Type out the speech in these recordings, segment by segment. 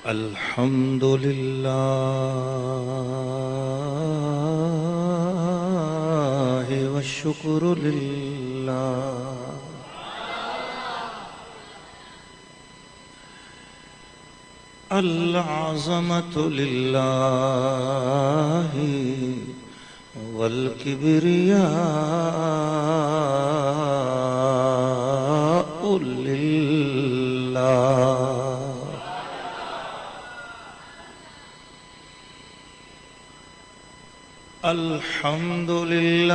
الحمد لله والشكر لله العظمة لله والكبرياء لله الحمد لله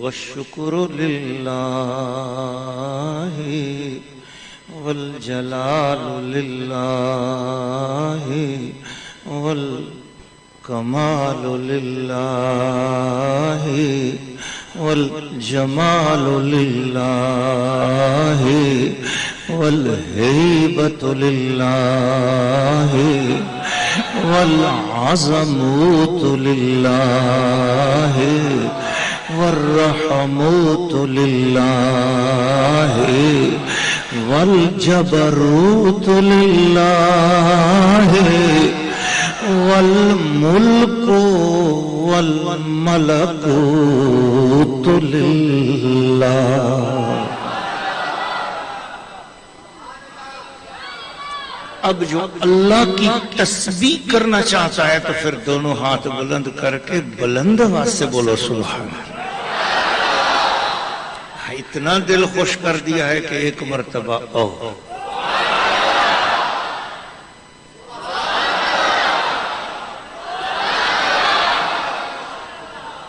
والشكر لله والجلال لله والكمال لله والجمال لله والهيبة لله والعظمة لله والرحمة لله والجبروت لله والملك والملكوت لله. اب جو اللہ کی تسبیح کرنا چاہتا ہے تو پھر دونوں ہاتھ بلند کر کے بلند آواز سے بولو سبحان اللہ. اتنا دل خوش کر دیا ہے کہ ایک مرتبہ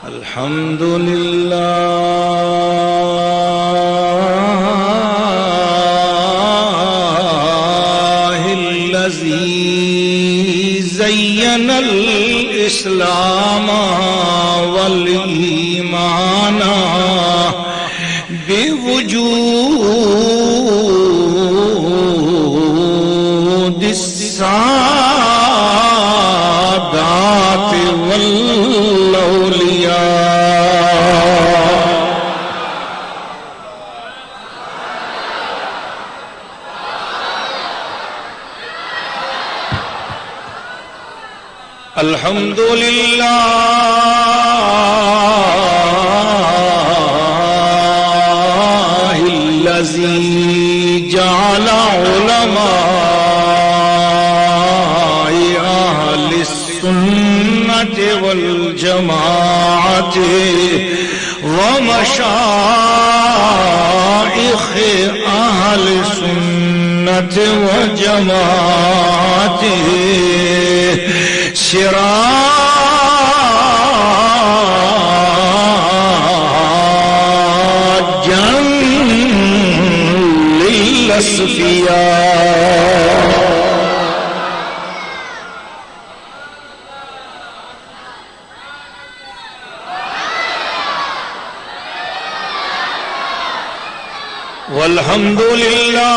الحمدللہ زین الاسلام والایمان بوجود السادات والاولیاء. الحمدللہ الذی جعل علماء اہل السنت والجماعت ومشائخ اہل السنت والجماعت سراجا للأصفياء. والحمد لله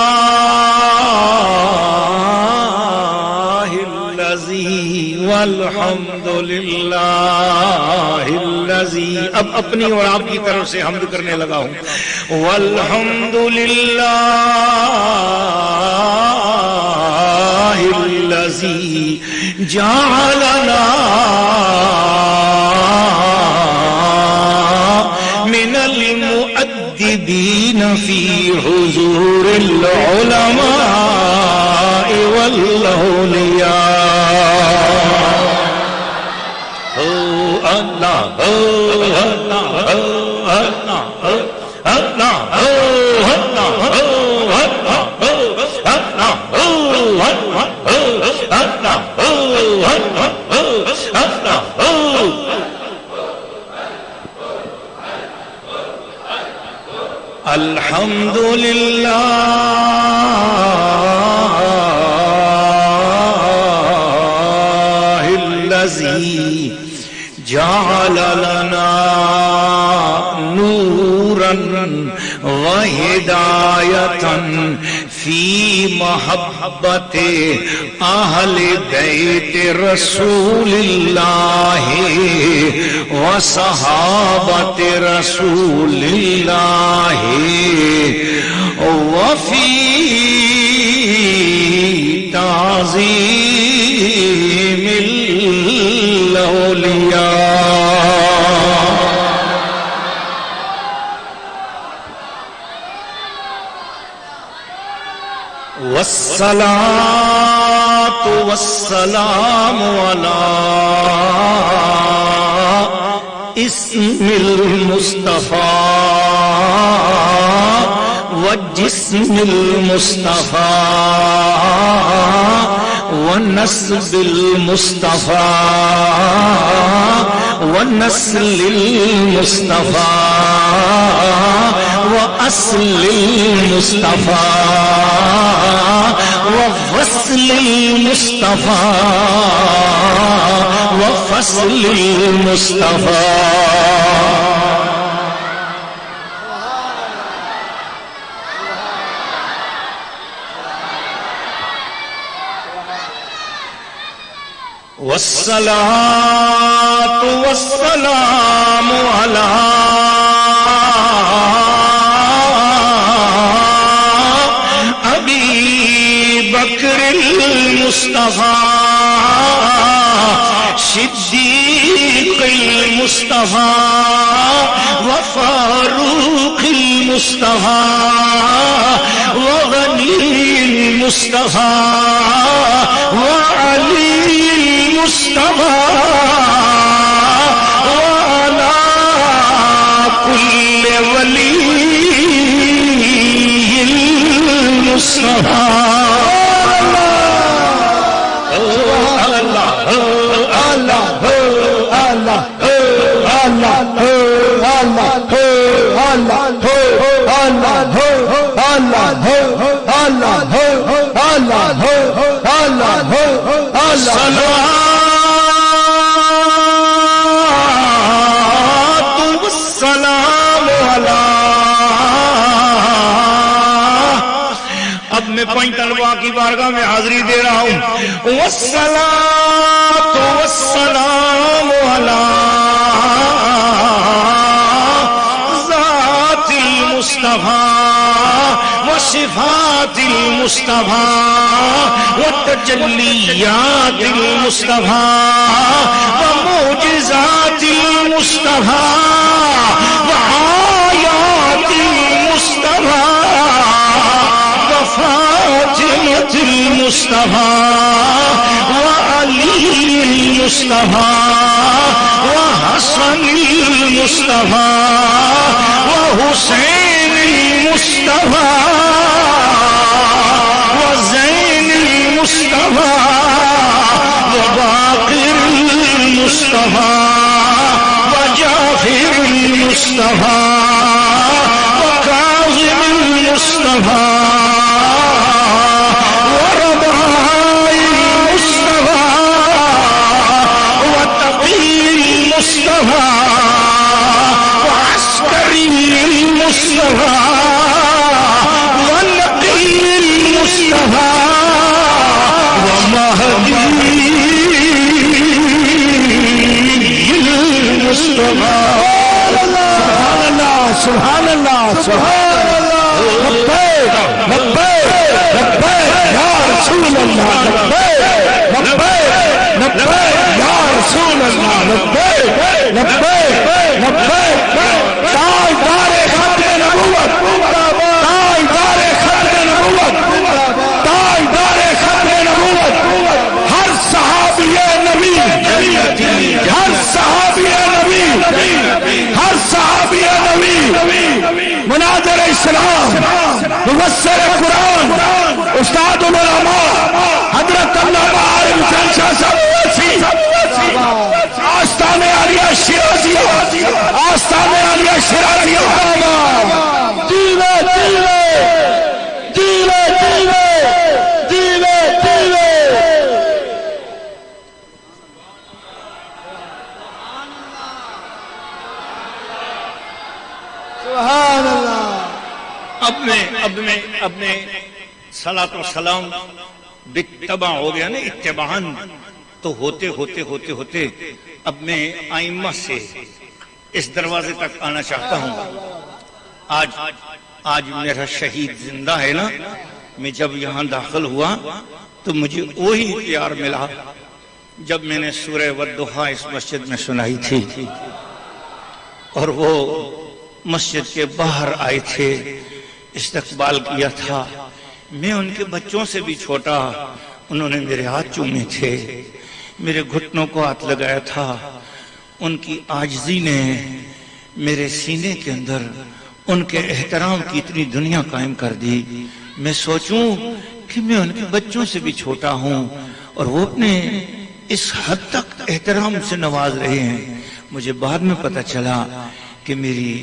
الذي والحمد لله الذي. اب اپنی اور آپ کی طرف سے حمد کرنے لگا ہوں. والحمد لله الذي جعلنا من المؤدبين في حضور العلماء والأولياء. اللہ الحمد لله الذي جعل لنا نورا وهداية في محبت اہل بیت رسول اللہ وصحابة رسول الله وفي تعظيم الأولياء. والصلاة والسلام على اسم المصطفى وجسم المصطفى ونسب المصطفى ونسل المصطفى وأصل المصطفى وفصل المصطفى وفصل المصطفى. والصلاة والسلام على أبي بكر المصطفى صديق المصطفى وفاروق المصطفى وغني المصطفى وعلي المصطفى وعلى كل ولي المصطفى. اب میں پنج طلبہ کی بارگاہ میں حاضری دے رہا ہوں. والصلاة والسلام علی ذات المصطفى وصفات المصطفى وتجلیات المصطفى ومعجزات المصطفى وآیات المصطفى وفاطمة المصطفى وعلي المصطفى وحسن المصطفى وحسين المصطفى وزين المصطفى وباقر المصطفى وجعفر المصطفى وكاظم المصطفى ورباء المصطفى وتقي المصطفى وعسكري المصطفى ونقي المصطفى ومهدي المصطفى. سبحان الله سبحان الله لبيك لبيك لبيك يا رسول الله لبيك لبيك لبيك يا رسول الله لبيك لبيك لبيك. تاجدار ختم نبوت تاجدار ختم نبوت تاجدار ختم نبوت ہر صحابی نبی ہر صحابی نبی ہر صحابی نبی مناظر اسلام مفسر قرآن استاد العلماء حضرت علامہ عارف حسین شاہ صاحب آستان عالیہ شیرازیہ آستان عالیہ شیرازیہ دیوے دیوے دیوے دیوے دیوے دیوے. سبحان اللہ. اب میں صلاۃ و سلام بتبع ہو گیا نا اتباعاً تو ہوتے ہوتے اب میں آئمہ سے اس دروازے تک آنا چاہتا ہوں. آج میرا شہید زندہ ہے نا. میں جب یہاں داخل ہوا تو مجھے وہی پیار ملا جب میں نے سورہ والضحیٰ اس مسجد میں سنائی تھی اور وہ مسجد کے باہر آئے تھے, استقبال کیا تھا. میں ان کے بچوں سے بھی چھوٹا, انہوں نے میرے ہاتھ چومے تھے, میرے گھٹنوں کو ہاتھ لگایا تھا. ان کی عاجزی نے میرے سینے کے اندر ان کے احترام کی اتنی دنیا قائم کر دی. میں سوچوں کہ میں ان کے بچوں سے بھی چھوٹا ہوں اور وہ اپنے اس حد تک احترام سے نواز رہے ہیں. مجھے بعد میں پتہ چلا کہ میری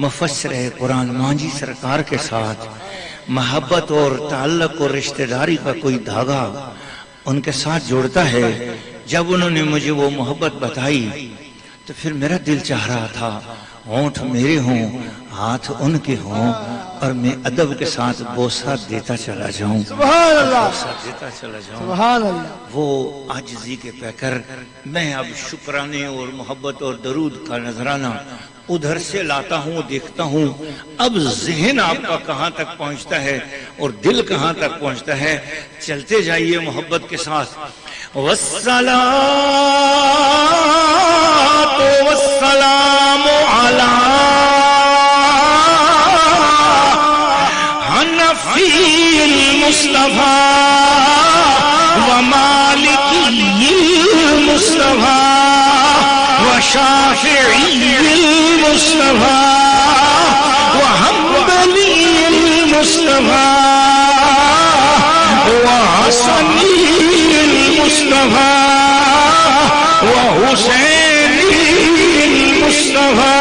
مفسر قرآن مانجی سرکار کے ساتھ محبت اور تعلق اور رشتہ داری کا کوئی دھاگا ان کے ساتھ جوڑتا ہے. جب انہوں نے مجھے وہ محبت بتائی تو پھر میرا دل چاہ رہا تھا ہونٹ میرے ہوں, ہاتھ ان کے ہوں اور میں ادب کے ساتھ بوسہ دیتا چلا جاؤں. سبحان اللہ, بوسہ دیتا چلا جاؤں. سبحان اللہ. وہ عاجزی کے پیکر میں اب شکرانے اور محبت اور درود کا نذرانہ ادھر سے لاتا ہوں, دیکھتا ہوں. اب ذہن آپ کا کہاں تک پہنچتا ہے اور دل کہاں تک پہنچتا ہے, چلتے جائیے محبت کے ساتھ. والصلاة والسلام علی حنفی المصطفى ومالکی المصطفى وشافعی المصطفى وحنبلی المصطفى وحسنی المصطفى وحسینی المصطفى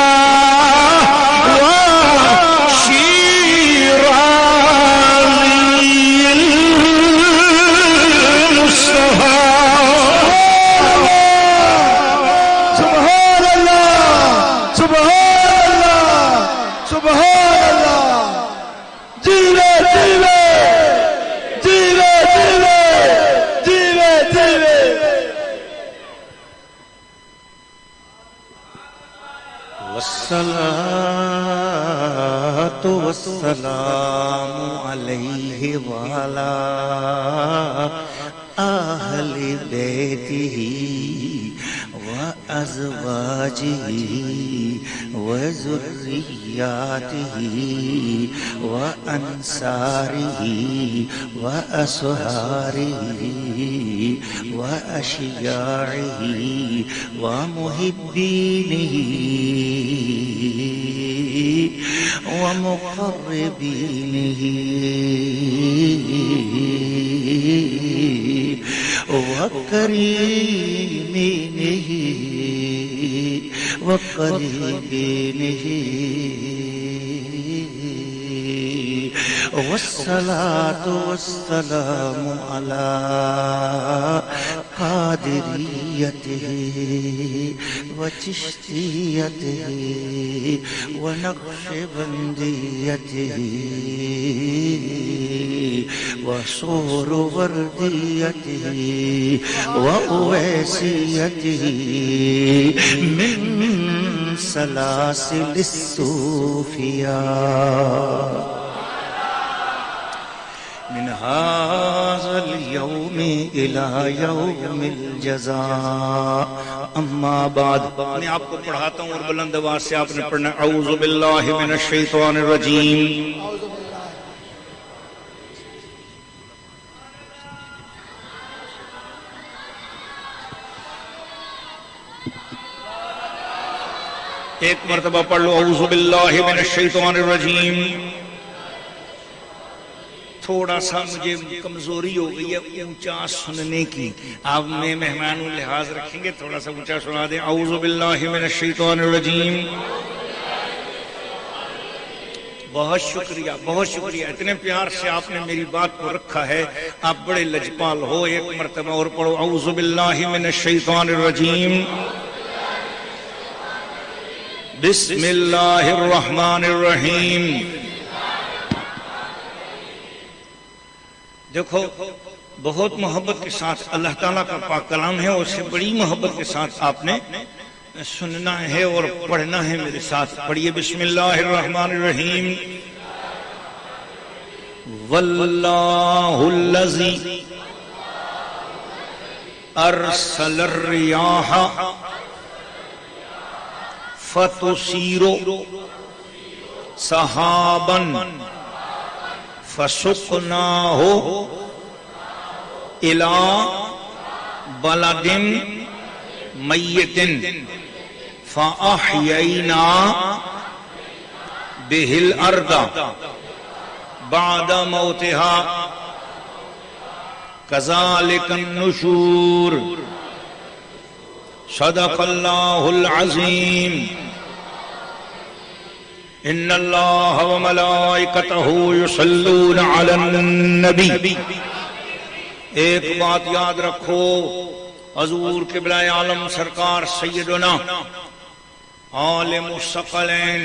والصلاة والسلام علیہ وعلی اہل بیتہ وازواجہ وذریاتہ وانصارہ واصحارہ واشیاعہ ومحبینہ ومقربینہ وکریمینہ وقریبینہ والصلاة والسلام على قادریته وچشتیته ونقشبندیته وسہروردیته وأویسیته من سلاسل الصوفیاء من هذا اليوم إلى يوم الجزاء. اما بعد, میں آپ کو پڑھاتا ہوں اور بلند آواز سے آپ نے پڑھنا اعوذ باللہ من الشیطان الرجیم. ایک مرتبہ پڑھ لو اعوذ باللہ من الشیطان الرجیم. تھوڑا سا مجھے کمزوری ہو گئی ہے اونچا سننے کی. آپ میں مہمانوں لحاظ رکھیں گے, تھوڑا سا اونچا سنا دیں. اعوذ باللہ من الشیطان الرجیم. بہت شکریہ, بہت شکریہ. اتنے پیار سے آپ نے میری بات کو رکھا ہے, آپ بڑے لجپال ہو. ایک مرتبہ اور پڑھو اعوذ باللہ من الشیطان الرجیم. بسم اللہ الرحمن الرحیم. دیکھو بہت محبت کے ساتھ اللہ تعالیٰ کا پاک کلام ہے، اس سے بڑی محبت کے ساتھ آپ نے سننا ہے اور پڑھنا ہے میرے ساتھ۔ پڑھیے بسم اللہ الرحمن الرحیم۔ واللہ الذی ارسل الریاح فتثیر سحابا فسقناہ الى بلد میت فاحیینا بہ الارض بعد موتها کذالک النشور۔ صدق اللہ العظیم۔ ان اللہ وملائکتہ یصلون علی النبی۔ ایک بات یاد رکھو، حضور قبلہ عالم سرکار سیدنا عالم الثقلین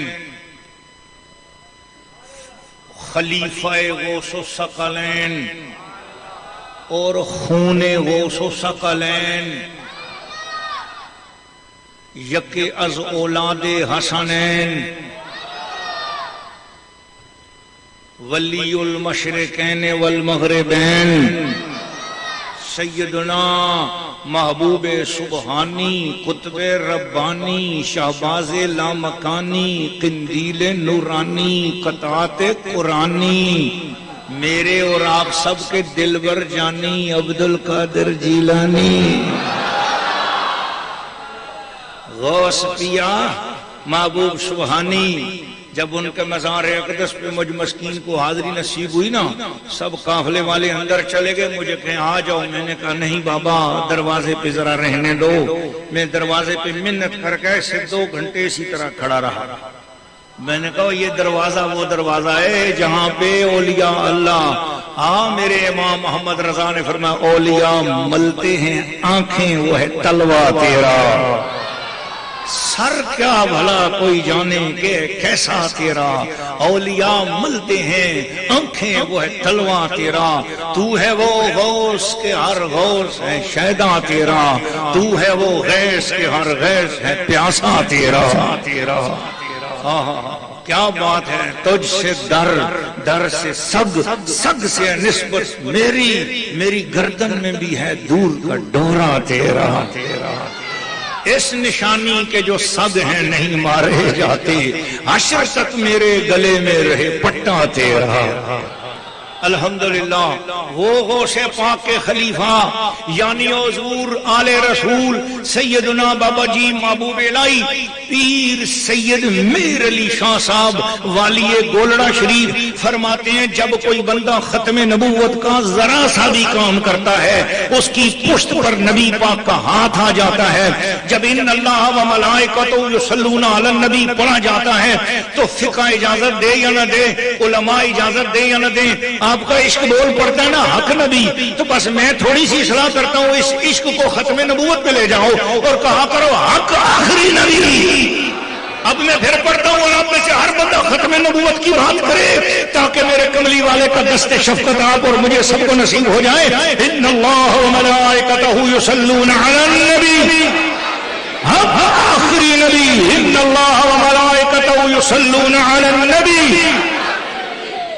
خلیفہ غوث الثقلین اور خون غوث الثقلین یک از اولاد حسنین ولی المشرقین والمغربین سیدنا محبوب سبحانی قطب ربانی شہباز لامکانی قندیل نورانی قطعات قرآنی میرے اور آپ سب کے دلبر جانی عبدالقادر جیلانی غوث پیا محبوب سبحانی۔ جب ان کے مزار اقدس پہ مجھ مسکین کو حاضری نصیب ہوئی نا، سب قافلے والے اندر چلے گئے، مجھے کہیں آ جاؤ۔ میں نے کہا نہیں بابا، دروازے پہ ذرا رہنے دو۔ میں دروازے پہ منت کر کے 2 گھنٹے اسی طرح کھڑا رہا۔ میں نے کہا یہ دروازہ وہ دروازہ ہے جہاں پہ اولیاء اللہ میرے امام محمد رضا نے فرمایا اولیاء ملتے ہیں آنکھیں وہ ہے تلوہ تیرا، سر کیا بھلا کوئی جانے کہ کیسا تیرا، اولیاء ملتے ہیں آنکھیں وہ ہے تلوہ تیرا، تو ہے وہ غوث کے ہر غوث ہے شیدا تیرا، تو ہے وہ غیث کے ہر غیث ہے پیاسا تیرا۔ کیا بات ہے، تجھ سے در سے سگ سے نسبت میری گردن میں بھی ہے دور کا ڈورا تیرا۔ اس نشانی کے جو سگ ہیں نہیں مارے جاتے، حشر تک میرے گلے میں رہے پٹا تیرا۔ الحمدللہ وہ غوث پاک کے خلیفہ یعنی حضور آل رسول سیدنا بابا جی محبوب الہی پیر سید میر علی شاہ صاحب والی گولڑا شریف فرماتے ہیں جب کوئی بندہ ختم نبوت کا ذرا سا بھی کام کرتا ہے اس کی پشت پر نبی پاک کا ہاتھ آ جاتا ہے۔ جب ان اللہ و ملائکتہ یصلون علی النبی پڑھا جاتا ہے تو فقہ اجازت دے یا نہ دے، علماء اجازت دے یا نہ دے، آپ کا عشق بول پڑتا ہے نا حق نبی، تو بس میں تھوڑی سی اصلاح کرتا ہوں، اس عشق کو ختم نبوت پہ لے جاؤ اور کہا کرو حق آخری نبی۔ اب میں پھر پڑھتا ہوں اور آپ میں سے ہر بندہ ختم نبوت کی بات کرے تاکہ میرے کملی والے کا دست شفقت آپ اور مجھے سب کو نصیب ہو جائے۔ ان اللہ و ملائکتہ یصلون علی النبی، حق آخری نبی، ان اللہ و ملائکتہ یصلون علی النبی۔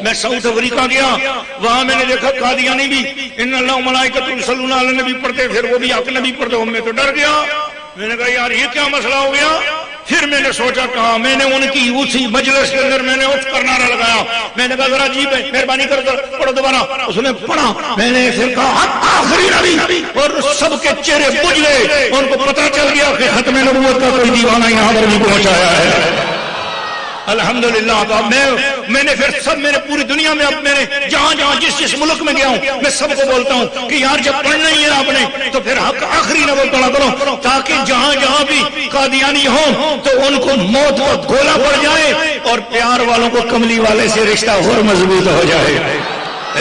میں ساؤتھ افریقہ گیا، وہاں میں نے دیکھا قادیانی بھی ان اللہ و ملائکتہ یصلون علی النبی پڑھتے، پھر وہ بھی حق نبی پڑھتے، میں تو ڈر گیا۔ میں نے کہا یار یہ کیا مسئلہ ہو گیا؟ پھر میں نے سوچا کہا، میں نے ان کی اسی مجلس کے اندر میں نے اٹھ کر نعرہ لگایا، میں نے کہا ذرا جی مہربانی کر پڑھو دوبارہ۔ اس نے پڑھا، میں نے پھر کہا حق آخری نبی، اور سب کے چہرے بجھ گئے، ان کو پتہ چل گیا کہ ختم نبوت کا کوئی دیوانہ یہاں پر بھی پہنچایا ہے۔ الحمدللہ۔ تو اب میں نے پھر سب میرے پوری دنیا میں اب میں نے جہاں جس ملک میں گیا ہوں میں سب کو بولتا ہوں کہ یار جب پڑھنا ہی ہے آپ نے تو پھر حق آخری نبوت پڑھا کرو تاکہ جہاں بھی قادیانی ہوں تو ان کو موت کا گولا پڑ جائے اور پیار والوں کو کملی والے سے رشتہ اور مضبوط ہو جائے۔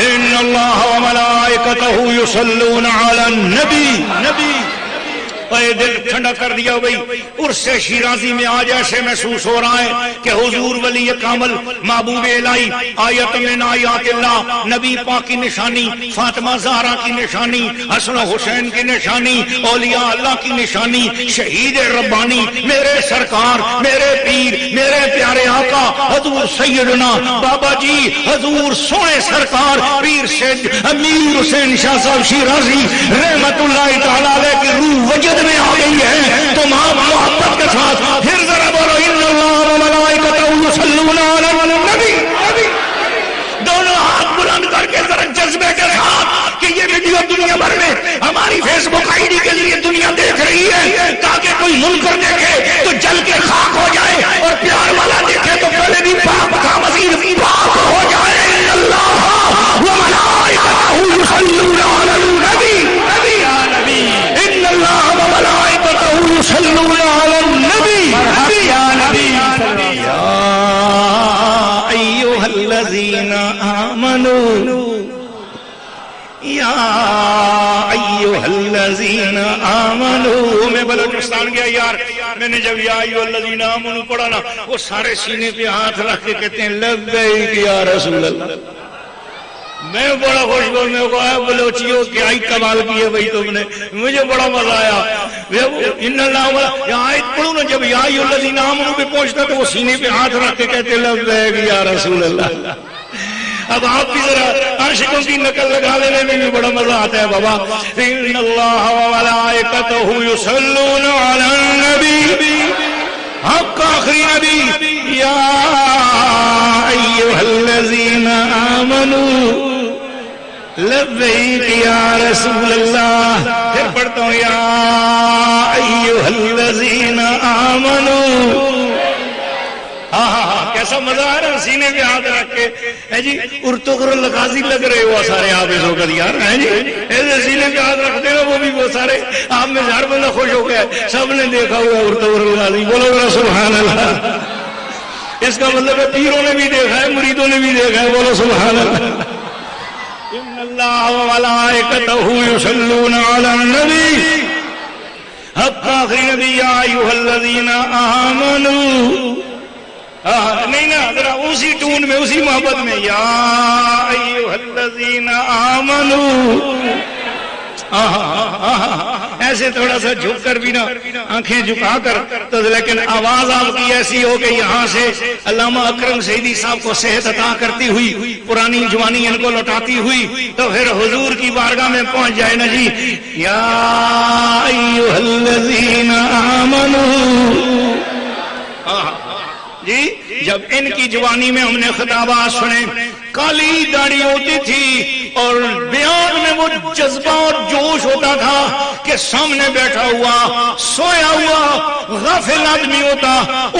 ان اللہ و ملائکتہ یصلون علی النبی، اور دل ٹھنڈا کر دیا بھائی عرس شیرازی میں آج ایسے محسوس ہو رہا ہے کہ حضور ولی کامل محبوب الہی آیت من آیات اللہ نبی پاک کی نشانی فاطمہ زہرا کی نشانی حسن و حسین کی نشانی اولیاء اللہ کی نشانی شہید ربانی میرے سرکار میرے پیر میرے پیارے آقا حضور سیدنا بابا جی حضور سونے سرکار پیر سید امیر حسین شاہ صاحب شیرازی رحمت اللہ تعالی علیہ کی روح وجد میں آ گئی ہے تو محبت کے ساتھ پھر ذرا بولو ان اللہ و ملائکتہ یصلون علی النبی دونوں ہاتھ بلند کر کے ذرا جذبے کے ساتھ کہ یہ ویڈیو دنیا بھر میں ہماری فیس بک آئی ڈی کے ذریعے دنیا دیکھ رہی ہے تاکہ کوئی منکر دیکھے تو جل کے خاک ہو جائے اور پیار والا دیکھے تو پہلے بھی پاک کا مزید پاک ہو جائے اللہ و ملائکتہ یصلون علی النبی ان اللہ و ملائکتہ یصلون علی النبی یا نبی یا ایھا الذین آمنوا یا ایھا الذین آمنوا میں بلوچستان گیا یار میں نے جب یا ایھا الذین آمنوا پڑھا نا وہ سارے سینے پہ ہاتھ رکھ کے کہتے ہیں لبیک یا رسول اللہ میں بڑا خوش ہوا میں کہا بلوچیوں کیا ہی کمال کی ہے بھائی تم نے مجھے بڑا مزہ آیا ان اللہ یہ آیت پڑھوں نا جب یا ایھا الذین آمنوا پہ پہنچتا تو وہ سینے پہ ہاتھ رکھ کے کہتے لبیک یا رسول اللہ اب آپ بھی ذرا عاشقوں کی نقل لگا لینے میں بھی بڑا مزہ آتا ہے بابا ان اللہ و ملائکتہ یصلون علی النبی حق آخری نبی یا ایھا الذین آمنوا لبیک یا رسول اللہ پھر پڑھتا ہوں یا ایھا الذین آمنوا کیسا مزہ آ رہا سینے پہ ہاتھ رکھ کے جی ارتغر لغازی لگ رہے ہو سارے آپ اس وقت یار ہیں جی ایسے سینے پہ ہاتھ رکھتے ہیں وہ بھی وہ سارے آپ میں ہر بندہ خوش ہو گیا سب نے دیکھا ہوا ارتغر لغازی بولو ذرا سبحان اللہ اس کا مطلب ہے پیروں نے بھی دیکھا ہے مریدوں نے بھی دیکھا ہے بولو سبحان اللہ ان اللہ و ملائکتہ یصلون علی النبی حق آخری نبی یا ایھا الذین آمنوا نہیں نا ذرا اسی ٹون میں اسی محبت میں یا ایھا الذین آمنوا ایسے تھوڑا سا جھک کر بھی نا آنکھیں جھکا کر تو لیکن آواز آپ کی ایسی ہو کہ یہاں سے علامہ اکرم سیدی صاحب کو صحت عطا کرتی ہوئی پرانی جوانی ان کو لوٹاتی ہوئی تو پھر حضور کی بارگاہ میں پہنچ جائے نا جی یا ایھا الذین آمنوا جی جب ان کی جوانی میں ہم نے خطابات سنے کالی داڑھی ہوتی تھی اور بیان میں وہ جذبہ اور جوش ہوتا تھا کہ سامنے بیٹھا ہوا سویا ہوا غافل آدمی ہوتا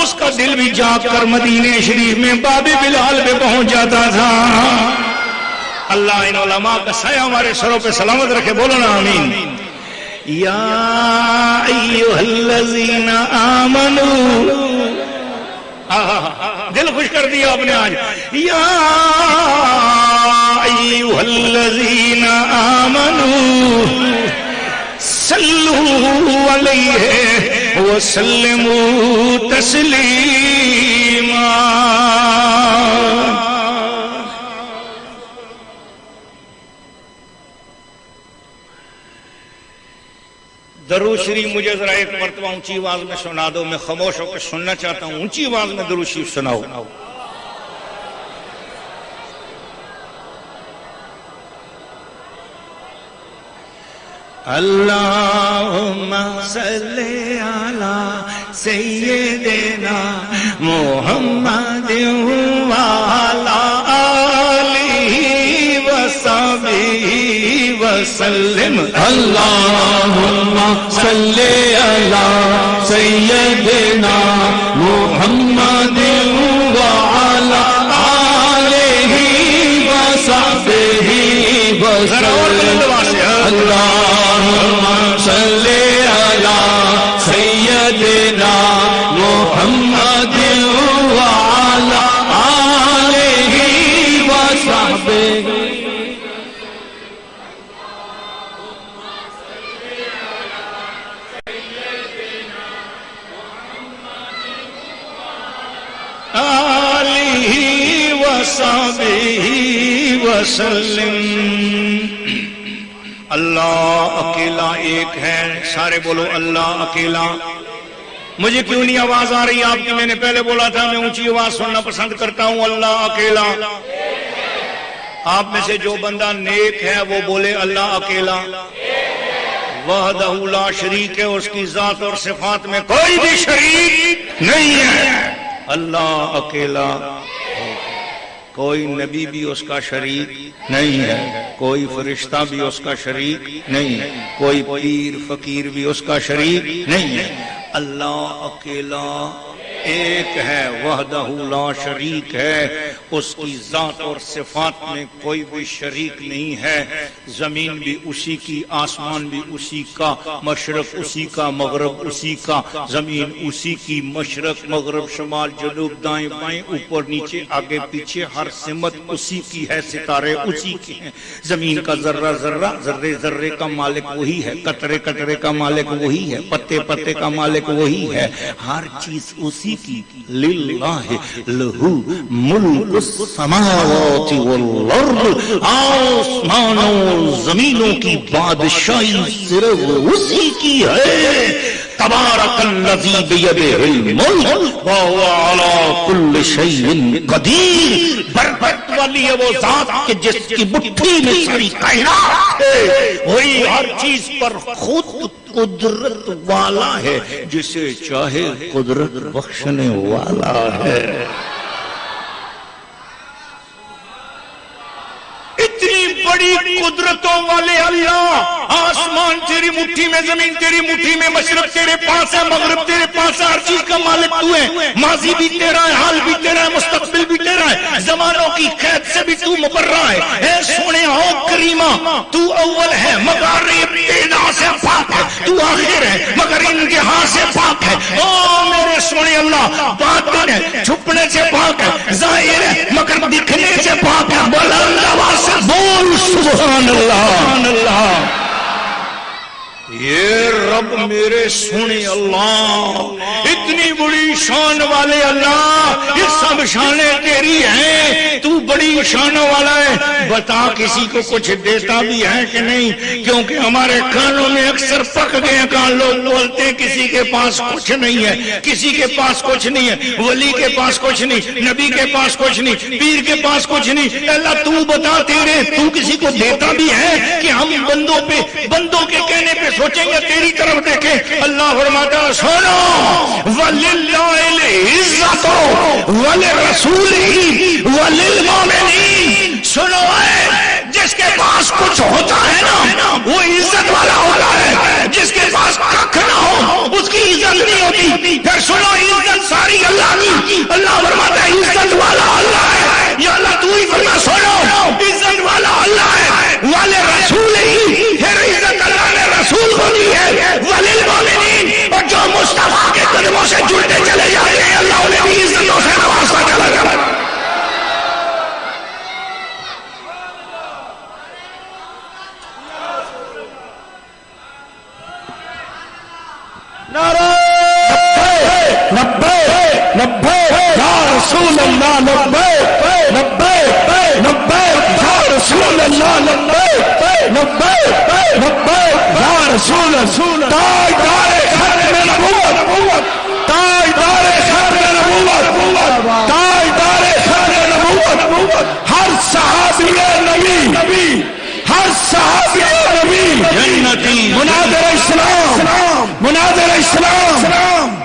اس کا دل بھی جاگ کر مدینے شریف میں باب بلال پہ پہنچ جاتا تھا اللہ ان علماء کا سایہ ہمارے سروں پہ سلامت رکھے بولو نا آمین یا ایھا الذین آمنوا دل خوش کر دیا آپ نے آج یا ایھا الذین آمنوا صلوا علیہ وسلموا تسلیما درود شریف مجھے ذرا ایک مرتبہ اونچی آواز میں سنا دو میں خاموش ہو کے سننا چاہتا ہوں اونچی آواز میں درود شریف سناؤ اللہم صلی علی سیدنا محمد وعلی آلہ وصحبہ وسلم اللہم صلی علی سیدنا محمد وعلی آلہ وصحبہ وسلم اللہم صلی علی سیدنا محمد وعلی آلہ وصحبہ وصحبہ وسلم۔ اللہ اکیلا ایک ہے، سارے بولو اللہ اکیلا۔ مجھے کیوں نہیں آواز آ رہی آپ کی؟ میں نے پہلے بولا تھا میں اونچی آواز سننا پسند کرتا ہوں۔ اللہ اکیلا۔ آپ میں سے جو بندہ نیک ہے وہ بولے اللہ اکیلا۔ وحدہ لا شریک ہے، اس کی ذات اور صفات میں کوئی بھی شریک نہیں ہے۔ اللہ اکیلا، کوئی نبی بھی اس کا شریک نہیں ہے، کوئی فرشتہ بھی اس کا شریک نہیں ہے، کوئی پیر فقیر بھی اس کا شریک نہیں ہے۔ اللہ اکیلا ایک ہے، وحدہ لا شریک ہے، اس کی ذات اور صفات میں کوئی بھی شریک نہیں ہے۔ زمین بھی اسی کی، آسمان بھی اسی کا، مشرق اسی کا، مغرب اسی کا، زمین اسی کی، مشرق مغرب شمال جنوب دائیں بائیں اوپر نیچے آگے پیچھے ہر سمت اسی کی ہے، ستارے اسی کے ہیں۔ زمین کا ذرہ ذرہ، ذرے ذرے کا مالک وہی ہے، قطرے قطرے کا مالک وہی ہے، پتے پتے کا مالک وہی ہے، ہر چیز اسی کی۔ للہ لہو ملک السماوات والارض، آسمانوں زمینوں کی بادشاہی صرف اسی کی ہے۔ تبارک الذی بیدہ الملک وہو علی کل شیء قدیر، برکت والی ہے وہ ذات کہ جس کی مٹھی میں ساری کائنات ہے، وہی ہر چیز پر خود قدرت والا ہے، جسے چاہے قدرت بخشنے والا ہے۔ اتنی بڑی قدرتوں والے اللہ، آسمان تیری مٹھی میں، زمین تیری مٹھی میں، مشرق تیرے پاس ہے، مغرب تیرے پاس ہے، ہر چیز کا مالک تو ہے، ماضی بھی تیرا ہے، حال بھی تیرا ہے، مستقبل بھی تیرا ہے، زمانوں کی قید سے بھی تو مبرہ ہے۔ اے سونے ہو کریمہ، تو اول ہے مگر ابتدا سے پاک ہے، تو آخر ہے مگر انتہا سے پاک ہے۔ او میرے سونے اللہ، باطن ہے چھپنے سے پاک ہے، ظاہر ہے مگر دکھنے سے پاک ہے۔ بلند آواز سے بول سبحان اللہ۔ یہ رب میرے سونے اللہ، اتنی بڑی شان والے اللہ، یہ سب شانیں تیری ہیں، تو بڑی شانوں والا ہے۔ بتا کسی کو کچھ دیتا بھی ہے کہ نہیں؟ کیونکہ ہمارے کانوں میں اکثر پک گئے کان، لوگ بولتے ہیں کسی کے پاس کچھ نہیں ہے، کسی کے پاس کچھ نہیں ہے، ولی کے پاس کچھ نہیں، نبی کے پاس کچھ نہیں، پیر کے پاس کچھ نہیں۔ اللہ تو بتا، تیرے تو کسی کو دیتا بھی ہے کہ ہم بندوں پہ، بندوں کے کہنے پہ سوچیں گے تیری طرف دیکھیں؟ اللہ فرماتا ہے سنو، وَلِلَّهِ الْعِزَّةُ وَلِرَسُولِهِ وَلِلْمُؤْمِنِينَ۔ سنو جس کے پاس کچھ ہوتا ہے نا وہ عزت والا ہوتا ہے، جس کے پاس ککھ نہ ہو اس کی عزت نہیں ہوتی۔ پھر سنو، عزت ساری اللہ کی، اللہ فرماتا ہے عزت والا اللہ ہے، یا اللہ تو ہی فرما۔ سنو، عزت والا اللہ ہے، وَلِرَسُولِهِ، پھر عزت اللہ نے رسول کو دی ہے، وَلِلْمُؤْمِنِينَ، اور جو مصطفیٰ کے قدموں سے جڑتے چلے جاتے ہیں اللہ انہیں بھی عزتوں سے نوازتا چلا جاتا ہے۔ لبیک لبیک یا رسول اللہ، لبیک لبیک لبیک یا رسول اللہ، لبیک لبیک لبیک یا رسول اللہ۔ تاجدار ختم نبوت، تاجدار ختم نبوت، تاجدار ختم نبوت، ہر صحابی نبی، ہر صحابی نبی جنتی، مناظر اسلام، مناظر اسلام۔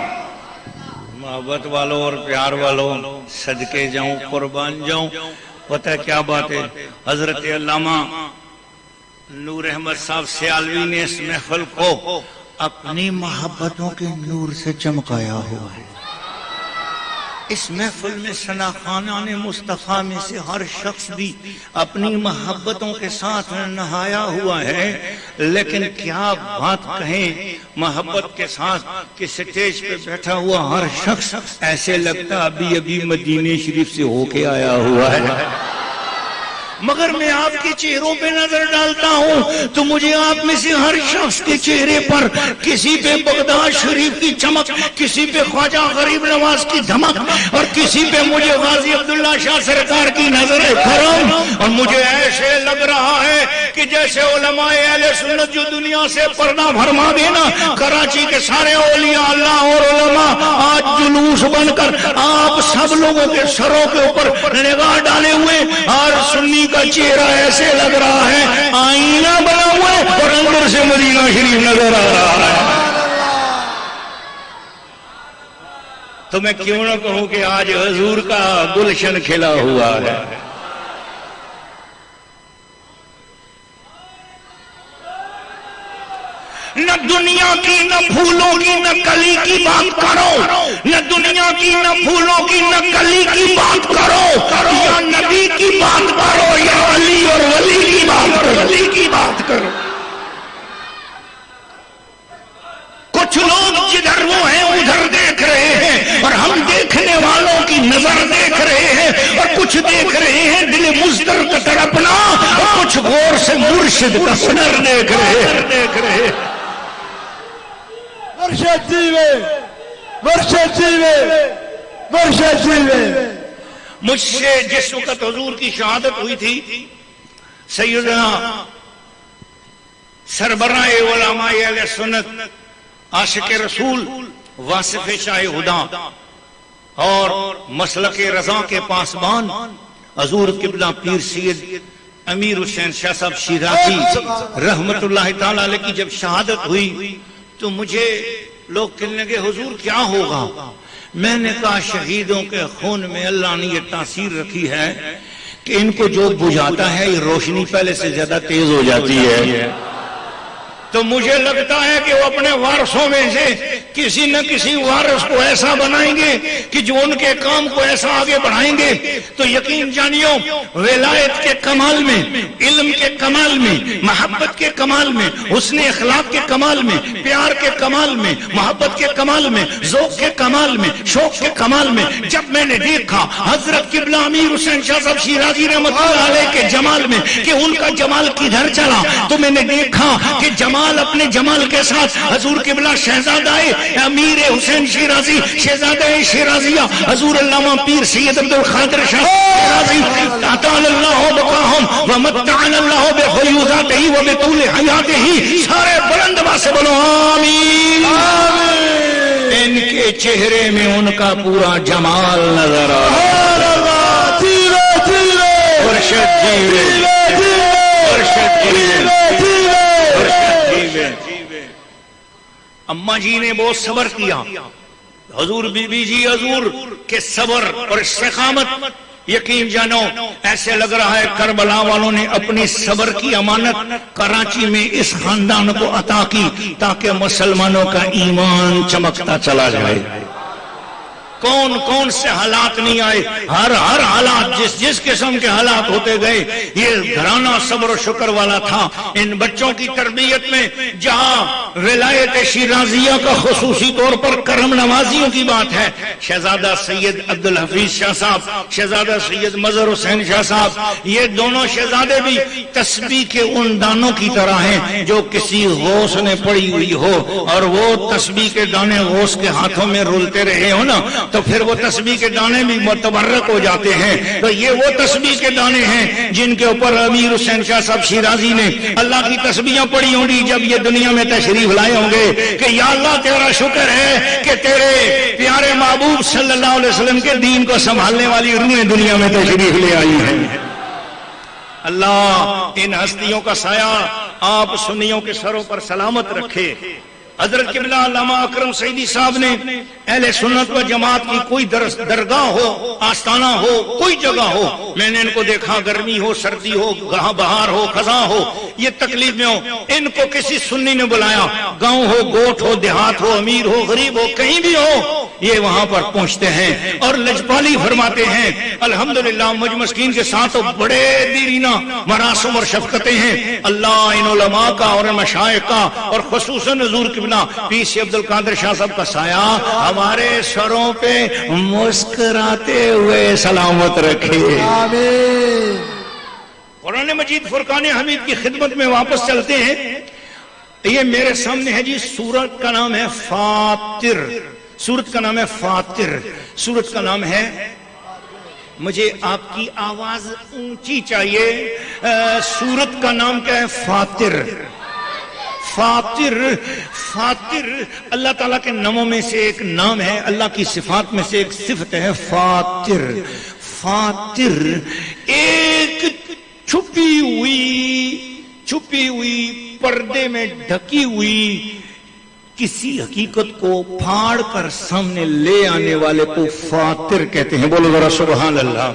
محبت والوں اور پیار والوں، صدقے جاؤں، قربان جاؤں۔ پتہ کیا بات ہے، حضرت علامہ نور احمد صاحب سیالوی نے اس محفل کو اپنی محبتوں کے نور سے چمکایا ہوا ہے۔ اس محفل میں ثنا خوانان مصطفیٰ میں سے ہر شخص بھی اپنی محبتوں کے ساتھ نہایا ہوا ہے، لیکن کیا بات کہیں محبت کے ساتھ کہ سٹیج پہ بیٹھا ہوا ہر شخص ایسے لگتا ابھی ابھی مدینہ شریف سے ہو کے آیا ہوا ہے۔ مگر میں آپ کے چہروں پہ نظر ڈالتا ہوں تو مجھے آپ میں سے ہر شخص کے چہرے پر کسی پہ بغداد شریف کی چمک، کسی پہ خواجہ غریب نواز کی دھمک، اور کسی پہ مجھے غازی عبداللہ شاہ سرکار کی نظر کرم، اور مجھے ایسے لگ رہا ہے کہ جیسے علماء اہل سنت جو دنیا سے پردہ فرما دینا، کراچی کے سارے اولیاء اللہ اور علماء آج جلوس بن کر آپ سب لوگوں کے سروں کے اوپر نگاہ ڈالے ہوئے، اور سنی کا چہرہ ایسے لگ رہا ہے آئینہ بنا ہوا ہے اور اندر سے مدینہ شریف نظر آ رہا ہے۔ تو میں کیوں نہ کہوں کہ آج حضور کا گلشن کھلا ہوا ہے۔ نہ دنیا کی نہ پھولوں کی نہ کلی کی بات کرو، نہ دنیا کی نہ پھولوں کی نہ کلی کی بات کرو، یا نبی کی بات کرو یا علی اور ولی کی بات کرو، ولی کی بات کرو۔ کچھ لوگ جدھر وہ ہیں ادھر دیکھ رہے ہیں اور ہم دیکھنے والوں کی نظر دیکھ رہے ہیں، اور کچھ دیکھ رہے ہیں دل مزدر کا تڑپنا، اور کچھ غور سے مرشد کا سنر دیکھ رہے ہیں۔ مرشد جیوے، مرشد جیوے، مرشد جیوے۔ مجھ سے جس وقت حضور کی شہادت ہوئی تھی، سیدنا سربراہ علماء اہل سنت، عاشق رسول، واصف شاہ ہدا اور مسلک رضا کے پاسبان حضور قبلہ پیر سید امیر حسین شاہ صاحب شیرازی رحمت اللہ تعالی علیہ کی جب شہادت ہوئی تو مجھے لوگ کہنے لگے حضور کیا ہوگا؟ میں نے کہا شہیدوں کے خون میں اللہ نے یہ تاثیر رکھی ہے کہ ان کو جو بجھاتا ہے یہ روشنی پہلے سے زیادہ تیز ہو جاتی ہے۔ تو مجھے لگتا ہے کہ وہ اپنے وارثوں میں سے کسی نہ کسی وارث کو ایسا بنائیں گے کہ جو ان کے کام کو ایسا آگے بڑھائیں گے۔ تو یقین جانیو ولایت کے کمال میں، علم کے کمال میں، محبت کے کمال میں، حسن اخلاق کے کمال میں، پیار کے کمال میں، محبت کے کمال میں، ذوق کے کمال میں، شوق کے کمال میں جب میں نے دیکھا حضرت قبلہ امیر حسین شاہ صاحب شیرازی رحمۃ اللہ علیہ کے جمال میں کہ ان کا جمال کدھر چلا، تو میں نے دیکھا کہ جمال اپنے جمال کے ساتھ حضور قبلہ شہزادہ امیر حسین شیرازی، شہزادہ شیرازیہ حضور علامہ پیر سید عبد القادر شاہ شیرازی اطال اللہ بقاہم ومتعنا اللہ بفیوضاتہ وبطول حیاتہ، سارے بلند آواز سے بولو آمین۔ ان کے چہرے میں ان کا پورا جمال نظر آ رہا ہے۔ مرشد جیوے، مرشد جیوے، اماں جی نے بہت صبر کیا، حضور بی بی جی حضور کے صبر اور استقامت، یقین جانو ایسے لگ رہا ہے کربلا والوں نے اپنی صبر کی امانت کراچی میں اس خاندان کو عطا کی تاکہ مسلمانوں کا ایمان چمکتا چلا جائے۔ کون کون سے حالات نہیں آئے، ہر حالات جس قسم کے حالات ہوتے گئے، یہ گھرانہ صبر و شکر والا تھا۔ ان بچوں کی تربیت میں جہاں ولایت شیرازیہ کا خصوصی طور پر کرم نوازیوں کی بات ہے، شہزادہ سید عبدالحفیظ شاہ صاحب، شہزادہ سید مظہر حسین شاہ صاحب، یہ دونوں شہزادے بھی تسبیح کے ان دانوں کی طرح ہیں جو کسی غوث نے پڑی ہوئی ہو اور وہ تسبیح کے دانے غوث کے ہاتھوں میں رولتے رہے ہو نا تو پھر وہ تسبیح کے دانے بھی متبرک ہو جاتے ہیں۔ تو یہ وہ تسبیح کے دانے ہیں جن کے اوپر امیر حسین شاہ صاحب شیرازی نے اللہ کی تسبیحاں پڑھی ہوں گی جب یہ دنیا میں تشریف لائے ہوں گے کہ یا اللہ تیرا شکر ہے کہ تیرے پیارے محبوب صلی اللہ علیہ وسلم کے دین کو سنبھالنے والی روحیں دنیا میں تشریف لے آئی ہیں۔ اللہ ان ہستیوں کا سایہ آپ سنیوں کے سروں پر سلامت رکھے۔ حضرت قبلہ علامہ اکرم سعیدی صاحب نے اہل سنت و جماعت کی کوئی درگاہ ہو، آستانہ ہو، کوئی جگہ ہو، میں نے ان کو دیکھا، گرمی ہو، سردی ہو، بہار ہو، خزاں ہو، یہ تکلیف میں ہو، ان کو کسی سنی نے بلایا، گاؤں ہو، گوٹھ ہو، دیہات ہو، امیر ہو، غریب ہو، کہیں بھی ہو، یہ وہاں پر پہنچتے ہیں اور لجپالی فرماتے ہیں۔ الحمدللہ مجھ مسکین کے ساتھ بڑے دیرینہ مراسم اور شفقتیں ہیں۔ اللہ ان علماء کا اور مشائخ کا اور خصوصاً حضور قبلہ پیر سی عبد القادر شاہ صاحب کا سایہ ہمارے سروں پہ مسکراتے ہوئے سلامت رکھے۔ آمین۔ قرآن مجید فرقان حمید کی خدمت میں واپس چلتے ہیں. یہ میرے سامنے ہے جی، سورت کا نام ہے فاطر. سورت کا نام ہے فاطر. سورت کا نام ہے، مجھے آپ کی آواز اونچی چاہیے، سورت کا نام کیا ہے؟ فاطر. فاطر. فاطر اللہ تعالیٰ کے ناموں میں سے ایک نام ہے، اللہ کی صفات میں سے ایک صفت ہے فاطر. فاطر ایک چھپی ہوئی پردے میں ڈھکی ہوئی کسی حقیقت کو پھاڑ کر سامنے لے آنے والے کو فاطر کہتے ہیں. بولو ذرا سبحان اللہ.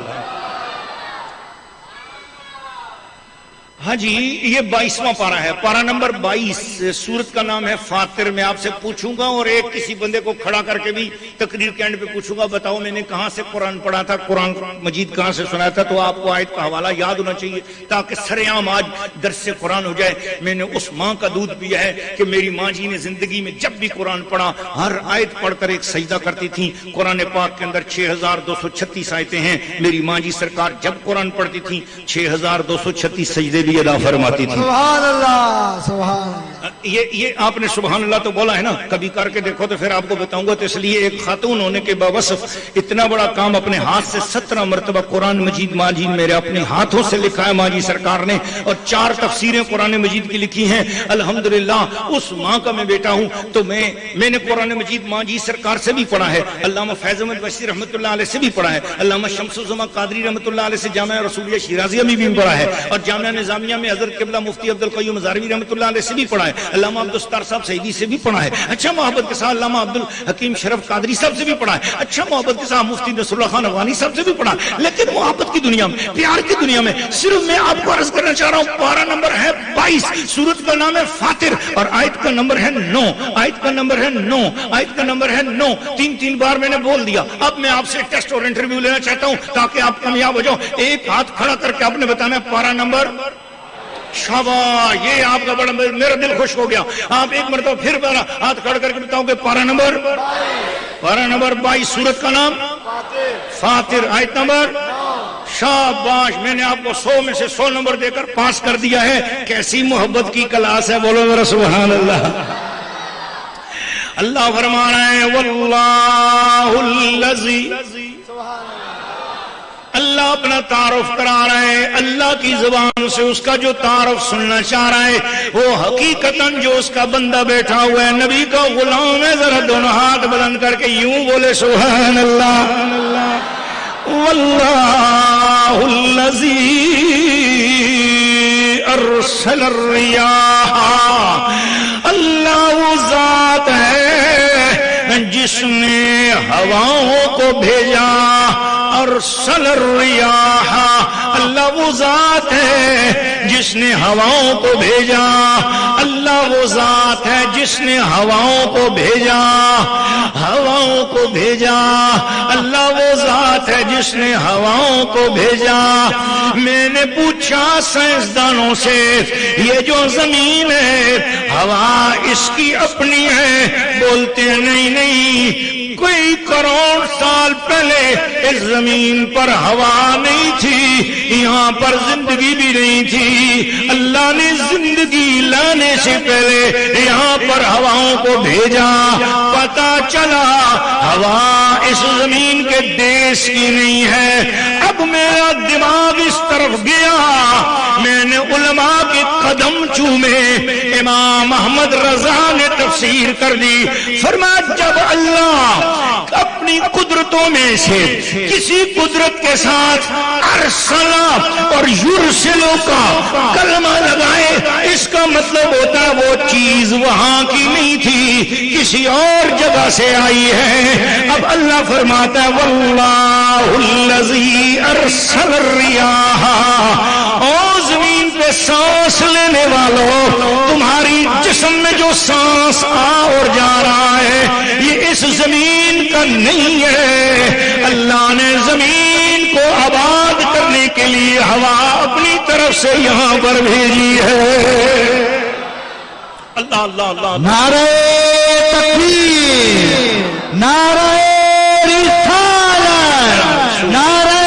ہاں جی، یہ 22واں پارہ ہے، پارہ نمبر 22. سورت کا نام ہے فاطر. میں آپ سے پوچھوں گا اور ایک کسی بندے کو کھڑا کر کے بھی تقریر کے اینڈ پہ پوچھوں گا، بتاؤ میں نے کہاں سے قرآن پڑھا تھا، قرآن مجید کہاں سے سنا تھا؟ تو آپ کو آیت کا حوالہ یاد ہونا چاہیے تاکہ سرعام آج درس قرآن ہو جائے. میں نے اس ماں کا دودھ پیا ہے کہ میری ماں جی نے زندگی میں جب بھی قرآن پڑھا ہر آیت پڑھ کر ایک سجدہ کرتی تھی. قرآن پاک کے اندر 6236 آیتیں ہیں. میری ماں جی سرکار جب قرآن پڑھتی تھی 6236 سجدے بھی ادا فرماتی تھی. سبحان اللہ سبحان اللہ. یہ آپ نے سبحان اللہ تو بولا ہے نا، کبھی کر کے دیکھو تو پھر آپ کو بتاؤں گا. تو اس لیے ایک خاتون ہونے کے باوصف اتنا بڑا کام اپنے ہاتھ سے 17 مرتبہ قرآن مجید ماں جی میرے اپنے ہاتھوں سے لکھا ہے ماں جی سرکار نے، اور 4 تفسیریں قرآن مجید کی لکھی ہیں. الحمدللہ اس ماں کا میں بیٹا ہوں. تو میں نے قرآن مجید ماں جی سرکار سے بھی پڑھا ہے، علامہ فیض احمد ویسی رحمۃ اللہ علیہ سے بھی پڑھا ہے، علامہ شمس الزمان قادری رحمۃ اللہ علیہ سے جامعہ رسولیہ شیرازیہ میں بھی پڑھا ہے، اور جامعہ نظامیہ میں حضرت قبلہ مفتی عبدالقیوم ہزاروی رحمۃ اللہ علیہ سے بھی پڑھا ہے، علامہ عبدالستار صاحب سعیدی سے بھی پڑھا ہے. اچھا محبت کے ساتھ علامہ عبدالحکیم شرف قادری صاحب سے بھی پڑھا ہے. اچھا محبت کے ساتھ مفتی نصر اللہ خان افغانی صاحب سے بھی پڑھا. لیکن محبت کی دنیا میں، پیار کی دنیا میں صرف میں آپ کو عرض کرنا چاہ رہا ہوں، پارہ نمبر ہے 22، سورت کا نام ہے فاطر، اور آیت کا نمبر ہے 9. آیت کا نمبر ہے 9. آیت کا نمبر ہے 9. 3 بار میں نے بول دیا. اب میں آپ سے ٹیسٹ اور انٹرویو لینا چاہتا ہوں تاکہ آپ کامیاب ہو جاؤ. ایک ہاتھ کھڑا کر کے آپ نے بتانا ہے پارہ نمبر. شاباش، یہ آپ کا بڑا، میرا دل خوش ہو گیا. آپ ایک مرتبہ پھر ہاتھ کھڑا کر کے بتاؤ کہ پارہ نمبر 22، سورت کا نام فاطر، آیت نمبر. شاباش، میں نے آپ کو 100 میں سے 100 نمبر دے کر پاس کر دیا ہے. کیسی محبت کی کلاس ہے، بولو ذرا سبحان اللہ. اللہ فرما رہا ہے واللہ الذی، اللہ اپنا تعارف کرا رہا ہے. اللہ کی زبان سے اس کا جو تعارف سننا چاہ رہا ہے وہ حقیقتاً جو اس کا بندہ بیٹھا ہوا ہے نبی کا غلام ہے. ذرا دونوں ہاتھ بلند کر کے یوں بولے سبحان اللہ. واللہ الذی ارسل الریاح، اللہ وہ ذات ہے جس نے ہواؤں کو بھیجا. ارسل الریاح، اللہ وہ ذات ہے جس نے ہواؤں کو بھیجا. اللہ وہ ذات ہے جس نے ہواؤں کو بھیجا. ہواؤں کو بھیجا. اللہ وہ ذات ہے جس نے ہواؤں کو بھیجا. میں نے پوچھا سائنسدانوں سے یہ جو زمین ہے ہوا اس کی اپنی ہے؟ بولتے ہیں نہیں، کوئی کروڑ سال پہلے اس زمین پر ہوا نہیں تھی، یہاں پر زندگی بھی نہیں تھی. اللہ نے زندگی لانے سے پہلے یہاں پر ہواؤں کو بھیجا. پتا چلا ہوا اس زمین کے دیش کی نہیں ہے. اب میرا دماغ اس طرف گیا، میں نے علماء کے قدم چومے. امام احمد رضا نے تفسیر کر دی، فرمایا جب اللہ اپنی قدرتوں میں سے کسی قدرت کے ساتھ ارسلہ اور یرسلو کا کلمہ لگائے، اس کا مطلب ہوتا ہے وہ چیز وہاں کی نہیں تھی، کسی اور جگہ سے آئی ہے. اب اللہ فرماتا ہے واللہ الذی ارسل الریاح، او زمین پہ سانس لینے والوں، تمہاری جسم میں جو سانس آ اور جا رہا ہے یہ اس زمین کا نہیں ہے. اللہ نے زمین کو آباد کرنے کے لیے ہوا اپنی طرف سے یہاں پر بھیجی ہے. اللہ اللہ اللہ. نعرہ تکبیر، نعرہ رسالت، نعرہ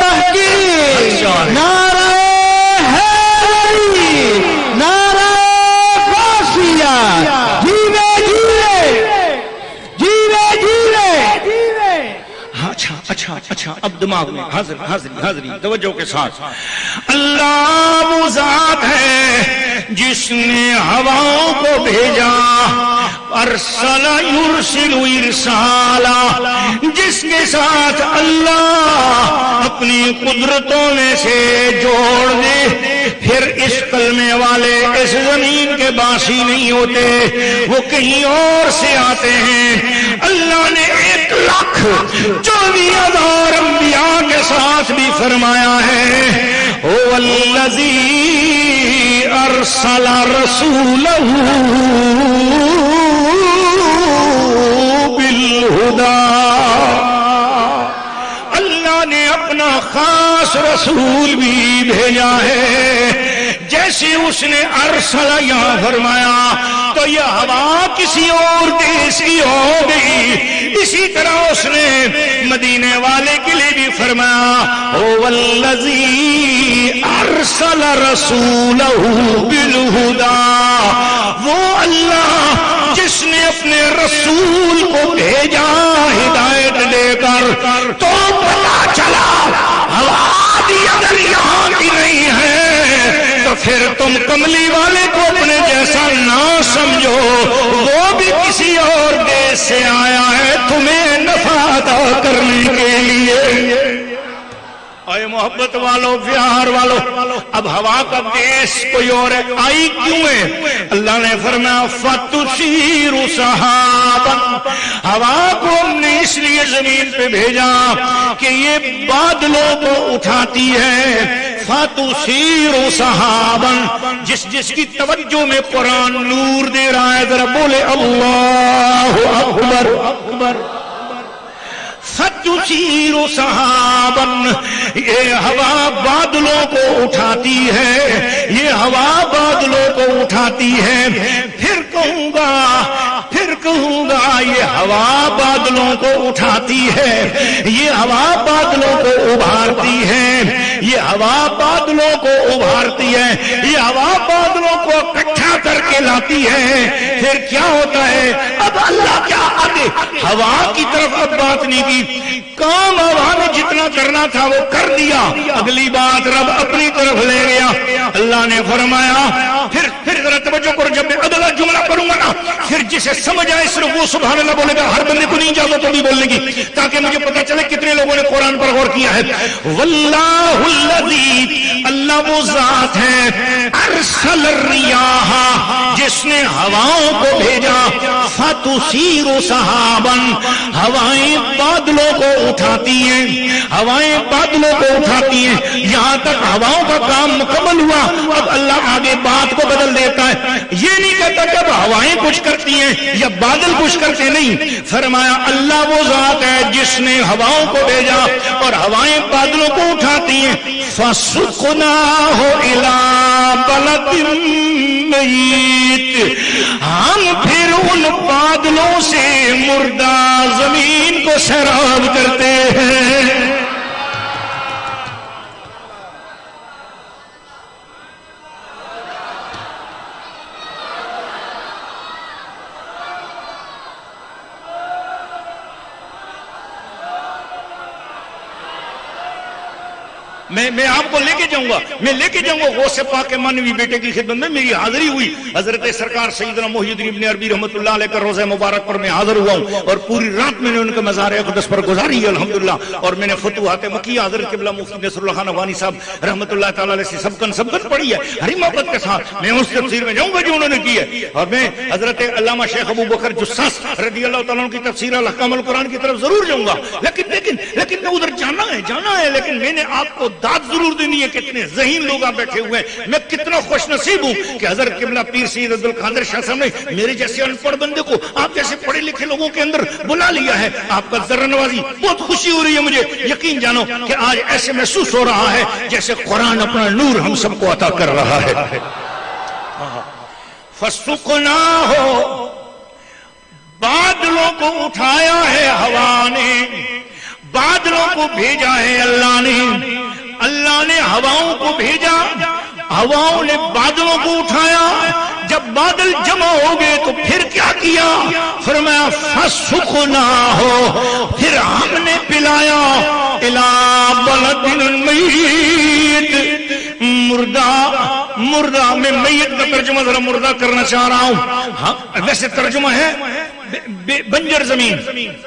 تحقیق، نعرہ اچھا اب دماغ میں حاضری توجہ کے ساتھ، اللہ وہ ذات ہے جس نے ہواؤں کو بھیجا، ارسل یرسل ارسالا، جس کے ساتھ اللہ اپنی قدرتوں میں سے جوڑ دے، پھر اس کلمے والے اس زمین کے باسی نہیں ہوتے، وہ کہیں اور سے آتے ہیں۔ اللہ نے 1,24,000 انبیاء کے ساتھ بھی فرمایا ہے، وَالَّذِي أَرْسَلَ رَسُولَهُ بِالْهُدَى، اللہ نے اپنا خاص رسول بھی بھیجا ہے۔ جیسے اس نے ارسل یہاں فرمایا تو یہ ہوا کسی اور دیش کی ہو گئی، اسی طرح اس نے مدینے والے کے لیے بھی فرمایا، وَالَّذِي أَرْسَلَ رَسُولَهُ بِالْهُدَى، وہ اللہ جس نے اپنے رسول کو بھیجا ہدایت دے کر، تو پتا چلا ہوا بھی اگر یہاں کی نہیں ہے تو پھر تم کملی والے کو اپنے جیسا نہ سمجھو، وہ بھی کسی اور دیش سے آیا ہے تمہیں نفع عطا کرنے کے لیے۔ اے محبت والو، پیار والو، اب ہوا کا دیش کوئی اور ہے، آئی کیوں ہے؟ اللہ نے فرمایا فَتُثِيرُ سَحَابًا، ہوا کو ہم نے اس لیے زمین پہ بھیجا کہ یہ بادلوں کو اٹھاتی ہے، فَتُثِيرُ سَحَابًا، جس کی توجہ میں قرآن نور دے رہا ہے، ذرا بولے اللہ اکبر۔ فَتُثِيرُ سَحَابًا، یہ ہوا بادلوں کو اٹھاتی ہے، یہ ہوا بادلوں کو اٹھاتی ہے، پھر کہوں گا یہ ہوا بادلوں کو اٹھاتی ہے، یہ ہوا بادلوں کو ابھارتی ہے، یہ ہوا بادلوں کو ابھارتی ہے، یہ ہوا بادلوں کو اکٹھا کر کے لاتی ہے، پھر کیا ہوتا ہے؟ اب اللہ کیا آگے ہوا کی طرف اب بات نہیں کی، کام ہوا نے جتنا کرنا تھا وہ کر دیا، اگلی بات رب اپنی طرف لے گیا۔ اللہ نے فرمایا پھر ذرا توجہ کرو، جب میں اگلا جملہ پڑھوں گا نا پھر جسے سمجھ آئے صرف وہ سبحان اللہ بولے گا، ہر بندے کو نہیں اجازت ہوگی بولنے کی، تاکہ مجھے پتہ چلے کتنے لوگوں نے قرآن پر غور کیا ہے۔ واللہ الذی، اللہ وہ ذات ہے، ارسل الریاح، جس نے ہواؤں کو بھیجا، فتثیر سحابا، ہوائیں بادلوں کو اٹھاتی ہیں، ہوائیں بادلوں کو اٹھاتی ہیں، یہاں تک ہواؤں کا کام مکمل ہوا۔ اب اللہ آگے بات کو بدل دیتا ہے، یہ نہیں کہتا کہ اب ہوائیں کچھ کرتی ہیں یا بادل کچھ کرتے نہیں، فرمایا اللہ وہ ذات ہے جس نے ہواؤں کو بھیجا اور ہوائیں بادلوں کو اٹھاتی ہیں، فَسُقْنَاهُ إِلَىٰ بَلَدٍ مَّيِّتٍ، ہم پھر ان بادلوں سے مردہ زمین کو سیراب کرتے ہیں۔ میں آپ کو لے کے جاؤں گا غوث پاک کے مانوی بیٹے کی خدمت میں میری حاضری ہوئی، حضرت سرکار سیدنا محی الدین ابن عربی رحمۃ اللہ علیہ کا روزہ مبارک پر میں حاضر ہوا ہوں، اور پوری رات میں نے ان کے مزار اقدس پر گزاری ہے الحمدللہ، اور میں نے فتوحات مکیہ حضرت قبلہ مفتی نصر اللہ خان افغانی صاحب رحمۃ اللہ تعالی علیہ سے سبقن پڑھی ہے، ہری محبت کے ساتھ میں اس تفسیر میں جاؤں گا جو انہوں نے کی ہے، اور میں حضرت علامہ شیخ ابو بکر جساس رضی اللہ تعالیٰ عنہ کی تفسیر الاحکام القرآن کی طرف ضرور جاؤں گا، لیکن میں ادھر جانا ہے، لیکن میں نے آپ کو داد ضرور دینی ہے، کتنے ذہین لوگ آپ بیٹھے ہوئے ہیں، میں کتنا خوش نصیب ہوں کہ حضرت قبلہ پیر سید عبد القادر شاہ صاحب نے میرے جیسے ان پڑھ بندے کو آپ جیسے پڑھے لکھے لوگوں کے اندر بلا لیا ہے، آپ کا ذرہ نوازی بہت خوشی ہو رہی ہے مجھے، یقین جانو کہ آج ایسے محسوس ہو رہا ہے جیسے قرآن اپنا نور ہم سب کو عطا کر رہا ہے۔ فَسُقْنَاهُ، بادلوں کو اٹھایا ہے ہوا نے، بادلوں کو بھیجا ہے اللہ نے ہواؤں کو بھیجا، ہواؤں نے بادلوں کو اٹھایا، جب بادل جمع ہو گئے تو پھر کیا کیا؟ فرمایا فَسُقْنَاهُ، پھر ہم نے پلایا باطن المیت، مردہ میں میت کا ترجمہ ذرا مردہ کرنا چاہ رہا ہوں. ہاں ویسے ترجمہ ہے بنجر زمین،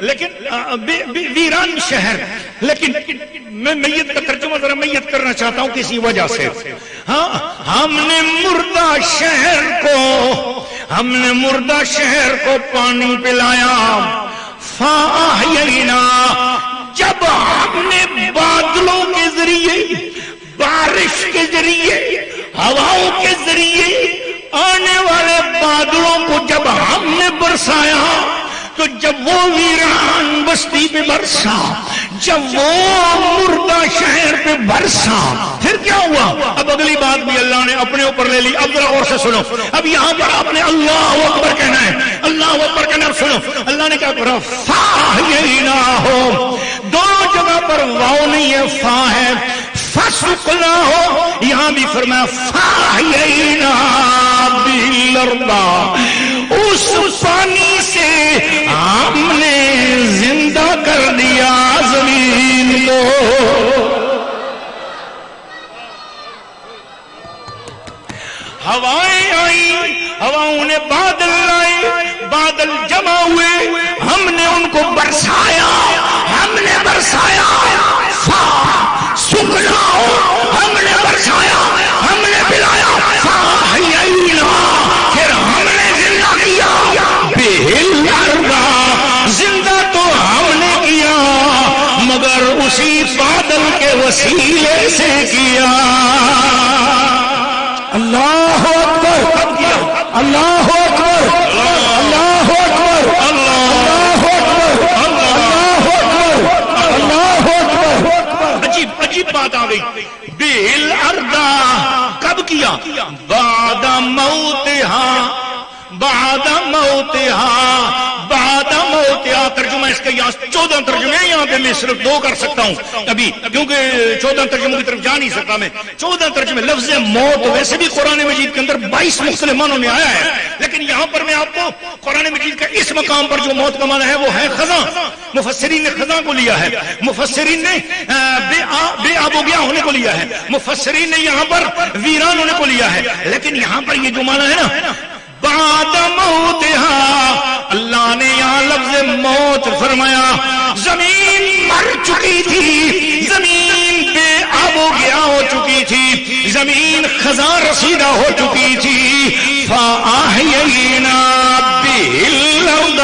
لیکن ویران شہر، لیکن میں میت کا ترجمہ ذرا میت کرنا چاہتا ہوں کسی وجہ سے. ہاں ہم نے مردہ شہر کو پانی پلایا. فاحیینا، جب ہم نے بادلوں کے ذریعے، بارش کے ذریعے، ہواؤں کے ذریعے آنے والے بادلوں کو جب ہم نے برسایا، تو جب وہ ویران بستی پہ برسا، جب وہ مردہ شہر پہ برسا، پھر کیا ہوا؟ اب اگلی بات بھی اللہ نے اپنے اوپر لے لی. اب ذرا اور سے سنو. اب یہاں پر آپ نے اللہ اکبر کہنا ہے، اللہ اکبر کہنا ہے. سنو اللہ نے کیا کہا؟ فاحییناہم. دونوں جگہ پر واو نہیں ہے، فا ہے. فسقناہ، یہاں بھی فرمایا فاحیینا بالارض، اس پانی سے ہم نے زندہ کر دیا زمین کو. ہوائیں آئیں، ہواؤں نے بادل لائے، بادل جمع ہوئے، ہم نے ان کو برسایا، ہم نے برسایا. سکھلاؤ، ہم نے برسایا، ہم نے پلایا. فاحیینا، پھر ہم نے زندہ کیا. بالارض، زندہ تو ہم نے کیا مگر اسی بادل کے وسیلے سے کیا. اللہ اکبر، اللہ اکبر، اللہ اکبر، اللہ اکبر، اللہ اکبر، اللہ اکبر. عجیب بات آ گئی. بالارض کب کیا؟ بعد موتہا، بعد موتہا، بعد موتہا. ترجمہ اس کا یہاں 14 ترجمے ہیں، یہاں پہ میں صرف 2 کر سکتا ہوں ابھی، کیونکہ 14 ترجموں کی طرف جا نہیں سکتا میں. 14 ترجمے. لفظ موت ویسے بھی قرآن مجید کے اندر 22 مختلف معنوں میں آیا ہے، لیکن یہاں پر میں آپ کو قرآن مجید کا اس مقام پر جو موت کا معنی ہے وہ ہے خزاں. مفسرین نے خزاں کو لیا ہے، مفسرین نے بے آب و گیا ہونے کو لیا ہے، مفسرین نے یہاں پر ویران ہونے کو لیا ہے. لیکن یہاں پر یہ جو معنی ہے نا بعد موتہا، اللہ نے یہاں لفظ موت فرمایا. زمین مر چکی تھی، زمین بے آب و گیا ہو چکی تھی، زمین خزاں رسیدہ ہو چکی تھی. فاحیینا بالارض،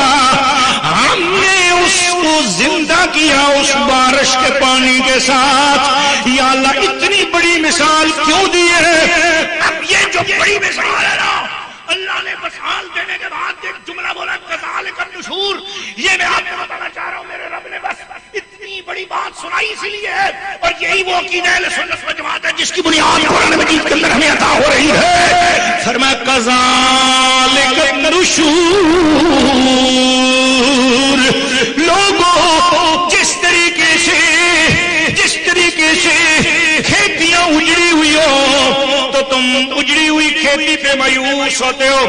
ہم نے اس کو زندہ کیا اس بارش کے پانی کے ساتھ. یا اللہ اتنی بڑی مثال کیوں دی ہے؟ اب یہ جو بڑی مثال ہے نا، اللہ نے مثال دینے کے بعد ایک جملہ بولا کذالک النشور. یہ میں آپ کو بتانا چاہ رہا ہوں، میرے رب نے بس اتنی بڑی بات سنائی اسی لیے ہے، اور یہی وہ عقیدہ اہل سنت و جماعت ہے جس کی بنیاد قرآن مجید کے اندر ہمیں عطا ہو رہی ہے. فرمایا کذالک النشور. لوگوں جس طریقے سے کھیتیاں اجڑی ہوئی ہو تو تم اجڑی ہوئی کھیتی پہ مایوس ہوتے ہو.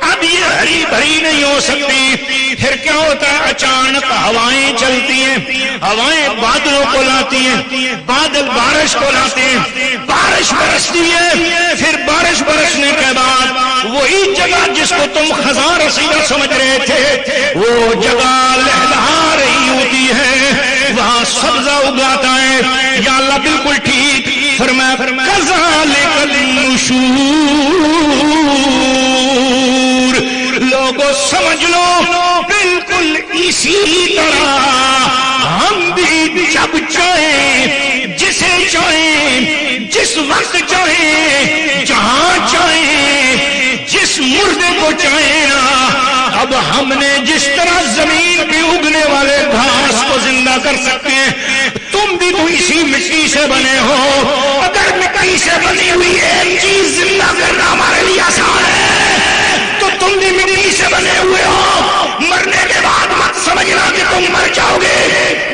اب یہ ہری بھری نہیں ہو سکتی. پھر کیا ہوتا ہے؟ اچانک ہوائیں چلتی ہیں، ہوائیں بادلوں کو لاتی ہیں، بادل بارش کو لاتے ہیں، بارش برستی ہے. پھر بارش برسنے کے بعد وہی جگہ جس کو تم خزاں رسیدہ سمجھ رہے تھے وہ جگہ لہلہا رہی ہوتی ہے، وہاں سبزہ اگاتا ہے. یا اللہ بالکل ٹھیک فرمایا. کذالک النشور. لوگوں سمجھ لو بالکل اسی طرح ہم بھی جب چاہیں، جسے چاہیں، جس وقت چاہیں، جہاں چاہیں، جس مردے کو چاہیں نا، اب ہم نے جس طرح زمین پہ اگنے والے گھاس کو زندہ کر سکتے ہیں، تم بھی تو اسی مٹی سے بنے ہو. اگر مٹی سے بنی ہوئی ایک چیز زندہ کرنا ہمارے لیے آسان ہے تو تم بھی مٹی سے بنے ہوئے ہو. مرنے کے بعد مت سمجھنا کہ تم مر جاؤ گے.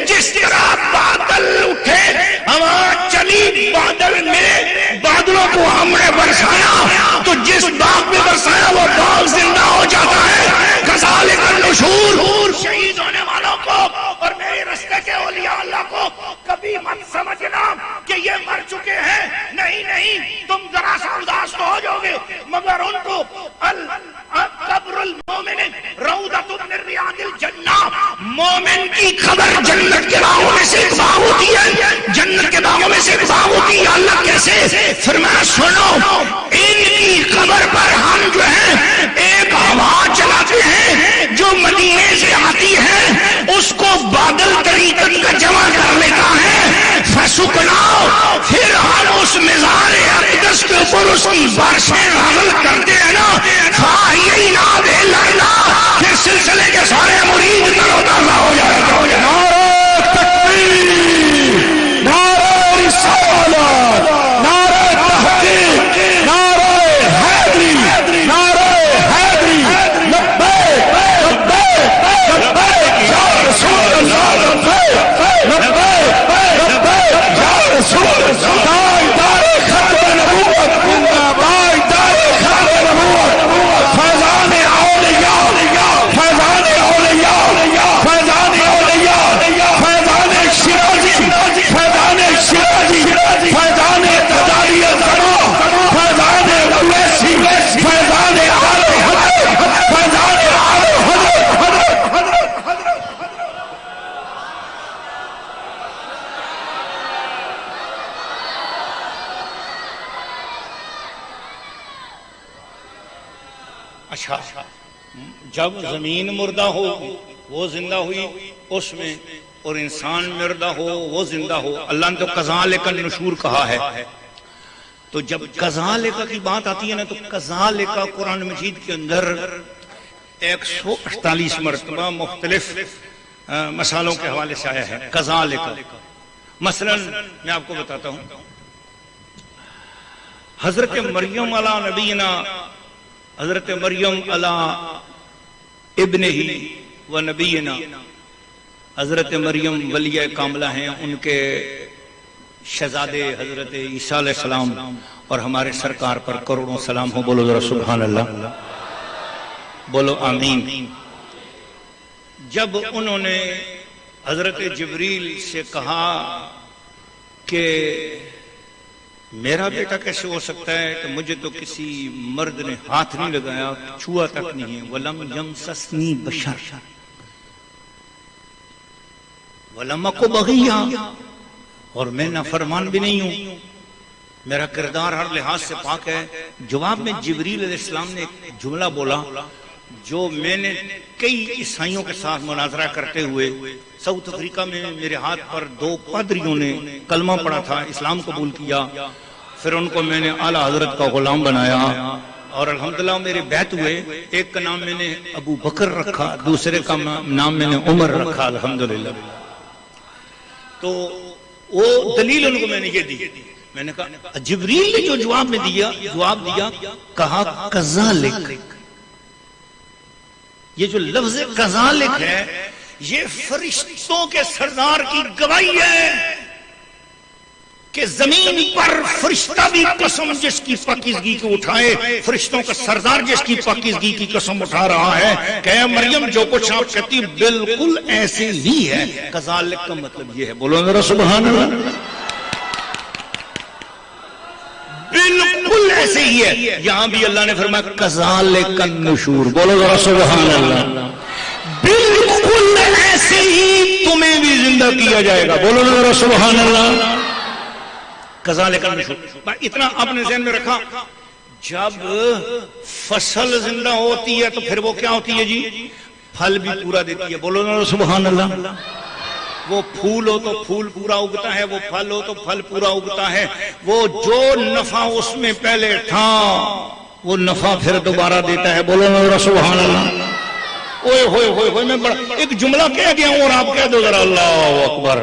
جس طرح بادل اٹھے، ہوا چلی، بادل ملے، بادلوں کو ہم نے برسایا تو جس باغ میں برسایا وہ باغ زندہ ہو جاتا ہے. کذالک النشور. شہید ہونے والوں کو اور اولیاء اللہ کو کبھی مت سمجھنا کہ یہ مر چکے ہیں، نہیں نہیں، تم ذرا سا اداس تو ہو جاؤ گے، مگر ان کو قبر المومن روضۃ من ریاض الجنہ، مومن کی قبر جنت کے باغوں میں سے ایک باغ ہوتی ہے، جنت کے باغوں میں سے ایک باغ ہوتی ہے۔ اللہ کیسے؟ فرمایا سنو، ان کی قبر پر ہم جو ہے ایک ہوا چلاتے ہیں جو مدینے سے آتی ہے، اس کو بادل طریقت کا جمع کر لیتا ہے، فسکناؤ، پھر ہم اس مزار اقدس کے اوپر اس کی بارشیں نازل کرتے ہیں نا، فاحیینا بہلنا، پھر سلسلے کے سارے مرید تر و تازہ ہو جائے گا۔ نعرہ تکبیر، نعرہ رسالت، نعرہ تحقیق، نعرہ حیدری، نعرہ حیدری، لبیک لبیک لبیک یا رسول اللہ، لبیک لبیک لبیک یا رسول اللہ، تاجدار ختم نبوت، تاجدار ختم نبوت، فیضان اولیاء، فیضان اولیاء، فیضان اولیاء، فیضان شیرازی، فیضان شیرازی، فیضان تجالی الزمان، فیضان اویسی، فیضان آل حضرت، فیضان آل حضرت۔ اچھا، جب زمین مردہ ہو وہ زندہ ہوئی اس میں، اور انسان مردہ ہو وہ زندہ ہو، اللہ نے تو کذالک النشور کہا ہے۔ تو جب کذالک کی بات آتی ہے نا، تو کذالک قرآن مجید کے اندر 148 مرتبہ مختلف مسالوں کے حوالے سے آیا ہے کذالک۔ مثلا میں آپ کو بتاتا ہوں، حضرت مریم علی نبینا، حضرت مریم علی ابن ہی و نبینا، حضرت مریم ولیہ کاملہ ہیں، ان کے شہزادے حضرت عیسیٰ علیہ السلام، اور ہمارے سرکار پر کروڑوں سلام ہو، بولو ذرا سبحان اللہ، بولو آمین۔ جب انہوں نے حضرت جبریل سے کہا کہ میرا بیٹا کیسے ہو سکتا ہے، کہ مجھے تو کسی مرد نے ہاتھ نہیں لگایا، چھوا تک نہیں ہے، وَلَمْ يَمْسَسْنِي بَشَرٌ وَلَمْ أَكُ بَغِيًّا، اور میں نافرمان بھی نہیں ہوں، میرا کردار ہر لحاظ سے پاک ہے۔ جواب میں جبریل علیہ السلام نے ایک جملہ بولا جو میں نے کئی عیسائیوں کے ساتھ مناظرہ کرتے ہوئے، ساؤتھ افریقہ میں میرے ہاتھ پر 2 پادریوں نے کلمہ پڑھا تھا، اسلام قبول کیا، پھر ان کو میں نے اعلیٰ حضرت کا غلام بنایا، اور الحمدللہ میرے بیعت ہوئے۔ ایک کا نام میں نے ابو بکر رکھا، دوسرے کا نام میں نے عمر رکھا، الحمدللہ۔ تو وہ دلیل ان کو میں نے یہ دی، میں نے کہا جبریل نے جو جواب دیا، کہا کذالک، یہ جو لفظ کذالک ہے یہ فرشتوں کے سردار کی گواہی ہے کہ زمین پر فرشتہ بھی قسم جس کی پاکیزگی کو اٹھائے، فرشتوں کا سردار جس کی پاکیزگی کی قسم اٹھا رہا ہے کہ اے مریم جو کچھ آپ کہتی بالکل ایسے ہی ہے۔ کذالک کا مطلب یہ ہے، بولو ذرا سبحان اللہ، بالکل ایسے ہی ہے۔ یہاں بھی اللہ نے فرمایا کذالک النشور، بولو ذرا سبحان اللہ، بالکل ایسے ہی تمہیں بھی زندہ کیا جائے گا، بولو ذرا سبحان اللہ، کذالک النشور۔ اتنا اپنے ذہن میں رکھا، جب فصل زندہ ہوتی ہے تو پھر وہ کیا ہوتی ہے جی؟ پھل بھی پورا دیتی ہے، بولو ذرا سبحان اللہ۔ وہ پھول ہو تو پھول پورا اگتا ہے، وہ پھل ہو تو پھل پورا اگتا ہے، وہ جو نفع اس میں پہلے تھا وہ نفع پھر دوبارہ دیتا ہے، بولو ذرا سبحان اللہ۔ اوئے ہوئے ہوئے ہوئے، میں بڑا ایک جملہ کہہ گیا ہوں اور آپ کہہ دو ذرا اللہ اکبر،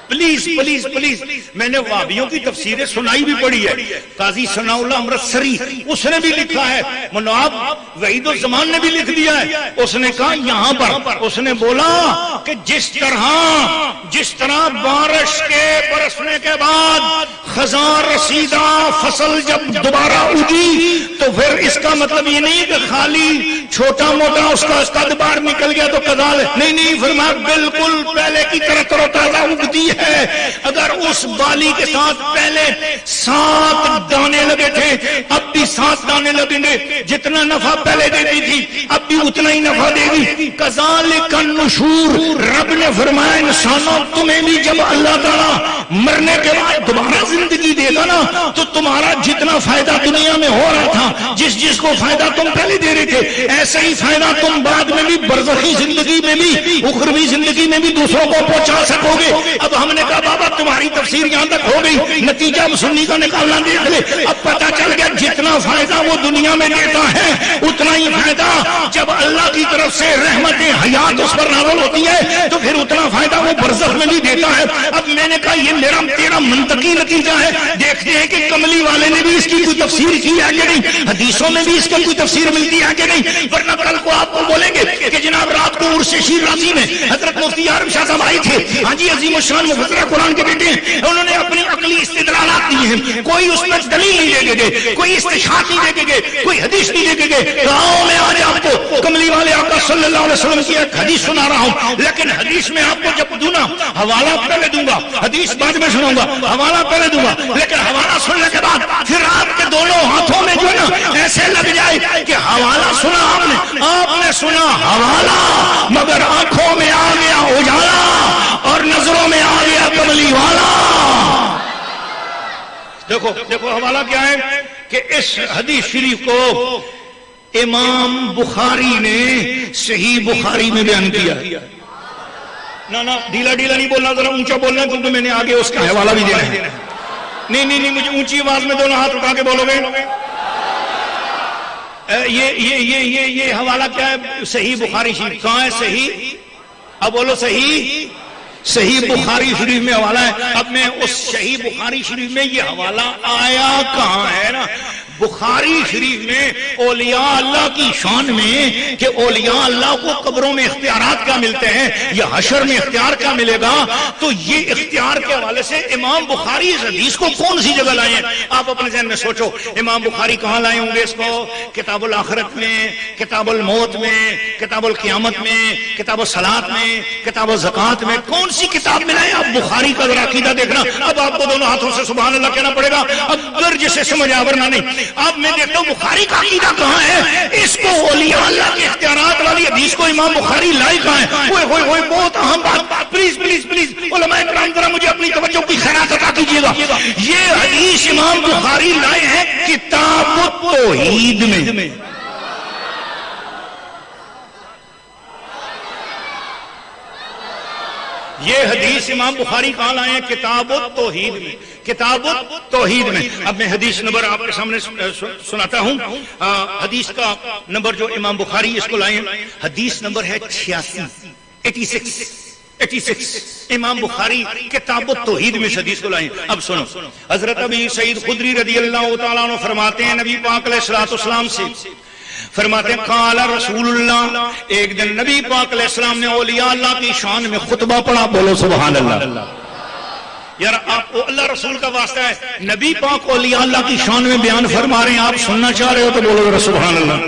پلیز پلیز پلیز۔ میں نے وہابیوں کی تفسیریں سنائی بھی پڑھی ہے، قاضی ثناء اللہ امرتسری اس نے بھی لکھا ہے، مناب وحید الزمان نے بھی لکھ دیا ہے، اس نے کہا یہاں پر اس نے بولا کہ جس طرح بارش کے برسنے کے بعد خزاں رسیدہ فصل جب دوبارہ اگی تو پھر اس کا مطلب یہ نہیں کہ خالی چھوٹا موٹا اس کا قد باہر نکل گیا تو کذال نہیں فرمایا بالکل پہلے کی طرح تر و تازہ اگتی ہے. اگر اس بالی کے ساتھ پہلے 7 دانے لگے تھے اب بھی 7 دانے لگیں گے, جتنا نفع پہلے دیتی تھی اب بھی اتنا ہی نفع دے گی. کذالک النشور, رب نے فرمایا انسانوں تمہیں بھی جب اللہ تعالیٰ مرنے کے بعد دوبارہ زندگی دے گا نا تو تمہارا جتنا فائدہ دنیا میں ہو رہا تھا, جس کو فائدہ تم پہلے دے رہے تھے, ایسا ہی فائدہ تم بعد میں بھی برزخی زندگی میں بھی اخروی زندگی میں بھی دوسروں کو پہنچا سکو گے. اب ہم نے کہا بابا تمہاری تفسیر یہاں تک ہو گئی, نتیجہ سنی کا نکالنا دیکھ لے. اب پتہ چل گیا جتنا فائدہ وہ دنیا میں دیتا ہے اتنا ہی فائدہ جب اللہ کی طرف سے رحمت حیات اس پر نازل ہوتی ہے تو پھر اتنا فائدہ وہ برزخ میں بھی دیتا ہے. اب میں نے کہا یہ میرا تیرا منطقی نتیجہ ہے. دیکھتے ہیں کہ کملی والے نے بھی اس کی کوئی تفسیر کی ہے کہ نہیں, حدیثوں میں بھی اس کی کوئی تفسیر ملتی ہے کہ نہیں, ورنہ کل کو آپ کو بولیں گے کہ جناب رات کو عرس شیر رازی میں حضرت مفتی عارف شاہ صاحب آئے تھے, ہاں جی عظیم الشان مفسر قرآن کے بیٹے ہیں, انہوں نے اپنی عقلی استدلالات دی ہیں, کوئی اس میں دلیل نہیں دے گے, کوئی استشہاد نہیں دے گے, کوئی حدیث نہیں دے گے. گاؤں میں آج آپ کو کملی والے آقا صلی اللہ علیہ وسلم کی ایک حدیث سنا رہا ہوں, لیکن حدیث میں آپ کو جب دوں نا حوالہ پہلے دوں گا, حدیث بعد میں سناؤں گا, حوالہ پہلے دوں گا, لیکن حوالہ سننے کے بعد پھر آپ کے دونوں ہاتھوں میں جو ہے نا ایسے لگ جائے کہ حوالہ سنا آپ نے سنا حوالہ, مگر آنکھوں میں آ گیا اجالا اور نظروں میں آ گیا کملی والا. دیکھو حوالہ کیا ہے کہ اس حدیث شریف کو امام بخاری نے صحیح بخاری میں بیان کیا. نا ڈھیلا نہیں بولنا, ذرا اونچا بولنا کیونکہ میں نے آگے اس کا حوالہ بھی دینا ہے. نہیں مجھے اونچی آواز میں دونوں ہاتھ اٹھا کے بولو گے. یہ حوالہ کیا ہے؟ صحیح بخاری شریف. کہاں ہے صحیح؟ اب بولو صحیح بخاری شریف میں حوالہ ہے. اب میں اس صحیح بخاری شریف میں یہ حوالہ آیا کہاں ہے نا, بخاری شریف میں اولیاء اللہ کی شان میں کہ اولیاء اللہ کو قبروں میں اختیارات کیا ملتے ہیں یا حشر میں اختیار کیا ملے گا, تو یہ اختیار کے حوالے سے امام بخاری اس حدیث کو کون سی جگہ لائے ہیں؟ آپ اپنے ذہن میں سوچو, امام بخاری کہاں لائے ہوں گے اس کو؟ کتاب الآخرت میں, کتاب الموت میں, کتاب القیامت میں, کتاب الصلاۃ میں, کتاب الزکات میں, کون سی کتاب میں لائے؟ آپ بخاری کا ذرا عقیدہ دیکھنا. اب آپ کو دونوں ہاتھوں سے سبحان اللہ کہنا پڑے گا, اگر جسے سمجھ آ ورنہ نہیں. اب میں دیکھتا ہوں بخاری کا عقیدہ کہاں ہے, اس کو اولیاء اللہ کے اختیارات والی حدیث کو امام بخاری لائے کہاں ہے؟ ہوئے بہت اہم بات, پلیز علماء کرام ذرا مجھے اپنی توجہ کی خیرات عطا کیجیے گا. یہ حدیث امام بخاری لائے ہیں کتاب التوحید میں. یہ حدیث امام بخاری کہاں لائے ہیں؟ کتاب التوحید میں. کتاب التوحید میں. اب میں حدیث نمبر آپ کے سامنے سناتا ہوں. حدیث کا نمبر جو امام بخاری اس کو لائے ہیں, حدیث نمبر ہے 86. امام بخاری کتاب التوحید میں حدیث کو لائے ہیں. اب سنو, حضرت ابی سعید خدری رضی اللہ تعالیٰ عنہ فرماتے ہیں نبی پاک علیہ الصلوۃ والسلام سے, فرماتے ہیں قال رسول اللہ, ایک دن نبی پاک علیہ السلام نے اولیاء اللہ کی شان میں خطبہ پڑھا. بولو سبحان اللہ. یار آپ اللہ رسول کا واسطہ ہے, نبی پاک اولیاء اللہ کی شان میں بیان فرما رہے ہیں, آپ سننا چاہ رہے ہو تو بولو سبحان اللہ.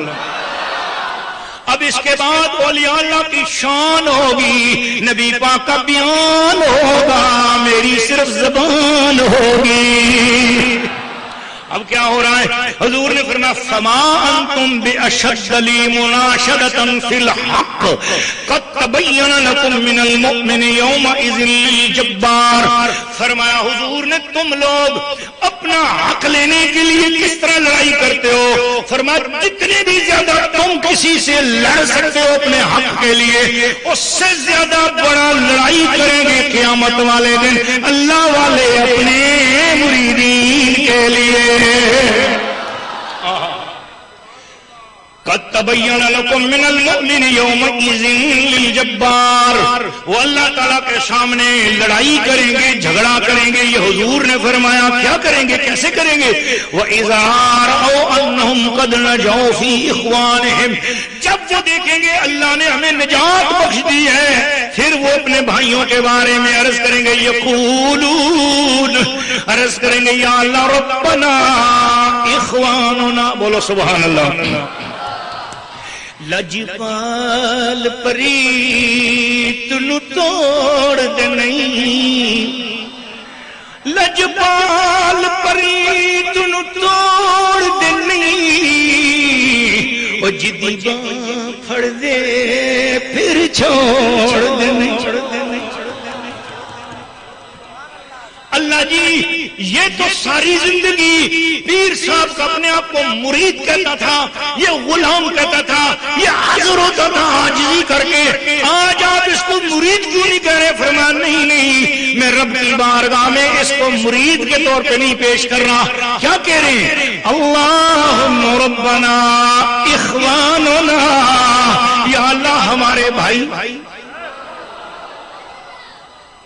اب اس کے بعد اولیاء اللہ کی شان ہوگی, نبی پاک کا بیان ہوگا, میری صرف زبان ہوگی. اب کیا ہو رہا ہے؟ حضور نے فرمایا فما انتم باشد لی مناشدۃ فی الحق قد تبین لکم من المؤمن یومئذ الجبار. فرمایا حضور نے تم لوگ اپنا حق لینے کے لیے کس طرح لڑائی کرتے ہو. فرمایا جتنے بھی زیادہ تم کسی سے لڑ سکتے ہو اپنے حق کے لیے, اس سے زیادہ بڑا لڑائی کریں گے قیامت والے دن اللہ والے اپنے مریدین کے لیے. قد تبین لکم من المؤمن یومئذ للجبار. وہ اللہ تعالیٰ کے سامنے لڑائی کریں گے, جھگڑا کریں گے. یہ حضور نے فرمایا کیا کریں گے, کیسے کریں گے؟ وَإِذَا رَأَوْا أَنَّهُمْ قَدْ نَجَوْا فِي إِخْوَانِهِمْ, جب وہ دیکھیں گے اللہ نے ہمیں نجات بخش دی ہے, پھر وہ اپنے بھائیوں کے بارے میں عرض کریں گے, یقولون, عرض کریں گے یا اللہ ربنا اخواننا, بولو سبحان اللہ. لجپال پریت نو توڑ دے نہیں, لجپال پریت نو توڑ دے نہیں, وہ جدی باں پھڑ دے پھر چھوڑ دے نہیں. اللہ جی یہ تو ساری زندگی پیر صاحب کا اپنے آپ کو مرید کہتا تھا, یہ غلام کہتا تھا, یہ حاضر ہوتا تھا عاجزی کر کے. آج آپ اس کو مرید کیوں نہیں کہہ رہے؟ فرمایا نہیں نہیں, میں رب کی بارگاہ میں اس کو مرید کے طور پہ نہیں پیش کر رہا. کیا کہہ رہے ہیں؟ اللہم ربنا اخواننا, یا اللہ ہمارے بھائی.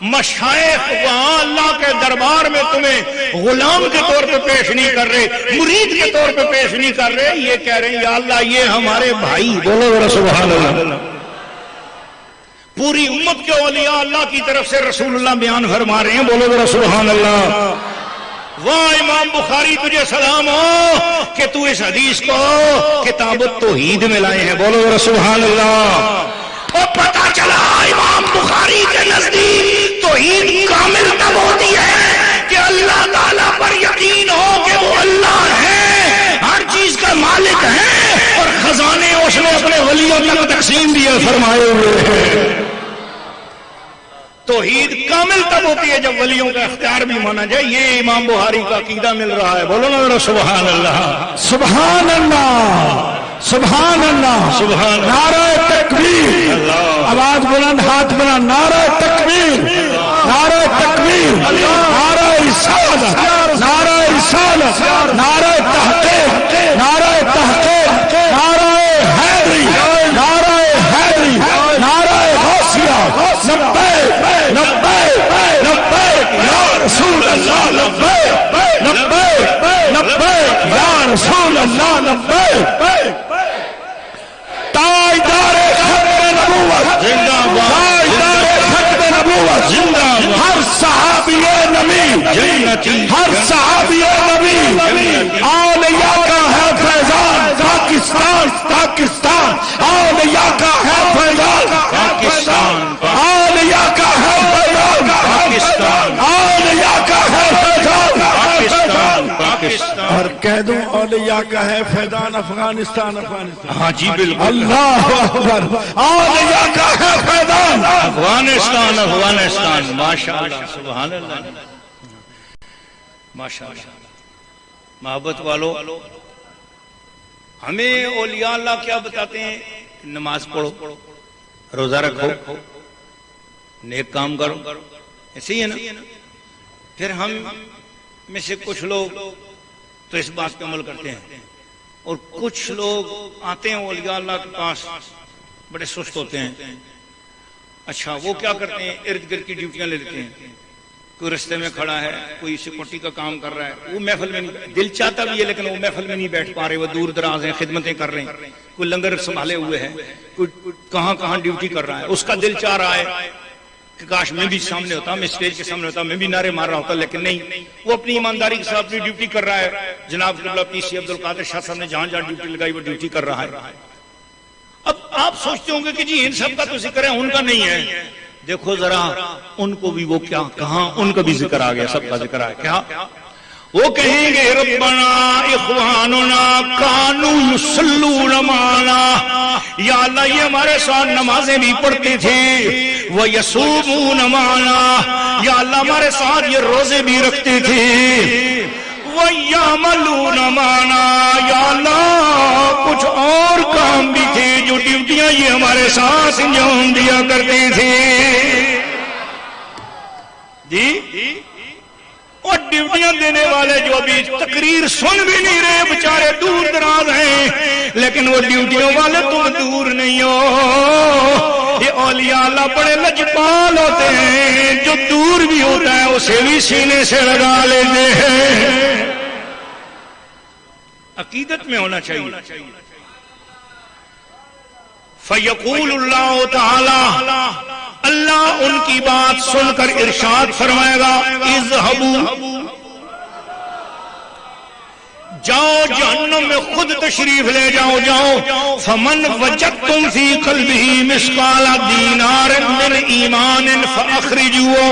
مشائخ وہاں اللہ کے دربار میں تمہیں غلام کے طور پہ پیش نہیں کر رہے, مرید کے طور پہ پیش نہیں کر رہے, یہ کہہ رہے ہیں یا اللہ یہ ہمارے بھائی. بولو سبحان اللہ. پوری امت کے اولیاء اللہ کی طرف سے رسول اللہ بیان فرما رہے ہیں, بولو سبحان اللہ. واہ امام بخاری تجھے سلام ہو کہ تو اس حدیث کو کتاب التوحید میں لائے ہیں, بولو سبحان اللہ. اور پتہ چلا امام بخاری کے نزدیک توحید کامل تب ہوتی ہے کہ اللہ تعالیٰ پر یقین ہو کہ وہ اللہ ہے, ہر چیز کا مالک ہے, اور خزانے اس نے اپنے ولیوں تک تقسیم دیے فرمائے ہوئے ہیں. توحید کامل تب ہوتی ہے جب ولیوں کا اختیار بھی مانا جائے. یہ امام بخاری کا عقیدہ مل رہا ہے, بولو نا سبحان اللہ. سبحان اللہ, سبحان اللہ, سبحان اللہ. نعرہ تکبیر, آواز بلند, ہاتھ بلند, نعرہ تکبیر, نعرہ تکبیر, نعرہ رسالت, نعرہ رسالت, نعرہ تحقیق, نعرہ تحقیق, نعرہ حیدری, نعرہ حیدری, نعرہ غوثیہ, لبیک لبیک لبیک یا رسول اللہ, لبیک لبیک لبیک یا رسول اللہ, لبیک. تاجدار ختم نبوت زندہ باد, تاجدار ختم نبوت زندہ باد. ہر صحابی نبی جنتی, ہر صحابی نبی اولیاء کا ہے فیضان. پاکستان پاکستان اولیاء کا ہے فیضان. پاکستان اولیاء کا ہے فیضان. پاکستان اولیاء کا ہے فیضان. پاکستان پاکستان. اور کہہ دوں اولیاء کا ہے فیضان افغانستان. افغانستان, ہاں جی بالکل. اللہ اکبر, اولیاء کا ہے فیضان. افغانستان افغانستان. ماشاءاللہ سبحان اللہ, ماشاءاللہ. محبت والو, ہمیں اولیاء اللہ کیا بتاتے ہیں؟ نماز پڑھو, روزہ رکھو, نیک کام کرو, ایسے ہی ہے نا. پھر ہم میں سے کچھ لوگ تو اس بات پہ عمل کرتے ہیں, اور کچھ لوگ آتے ہیں اولیاء اللہ کے پاس بڑے سست ہوتے ہیں. اچھا وہ کیا کرتے ہیں؟ ارد گرد کی ڈیوٹیاں لے لیتے ہیں. کوئی رستے میں کھڑا ہے, کوئی سیکورٹی کا کام کر رہا ہے, وہ محفل میں نہیں, دل چاہتا بھی ہے لیکن وہ محفل میں نہیں بیٹھ پا رہے, وہ دور دراز ہیں, خدمتیں کر رہے ہیں, کوئی لنگر سنبھالے ہوئے ہیں, کوئی کہاں کہاں ڈیوٹی کر رہا ہے. اس کا دل چاہ رہا ہے کہ کاش میں بھی سامنے ہوتا, میں اسٹیج کے سامنے ہوتا, میں بھی نعرے مار رہا ہوتا, لیکن نہیں, وہ اپنی ایمانداری کے ساتھ اپنی ڈیوٹی کر رہا ہے. جناب قبلہ پی سی عبد القادر شاہ صاحب نے جہاں جہاں ڈیوٹی لگائی وہ ڈیوٹی کر رہا ہے. اب آپ سوچتے ہوں گے کہ جی ان سب کا تو ذکر ہے, ان کا نہیں ہے. دیکھو ذرا ان کو بھی وہ کیا کہاں, ان کا بھی ذکر آ گیا, سب کا ذکر آ گیا. کیا وہ کہیں گے؟ ربنا اخواننا کانوا یصلون معنا, یا اللہ یہ ہمارے ساتھ نمازیں بھی پڑھتے تھے. ویصومون معنا, یا اللہ ہمارے ساتھ یہ روزے بھی رکھتے تھے. ویعملون معنا, یا اللہ کچھ اور کام بھی تھے جو ڈیوٹیاں یہ ہمارے ساتھ انجام دیا کرتے تھے. جی اور ڈیوٹیاں دینے والے جو ابھی تقریر سن بھی نہیں رہے بیچارے دور دراز ہیں، لیکن وہ ڈیوٹیوں والے تم دور نہیں ہو۔ یہ اولیاء اللہ بڑے لجپال ہوتے ہیں، جو دور بھی ہوتا ہے اسے بھی سینے سے لگا لیتے ہیں۔ عقیدت میں ہونا چاہیے۔ فیقول اللہ تعالی، اللہ ان کی بات سن کر ارشاد فرمائے گا، اذهبوا، جاؤ جہنم میں خود تشریف لے جاؤ، جاؤ فمن وجدتم فی قلبہ مثقال دینار من ایمان فاخرجوه،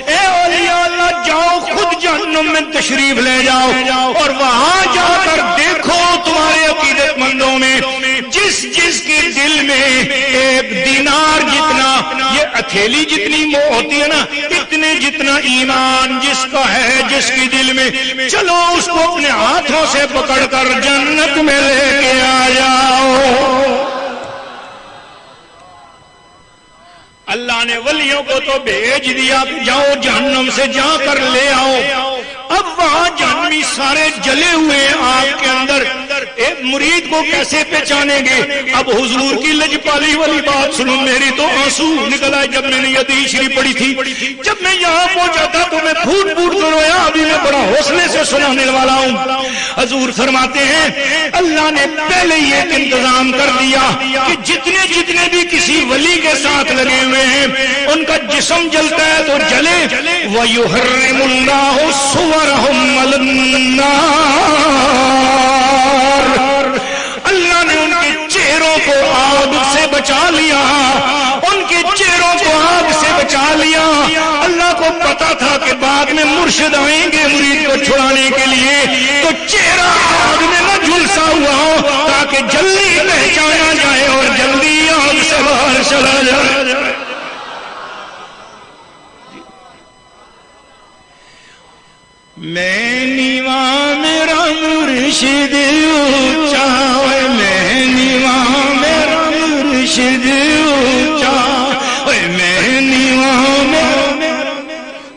اے اولیاء اللہ جاؤ خود جہنم میں تشریف لے جاؤ اور وہاں جا کر دیکھو تمہارے عقیدت مندوں میں جس کے دل میں ایک دینار جتنا، یہ اتھیلی جتنی ہوتی ہے نا، اتنے جتنا ایمان جس کا ہے، جس کے دل میں، چلو اس کو اپنے ہاتھوں سے پکڑ کر جنت میں لے کے آ جاؤ۔ اللہ نے ولیوں کو تو بھیج دیا کہ جاؤ جہنم سے جا کر لے آؤ۔ اب وہاں جہنمی سارے جلے ہوئے آگ کے اندر، ایک مرید کو کیسے پہچانیں گے؟ اب حضور کی لجپالی والی بات سنو، میری تو آنسو نکل آئے جب میں نے یہ حدیث شریف پڑھی تھی۔ جب میں یہاں پہنچا تھا تو میں پھوٹ پھوٹ کر رویا، ابھی میں بڑا حوصلے سے سنانے والا ہوں۔ حضور فرماتے ہیں اللہ نے پہلے یہ ایک انتظام کر دیا کہ جتنے جتنے بھی کسی ولی کے ساتھ لگے ہوئے ہیں ان کا جسم جلتا ہے تو جلے، وَيُحَرِّمُ اللَّهُ صُوَرَهُمْ عَلَى النَّارِ، اللہ نے ان کے چہروں کو آگ سے بچا لیا، ان کے چہروں کو آگ سے بچا لیا۔ اللہ کو پتا تھا کہ بعد میں مرشد آئیں گے مرید کو چھڑانے کے لیے، تو چہرہ آگ میں نہ جھلسا ہوا ہو تاکہ جلدی پہچانا جائے اور جلدی آگ سے باہر چلا جائے۔ میں نیواں میرا مرشد اونچا، میں نیواں میرا مرشد اونچا، میں نیواں میرا،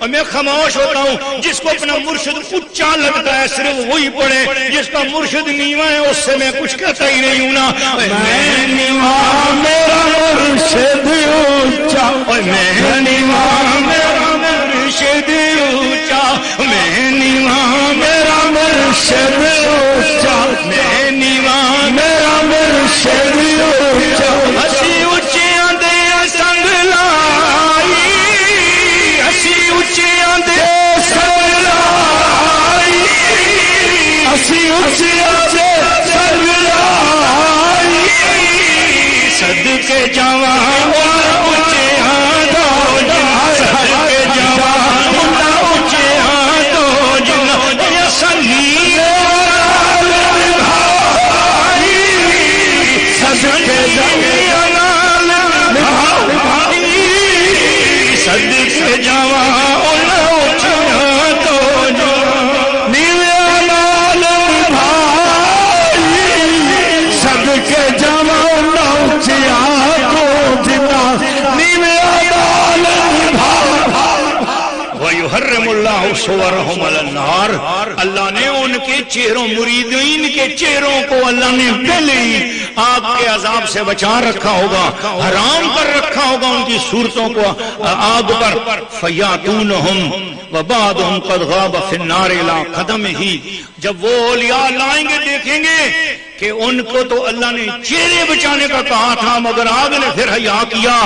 اور میں خاموش ہوتا ہوں۔ جس کو اپنا مرشد اونچا لگتا ہے صرف وہی پڑھے، جس کا مرشد نیواں ہے اس سے میں کچھ کہتا ہی نہیں ہوں نا۔ میں نیواں میرا مرشد اونچا، میں نیواں میرا مرشد اونچا، میں نیواں میرا مرشد اونچا، میں نیواں میرا مرشد اونچا۔ اسی اونچیاں دے سنگ لائی، اسی اونچیاں دے سنگ لائی، اسی اونچیاں دے سنگ لائی، صدقے جاواں اونچیاں دو جہاں، صدقے جاواں صدقے جاواں وَيُحَرِّمُ اللَّهُ صُوَرَهُمْ عَلَى النَّارِ، اللہ نے ان کے چہروں، مریدین کے چہروں کو اللہ نے پہلے ہی آگ کے عذاب سے بچا رکھا ہوگا، حرام کر رکھا ہوگا ان کی صورتوں کو آگ پر۔ فَيَأْتُونَهُمْ وَبَعْضُهُمْ قَدْ غَابَ فِي النَّارِ إِلَىٰ قَدَمِهِ، جب وہ اولیاء لائیں گے دیکھیں گے کہ ان کو تو اللہ نے چہرے بچانے کا کہا تھا مگر آگ نے پھر حیا کیا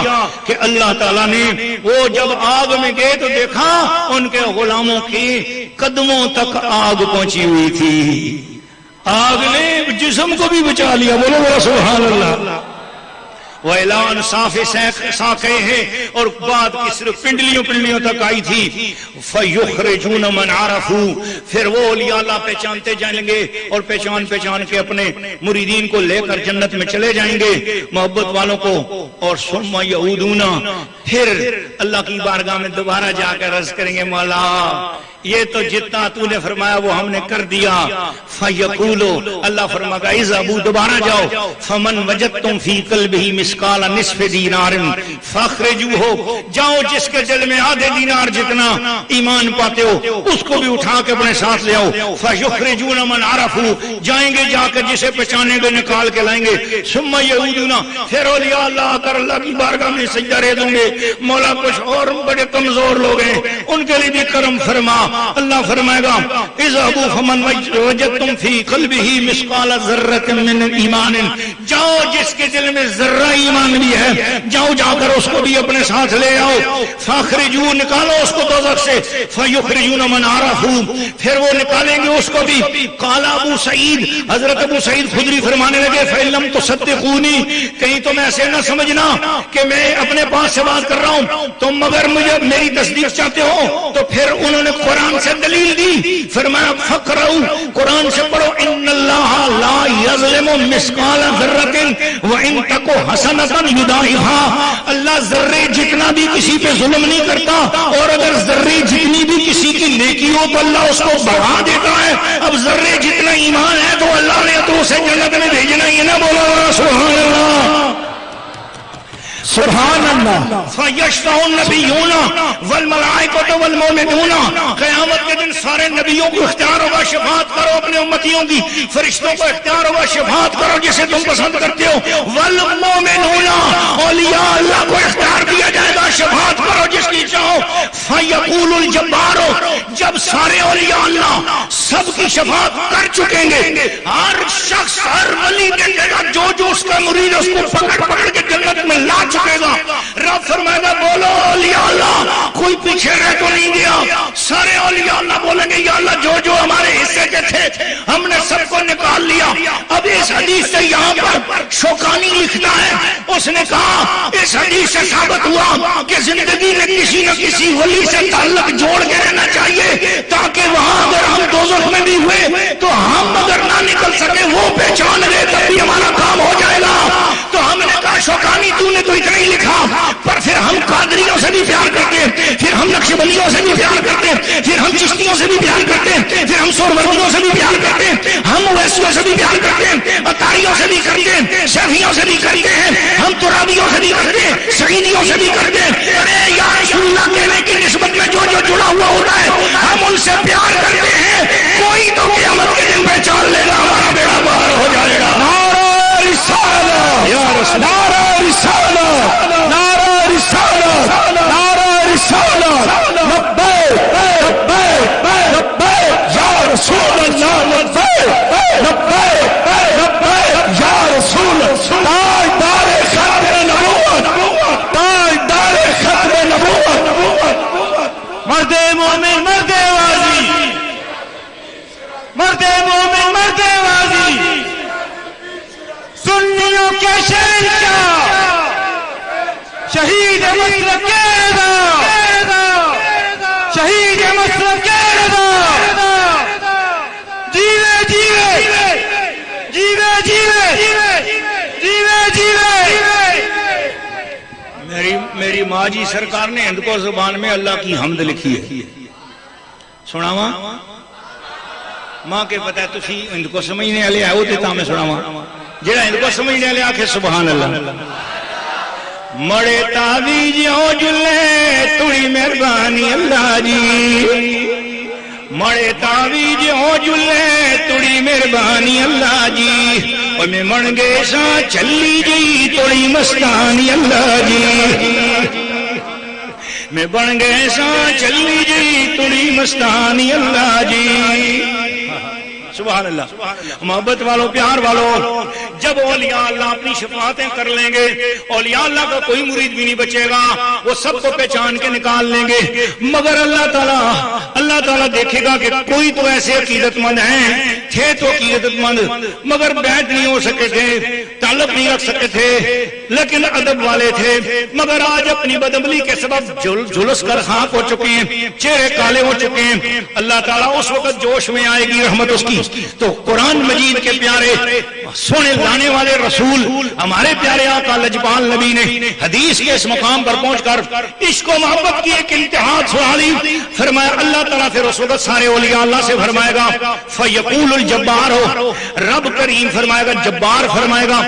کہ اللہ تعالیٰ نے، وہ جب آگ میں گئے تو دیکھا ان کے غلاموں کے قدموں تک آگ پہنچی ہوئی تھی۔ آگ نے جسم کو بھی بچا لیا، بولو بولو سبحان اللہ۔ وہ اعلان صاف ساقے ہیں اور بات کی صرف پنڈلیوں تک آئی تھی۔ فَيُخْرِجُونَ مَنْ عَرَفُوا، پھر وہ اولیاء اللہ پہچانتے جائیں گے اور پہچان کے اپنے مریدین کو لے کر جنت میں چلے جائیں گے محبت والوں کو۔ اور ثُمَّ يَعُودُونَ، پھر اللہ کی بارگاہ میں دوبارہ جا کر عرض کریں گے مولا یہ تو جتنا تو نے فرمایا وہ ہم نے کر دیا۔ فَيَقُولُ، اللہ فرمائے گا اذهبوا، دوبارہ جاؤ، فَمَنْ وَجَدْتُمْ فِي قَلْبِهِ مسقال نصف دینار فاخرجوہ، جاؤ جس کے دل میں آدھے دینار جتنا ایمان پاتے ہو اس کو بھی اٹھا کے اپنے ساتھ لے آؤ، فیخرجون من عرفوا، جائیں گے جا کر جسے پہچانیں گے نکال کے لائیں گے، ثم یعودون، پھر اولیاء اللہ کر اللہ کی بارگاہ میں سجدہ رہ دوں گے، مولا کچھ اور بڑے کمزور لوگ ہیں ان کے لیے بھی کرم فرما، اللہ فرمائے گا اذهبوا فمن وجدتم فی قلبہ مثقال ذرۃ من ایمان، جاؤ جس کے دل میں ذرہ ایمان بھی ہے جاؤ جا کر اس کو بھی اپنے ساتھ لے آؤ، فاخرجو، نکالو اس کو دوزخ سے، فیخرجون من عرفوا، پھر وہ نکالیں گے اس کو بھی۔ قال ابو سعید، حضرت ابو سعید خدری فرمانے لگے فَإِن لَمْ تُصَدِّقُونِي، کہیں تم ایسے نہ سمجھنا کہ میں اپنے پاس سے بات کر رہا ہوں، تم اگر مجھے میری تصدیق چاہتے ہو تو پھر انہوں نے قرآن سے دلیل دی، فرمایا فَقْرَؤْا، قرآن سے پڑھو ان اللہ لا یظلم مثقال ذرۃ وان تک حسنۃ یضاعفھا، اللہ ذرے جتنا بھی کسی پہ ظلم نہیں کرتا، اور اگر ذرے جتنی بھی کسی کی نیکی ہو تو اللہ اس کو بڑھا دیتا ہے۔ اب ذرے جتنا ایمان ہے تو اللہ نے تو اسے جنت میں بھیجنا ہی نہ، بولو سبحان اللہ سبحان اللہ۔ فَيَشْفَعُ النَّبِيُّونَ وَالْمَلَائِكَةُ وَالْمُؤْمِنُونَ، قیامت کے دن سارے نبیوں کو اختیار ہوگا شفاعت کرو اپنے امتیوں کی، فرشتوں کو اختیار ہوگا شفاعت کرو جسے تم پسند کرتے ہو، وَالْمُؤْمِنُونَ، اولیاء اللہ کو اختیار دیا جائے گا شفاعت کرو جس کی چاہو، فَيَقُولُ الْجَبَّارُ، جب سارے اولیاء اللہ سب کی شفاعت کر چکیں گے، ہر شخص ہر ولی دیکھے گا جو جو اس کا مرید اس کو پکڑ پکڑ کے جنت میں لا چکے گا، رب فرمائے گا بولو اولیاء اللہ کوئی پیچھے رہ تو نہیں گیا، سارے اولیاء اللہ بولیں گے یا اللہ جو جو ہمارے حصے کے تھے ہم نے سب کو نکال لیا۔ اب اس حدیث سے یہاں پر شوکانی لکھتا ہے، اس نے کہا اس حدیث سے ثابت ہوا کہ زندگی میں کسی نہ کسی ولی سے تعلق جوڑ کے رہنا چاہیے تاکہ وہاں اگر ہم دوزخ میں بھی ہوئے تو ہم اگر نہ نکل سکے وہ پہچان لے تب بھی ہمارا کام ہو جائے گا۔ تو ہم نے کہا شوکانی تو نے تو اتنا ہی لکھا، پر پھر ہم قادریوں سے بھی پیار کرتے ہیں، پھر ہم نقشبندیوں سے بھی پیار کرتے ہیں، پھر ہم چشتیوں سے بھی پیار کرتے ہیں، پھر ہم سورمردیوں سے بھی پیار کرتے ہیں، ہم اویسیوں سے بھی پیار کرتے ہیں، عطاریوں سے بھی کرتے ہیں، شیخیوں سے بھی کرتے ہیں، ہم ترابیوں سے بھی کرتے ہیں، سعیدیوں سے بھی کرتے ہیں۔ ارے یا رسول اللہ کہنے کی نسبت میں جو جو جڑا ہوا ہوتا ہے ہم ان سے پیار کرتے ہیں، کوئی تو قیامت کے دن پہچان لے گا ہمارا بیڑا پار ہو جائے گا۔ نعرہ رسالہ یا رسول، نعرہ رسالہ، نعرہ رسالہ، نعرہ رسالہ، لبیک لبیک لبیک یا رسول اللہ، لبیک لبیک لبیک یا رسول، تاجدار ختم نبوت، تاجدار ختم نبوت، مرد مومن مرد غازی، مرد مومن مرد غازی، سنیوں کے شہنشاہ، شہید مسلک کے رضا، شہید مسلک کے رضا، جیوے جیوے جیوے جیوے جیوے جیوے۔ میری ماں جی سرکار نے ہند کو زبان میں اللہ کی حمد لکھی ہے، سناواں ماں کے پتہ ہے تسی ہند کو سمجھنے والے آؤ تے تاں میں سناواں، جڑا ہند کو سمجھنے والے آکھے سبحان اللہ۔ مڑے تعویذوں جلے تڑی مہربانی اللہ جی، مڑے تعویذوں جلے تڑی مہربانی اللہ جی، اور میں من گے سا چلی جی تڑی مستانی اللہ جی، میں بن گئے سا چلی جی تڑی مستانی اللہ جی۔ سبحان اللہ، محبت والو پیار والو، جب اولیاء اللہ اپنی شفاعتیں کر لیں گے اولیاء اللہ کا کوئی مرید بھی نہیں بچے گا، وہ سب کو پہچان کے نکال لیں گے، مگر اللہ تعالیٰ دیکھے گا کہ کوئی تو ایسے عقیدت مند ہیں، تھے تو عقیدت مند مگر بیعت نہیں ہو سکے تھے، تعلق نہیں رکھ سکے تھے، لیکن ادب والے تھے، مگر آج اپنی بدعملی کے سبب جھلس کر خاک ہو چکے ہیں، چہرے کالے ہو چکے ہیں۔ اللہ تعالیٰ اس وقت جوش میں آئے گی رحمت اس کی، تو قرآن مجید کے پیارے سونے لانے والے رسول ہمارے پیارے آقا لجپال نبی نے حدیث کے اس مقام پر پہنچ کر عشق و محبت کی ایک انتہا سنا لی، فرمایا اللہ تعالیٰ پھر اس وقت سارے اولیاء اللہ سے فرمائے گا فیقول الجبار ہو، رب کریم فرمائے گا، جبار فرمائے گا۔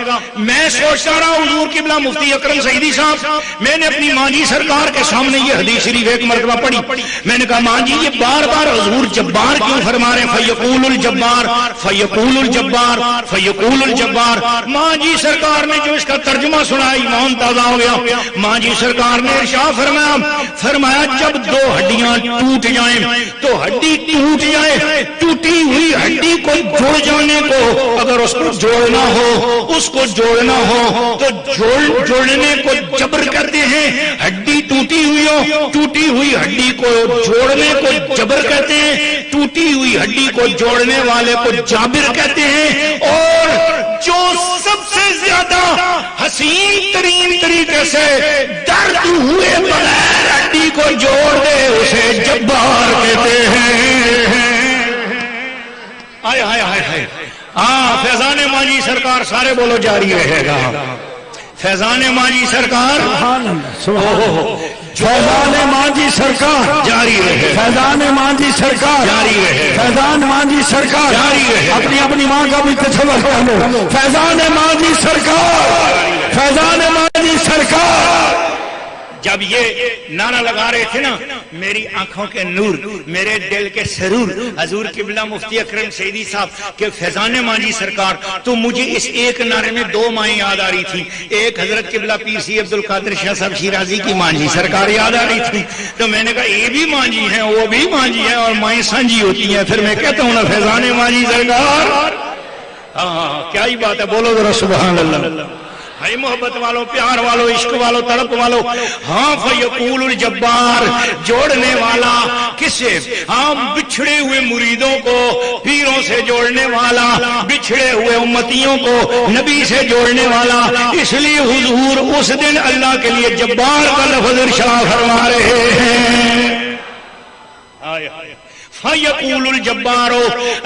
میں سوچتا رہا حضور قبلہ مفتی اکرم سعیدی صاحب، میں نے اپنی ماں جی سرکار کے سامنے یہ حدیث شریف ایک مرتبہ پڑھی، میں نے کہا ماں جی یہ بار بار حضور جبار کیوں فرما رہے ہیں؟ فیقول الجبار فیقول الجبار فیقول الجبار۔ ماں جی سرکار نے جو اس کا ترجمہ سنا ایمان تازہ ہو گیا۔ ماں جی سرکار نے ارشاد فرمایا جب دو ہڈیاں ٹوٹ جائیں تو ہڈی ٹوٹ جائے، ٹوٹی ہوئی ہڈی کو جوڑ جانے کو، اگر اس کو جوڑنا ہو، اس کو جوڑنا ہو تو جوڑنے کو جبر کہتے ہیں۔ ہڈی ٹوٹی ہوئی ہو، ٹوٹی ہوئی ہڈی کو جوڑنے کو جبر کہتے ہیں، ٹوٹی ہوئی ہڈی کو جوڑنے والے کو جابر کہتے ہیں۔ اور جو سب سے زیادہ حسین ترین طریقے سے درد ہوئے بغیر ہڈی کو جوڑ دے اسے جبار کہتے ہیں۔ آئے ہائے ہائے ہائے، ہاں فیضان ماجی سرکار سارے بولو جاری رہے گا، فیضان ماجی سرکار، فیضان ماجی سرکار جاری رہے، فیضان ماجی سرکار جاری رہے، فیضان ماجی سرکار جاری رہے، اپنی اپنی ماں کا بھی تصور کر لو۔ فیضان ماجی سرکار، فیضان ماجی سرکار۔ جب یہ نعرہ لگا رہے تھے نا، میری آنکھوں کے نور، میرے دل کے سرور، حضور قبلہ مفتی اکرم سعیدی صاحب کے فیضان ماجی سرکار، تو مجھے اس ایک نعرے میں دو مائیں یاد آ رہی تھی۔ ایک حضرت قبلہ پیر سی عبدالقادر شاہ صاحب شیرازی کی مانجی سرکار یاد آ رہی تھی، تو میں نے کہا یہ بھی مانجی ہیں وہ بھی مانجی ہیں اور مائیں سانجی ہوتی ہیں، پھر میں کہتا ہوں نا فیضان ماجی سرکار۔ ہاں کیا ہی بات ہے، بولو ذرا سبحان اللہ۔ ہے محبت والوں، پیار والوں، عشق والوں، تڑپ والوں، ہاں فیقول الجبار، جوڑنے والا کسے؟ ہاں بچھڑے ہوئے مریدوں کو پیروں سے جوڑنے والا، بچھڑے ہوئے امتیوں کو نبی سے جوڑنے والا۔ اس لیے حضور اس دن اللہ کے لیے جبار کا لفظ ارشاد فرما رہے ہیں۔ فیقول الجبار،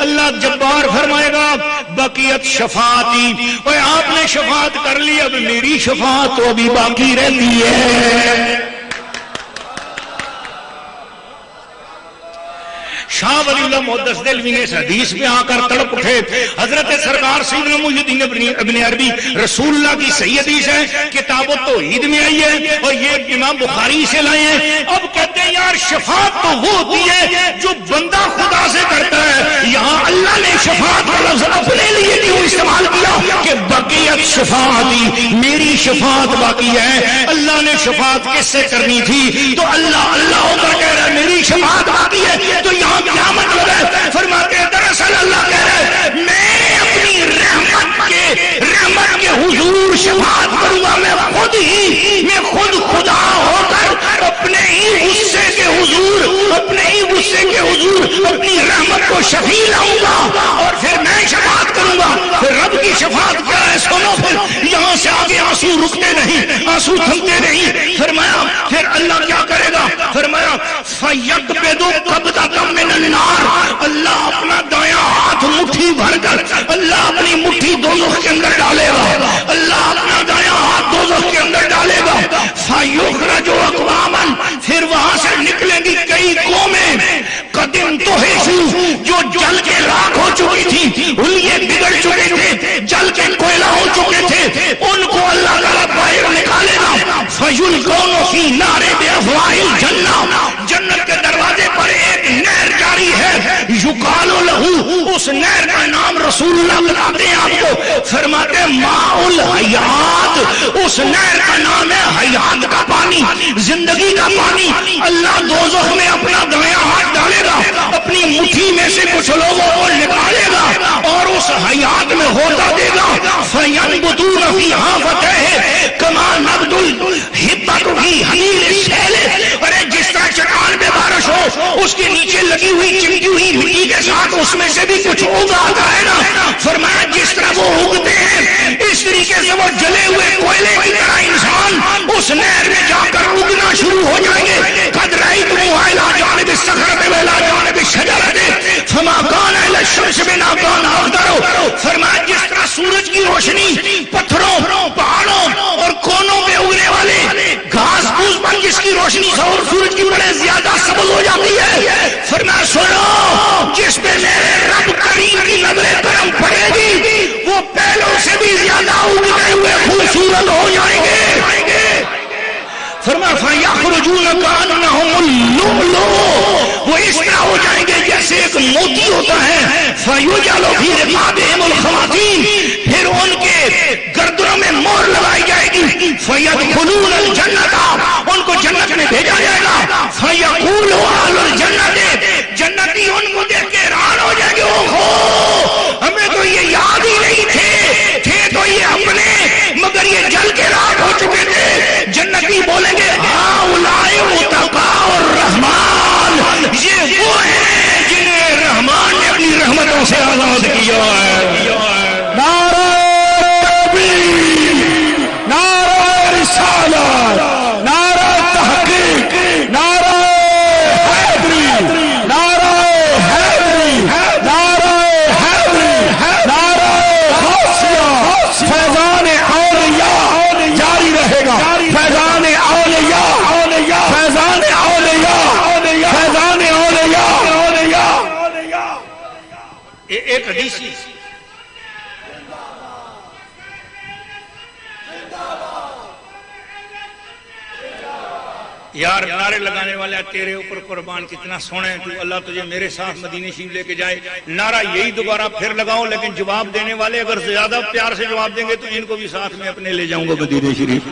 اللہ جبار فرمائے گا بقیت شفاعتی، اور آپ نے شفاعت کر لی، اب میری شفاعت تو ابھی باقی رہتی ہے۔ شاہ ولی اللہ محدث دہلوی نے اس حدیث میں آ کر تڑپ اٹھے۔ حضرت سرکار سیدنا محی الدین ابن عربی رسول اللہ کی صحیح حدیث ہے، کتاب التوحید میں آئی ہے، اور یہ امام بخاری سے لائے ہیں۔ اب کہتے ہیں یار شفاعت تو وہ ہوتی ہے جو بندہ خدا سے کرتا ہے، یہاں اللہ نے شفاعت کا لفظ اپنے لیے کیوں استعمال کیا کہ بقیت شفاعتی، میری شفاعت باقی ہے۔ اللہ نے شفاعت کس سے کرنی تھی؟ تو اللہ ہو کر کہہ رہا ہے میری شفاعت باقی ہے، تو یہاں کیا مطلب ہے؟ فرماتے ہیں دراصل اللہ کہہ رہا ہے میں اپنی رحمت کے حضور شفاعت کروں گا، میں خود خدا ہو کر اپنے ہی غصے کے حضور اپنی رحمت کو شفیع لاؤں گا، اور پھر میں شفاعت کروں گا۔ پھر رب کی شفاعت کیا ہے سنو، پھر یہاں سے آگے آنسو رکتے نہیں، آنسو تھمتے نہیں۔ فرمایا پھر اللہ کیا کرے گا؟ فرمایا فَيَقْبِضُ قَبْضَةً مِّنَ النَّارِ، اللہ اپنا دایاں ہاتھ مٹھی بھر کر اللہ اپنی مٹھی دوزخ کے اندر ڈالے گا، اللہ اپنا دایاں ہاتھ دوزخ کے اندر ڈالے گا۔ فَيُخْرَجُ أَقْوَامًا، پھر وہاں سے نکلیں گی کئی قومیں قدم تو ہے جو جل کے راکھ ہو چکی تھی، حلیے بگڑ چکے تھے، جل کے کوئلہ ہو چکے تھے، ان کو اللہ تعالیٰ باہر نکالے گا۔ فَيُلْقَوْنَ فِي نَارِ بِأَفْوَاهِ الْجَنَّةِ، جنت کے دروازے پر ایک نہر جاری ہے، یقال لہو، اس نہر کا نام رسول اللہ بتاتے ہیں آپ کو، فرماتے ہیں ماء الحیات، اس نہر کا نام ہے حیات کا پانی، زندگی کا پانی۔ اللہ دوزخ میں اپنا دایاں ہاتھ ڈالے گا، اپنی مٹھی میں سے کچھ لوگوں کو نکالے گا اور اس حیات میں ہوتا دے گا۔ فَيَنْبُتُونَ فِيهَا فَتَحِ كَمَا نَبْدُ الْحِبَّةُ فِي حَمِيلِ السَّيْلِ، اور جس طرح چٹان پہ بارش ہو اس کے نیچے لگی ہوئی چمکی ہوئی مٹی کے ساتھ اس میں سے بھی کچھ اگ آتا ہے نا، فرمایا جس طرح وہ اگتے ہیں اس طریقے سے وہ جلے ہوئے کوئلے کی طرح انسان اس نہر میں جا کر اگنا شروع ہو جائیں گے۔ قد رأيتموها إلى جانب الصخرة وإلى جانب الشجرة فما كان إلى الشمس بما كان أقدر، فرمایا جس طرح سورج کی روشنی پتھروں، پہاڑوں اور کونوں پہ اگنے والے گھاس پھوس پر جس کی روشنی سورج کی بڑے زیادہ سبز ہو جاتی ہے، فرمایا جیسے ایک موتی ہوتا ہے فَيُجْعَلُ فِي رِقَابِهِمُ الْخَوَاتِيمُ، پھر ان کے گردنوں میں مہر لگائی جائے گی، فَيَدْخُلُونَ الْجَنَّةَ، ان کو جنت میں بھیجا جائے گا، فَيَقُولُ أَهْلُ الْجَنَّةِ، جنتی ان کو دیکھ کے حیران ہو جائے گے، اوہو ہمیں تو یہ یاد ہی نہیں تھے تو یہ اپنے، مگر یہ جل کے راک ہو چکے تھے۔ جنتی بولیں گے ہؤلاء عتقاء الرحمن، یہ وہ ہیں جنہیں رحمان نے اپنی رحمتوں سے آزاد کیا ہے۔ نعرہ تکبیر، نعرہ رسالت، نعرہ تحقیق، نعرہ حیدری، نعرہ حیدری، نعرہ حیدری، نعرہ غوثیہ، فیضان اولیاء جاری رہے گا، فیضان اولیاء، فیضان اولیاء، فیضان اولیاء۔ ایک حدیثی یار نعرے لگانے والے تیرے اوپر قربان کتنا سونے ہیں تو، اللہ تجھے میرے ساتھ مدینے شریف لے کے جائے۔ نعرہ یہی دوبارہ پھر لگاؤ، لیکن جواب دینے والے اگر زیادہ پیار سے جواب دیں گے تو ان کو بھی ساتھ میں اپنے لے جاؤں گا مدینے شریف۔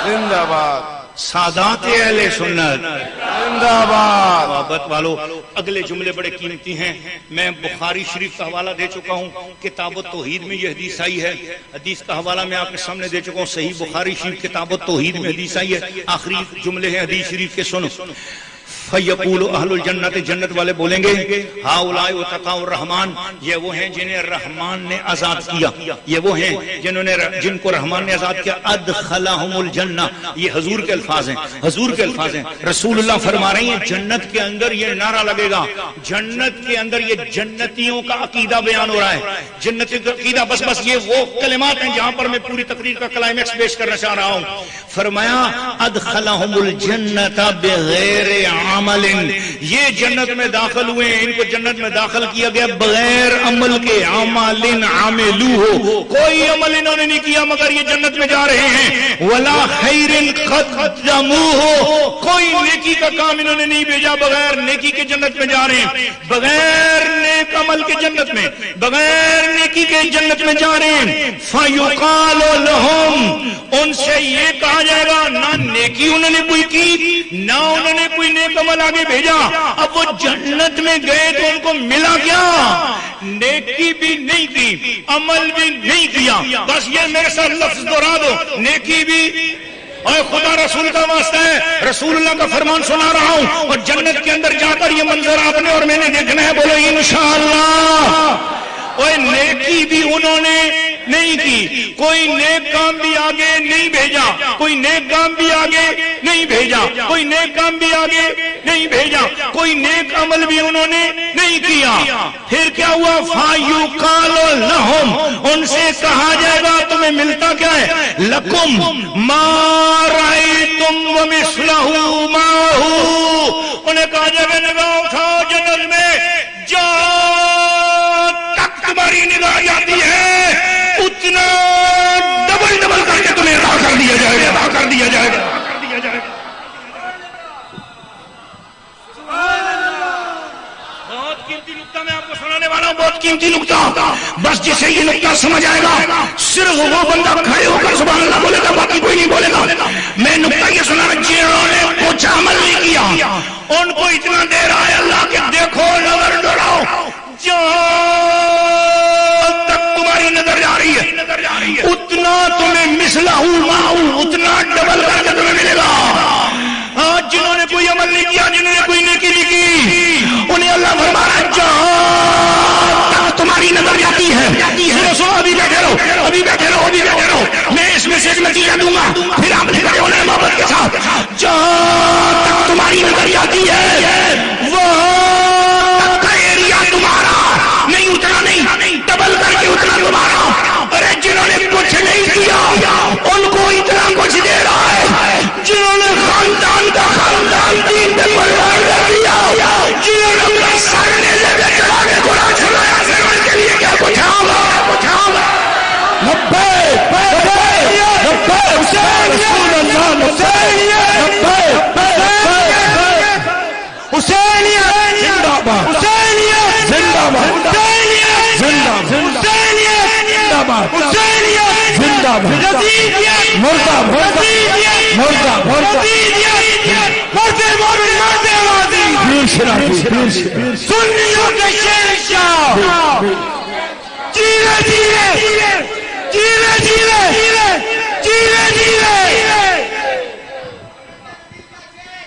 زندہ باد سادات اہل سنت، زندہ باد۔ محبت والو، اگلے جملے بڑے قیمتی ہیں۔ میں بخاری شریف کا حوالہ دے چکا ہوں، کتاب التوحید میں یہ حدیث آئی ہے۔ حدیث کا حوالہ میں آپ کے سامنے دے چکا ہوں، صحیح بخاری شریف کتاب التوحید میں حدیث آئی ہے۔ آخری جملے ہیں حدیث شریف کے، سنو۔ فَيَقُولُ أَهْلُ الْجَنَّةِ، جنت والے بولیں گے ہؤلاء عتقاء الرحمن، یہ وہ ہیں جنہیں رحمان نے آزاد کیا، یہ وہ ہیں جن کو رحمان نے آزاد کیا۔ ادخلہم الجنہ، یہ حضور کے الفاظ ہیں، حضور کے الفاظ ہیں۔ رسول اللہ فرما رہے ہیں جنت کے اندر یہ نعرہ لگے گا، جنت کے اندر یہ جنتیوں کا عقیدہ بیان ہو رہا ہے، جنتی کا عقیدہ۔ بس یہ وہ کلمات ہیں جہاں پر میں پوری تقریر کا کلائمیکس پیش کرنا چاہ رہا ہوں۔ فرمایا ادخلہم الجنہ بغیر عمل، یہ جنت میں داخل ہوئے ہیں، ان کو جنت میں داخل کیا گیا بغیر عمل کے۔ عمل عملوہ، کوئی عمل انہوں نے نہیں کیا مگر یہ جنت میں جا رہے ہیں۔ ولا خیر قدموہ، کوئی نیکی کا کام انہوں نے نہیں بھیجا، بغیر نیکی کے جنت میں جا رہے ہیں، بغیر نیک عمل کے جنت میں، بغیر نیکی کے جنت میں جا رہے ہیں۔ فیقال لہم، ان سے یہ کہا جائے گا، نہ نیکی انہوں نے کوئی کی، نہ انہوں نے کوئی نیک عمل آگے بھیجا، اب وہ جنت میں گئے تو ان کو ملا کیا؟ نیکی بھی نہیں کی، عمل بھی نہیں کیا۔ بس یہ میرے ساتھ لفظ دہرا دو، نیکی بھی، اور خدا رسول کا واسطہ ہے، رسول اللہ کا فرمان سنا رہا ہوں، اور جنت کے اندر جا کر یہ منظر آپ نے اور میں نے دیکھنا ہے، بولو انشاءاللہ۔ اور نیکی بھی انہوں نے نہیں کی، کوئی نیک کام بھی آگے نہیں بھیجا، کوئی نیک کام بھی آگے نہیں بھیجا، کوئی نیک کام بھی آگے نہیں بھیجا، کوئی نیک عمل بھی انہوں نے نہیں کیا۔ پھر کیا ہوا؟ فَيُقَالُ لَهُمْ، ان سے کہا جائے گا تمہیں ملتا کیا ہے؟ لَكُمْ مَا رَأَيْتُمْ وَمِثْلَهُ مَعَهُ، انہیں کہا جائے گا نگاہ اٹھاؤ جنت میں، تمہاری نگاہ جاتی ہے اتنا ڈبل کر کے تمہیں ادا کر دیا جائے گا، ادا کر دیا جائے گا۔ بہت قیمتی نکتہ میں آپ کو سنانے والا ہوں، بہت قیمتی نکتہ، بس جسے یہ نکتہ سمجھ آئے گا صرف وہ بندہ کھڑے ہو کر سبحان اللہ بولے گا، باقی کوئی نہیں بولے گا۔ میں نکتہ یہ سنا، جنہوں نے کچھ عمل نہیں کیا ان کو اتنا دے رہا ہے اللہ کہ دیکھو نظر دوڑاؤ، تمہاری نظر جا رہی ہے اتنا تمہیں مثلہ اتنا ڈبل کر کے تمہیں ملے گا۔ آج جنہوں نے کوئی عمل نہیں کیا، جنہوں نے کوئی نیکی نہیں کی، انہیں اللہ فرما رہا ہے جہاں تک تمہاری نظر جاتی ہے، سنو ابھی بیٹھے رہو، ابھی بیٹھے رہو، ابھی بیٹھے رہو، میں اس میں سے ایک نتیجہ دوں گا، پھر آپ نے کہا انہیں محبت کے ساتھ، جہاں تک تمہاری نظر جاتی ہے وہاں کا ایریا تمہارا نہیں، اتنا نہیں، ڈبل کر کے اتنا تمہارا۔ ارے جنہوں نے کچھ نہیں کیا ان کو اتنا کچھ دے رہا ہے، جنہوں نے خاندان کا خاندان دین پہ قربان کر دیا، جنہوں نے اپنا سر نیزے پہ چڑھا کے گناہ چھڑایا، پھر ان کے لیے کیا کچھ ہوگا؟ لبیک حسینیت زندہ باد، حسینیت زندہ باد، حسینیت زندہ باد، حسینیت زندہ باد، حسینیت زندہ باد، مردہ مردہ مردہ مردہ مرتے مومن مرتے آبادی، پیر شرافی پیر شرافی سنیوں کے شہنشاہ، جیوے جیوے جیوے جیوے جیوے جیوے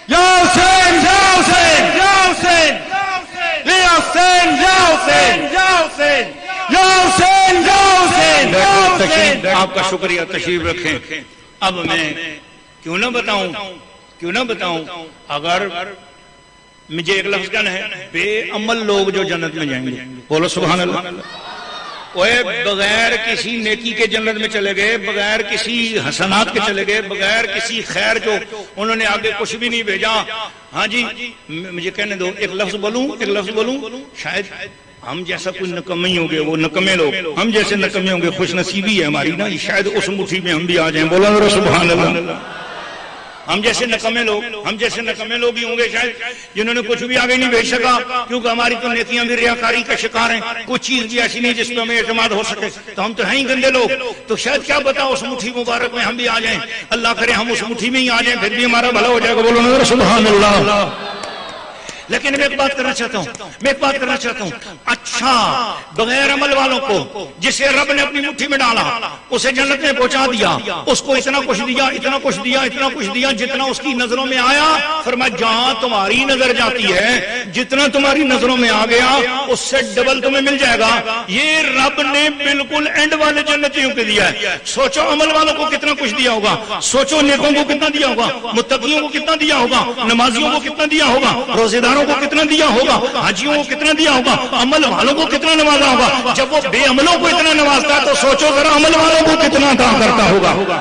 یا حسین یا حسین یا حسین یا حسین یا حسین یا حسین یا حسین یا حسین یا حسین۔ آپ کا شکریہ، تشریف رکھیں۔ اب میں کیوں نہ بتاؤں اگر مجھے ایک لفظ کہنا ہے، بے عمل لوگ جو جنت میں جائیں گے، بولو سبحان اللہ۔ وہ بغیر کسی نیکی کے جنت میں چلے گئے، بغیر کسی حسنات کے چلے گئے، بغیر کسی خیر جو انہوں نے آگے کچھ بھی نہیں بھیجا۔ ہاں جی مجھے کہنے دو، ایک لفظ بولوں، شاید ہم جیسا کوئی نکمے ہوں گے، وہ نکمے لوگ ہم جیسے نکمے ہوں گے، خوش نصیبی ہے ہماری نا، شاید اس مٹھی میں ہم بھی آ جائیں، بولو سبحان اللہ۔ ہم جیسے نکمے لوگ ہی ہوں گے شاید، جنہوں نے کچھ بھی آگے نہیں بھیج سکا، کیونکہ ہماری تو نیکیاں بھی ریاکاری کا شکار ہیں، کچھ چیز بھی ایسی نہیں جس پہ ہمیں اعتماد ہو سکے، تو ہم تو ہیں ہی گندے لوگ، تو شاید کیا بتاؤ اس مٹھی مبارک میں ہم بھی آ جائیں، اللہ کرے ہم اس مٹھی میں ہی آ جائیں، پھر بھی ہمارا بھلا ہو جائے گا، بولو سبحان اللہ۔ لیکن میں ایک بات کرنا چاہتا ہوں، اچھا بغیر عمل والوں کو جسے رب نے اپنی مٹھی میں ڈالا، اسے جنت میں پہنچا دیا، اس کو اتنا کچھ دیا جتنا اس کی نظروں میں آیا، فرمایا جہاں تمہاری نظر جاتی ہے، جتنا تمہاری نظروں میں آ گیا اس سے ڈبل تمہیں مل جائے گا۔ یہ رب نے بالکل اینڈ والے جنتیوں کے دیا ہے۔ سوچو عمل والوں کو کتنا کچھ دیا ہوگا، سوچو نیکوں کو کتنا دیا ہوگا، متقیوں کو کتنا دیا ہوگا، نمازیوں کو کتنا دیا ہوگا، روزے داروں کو کتنا دیا ہوگا، حاجیوں کو کتنا دیا ہوگا، عمل والوں کو کتنا نوازا ہوگا۔ جب وہ بے عملوں کو اتنا نوازتا ہے تو سوچو ذرا عمل والوں کو کتنا عطا کرتا ہوگا۔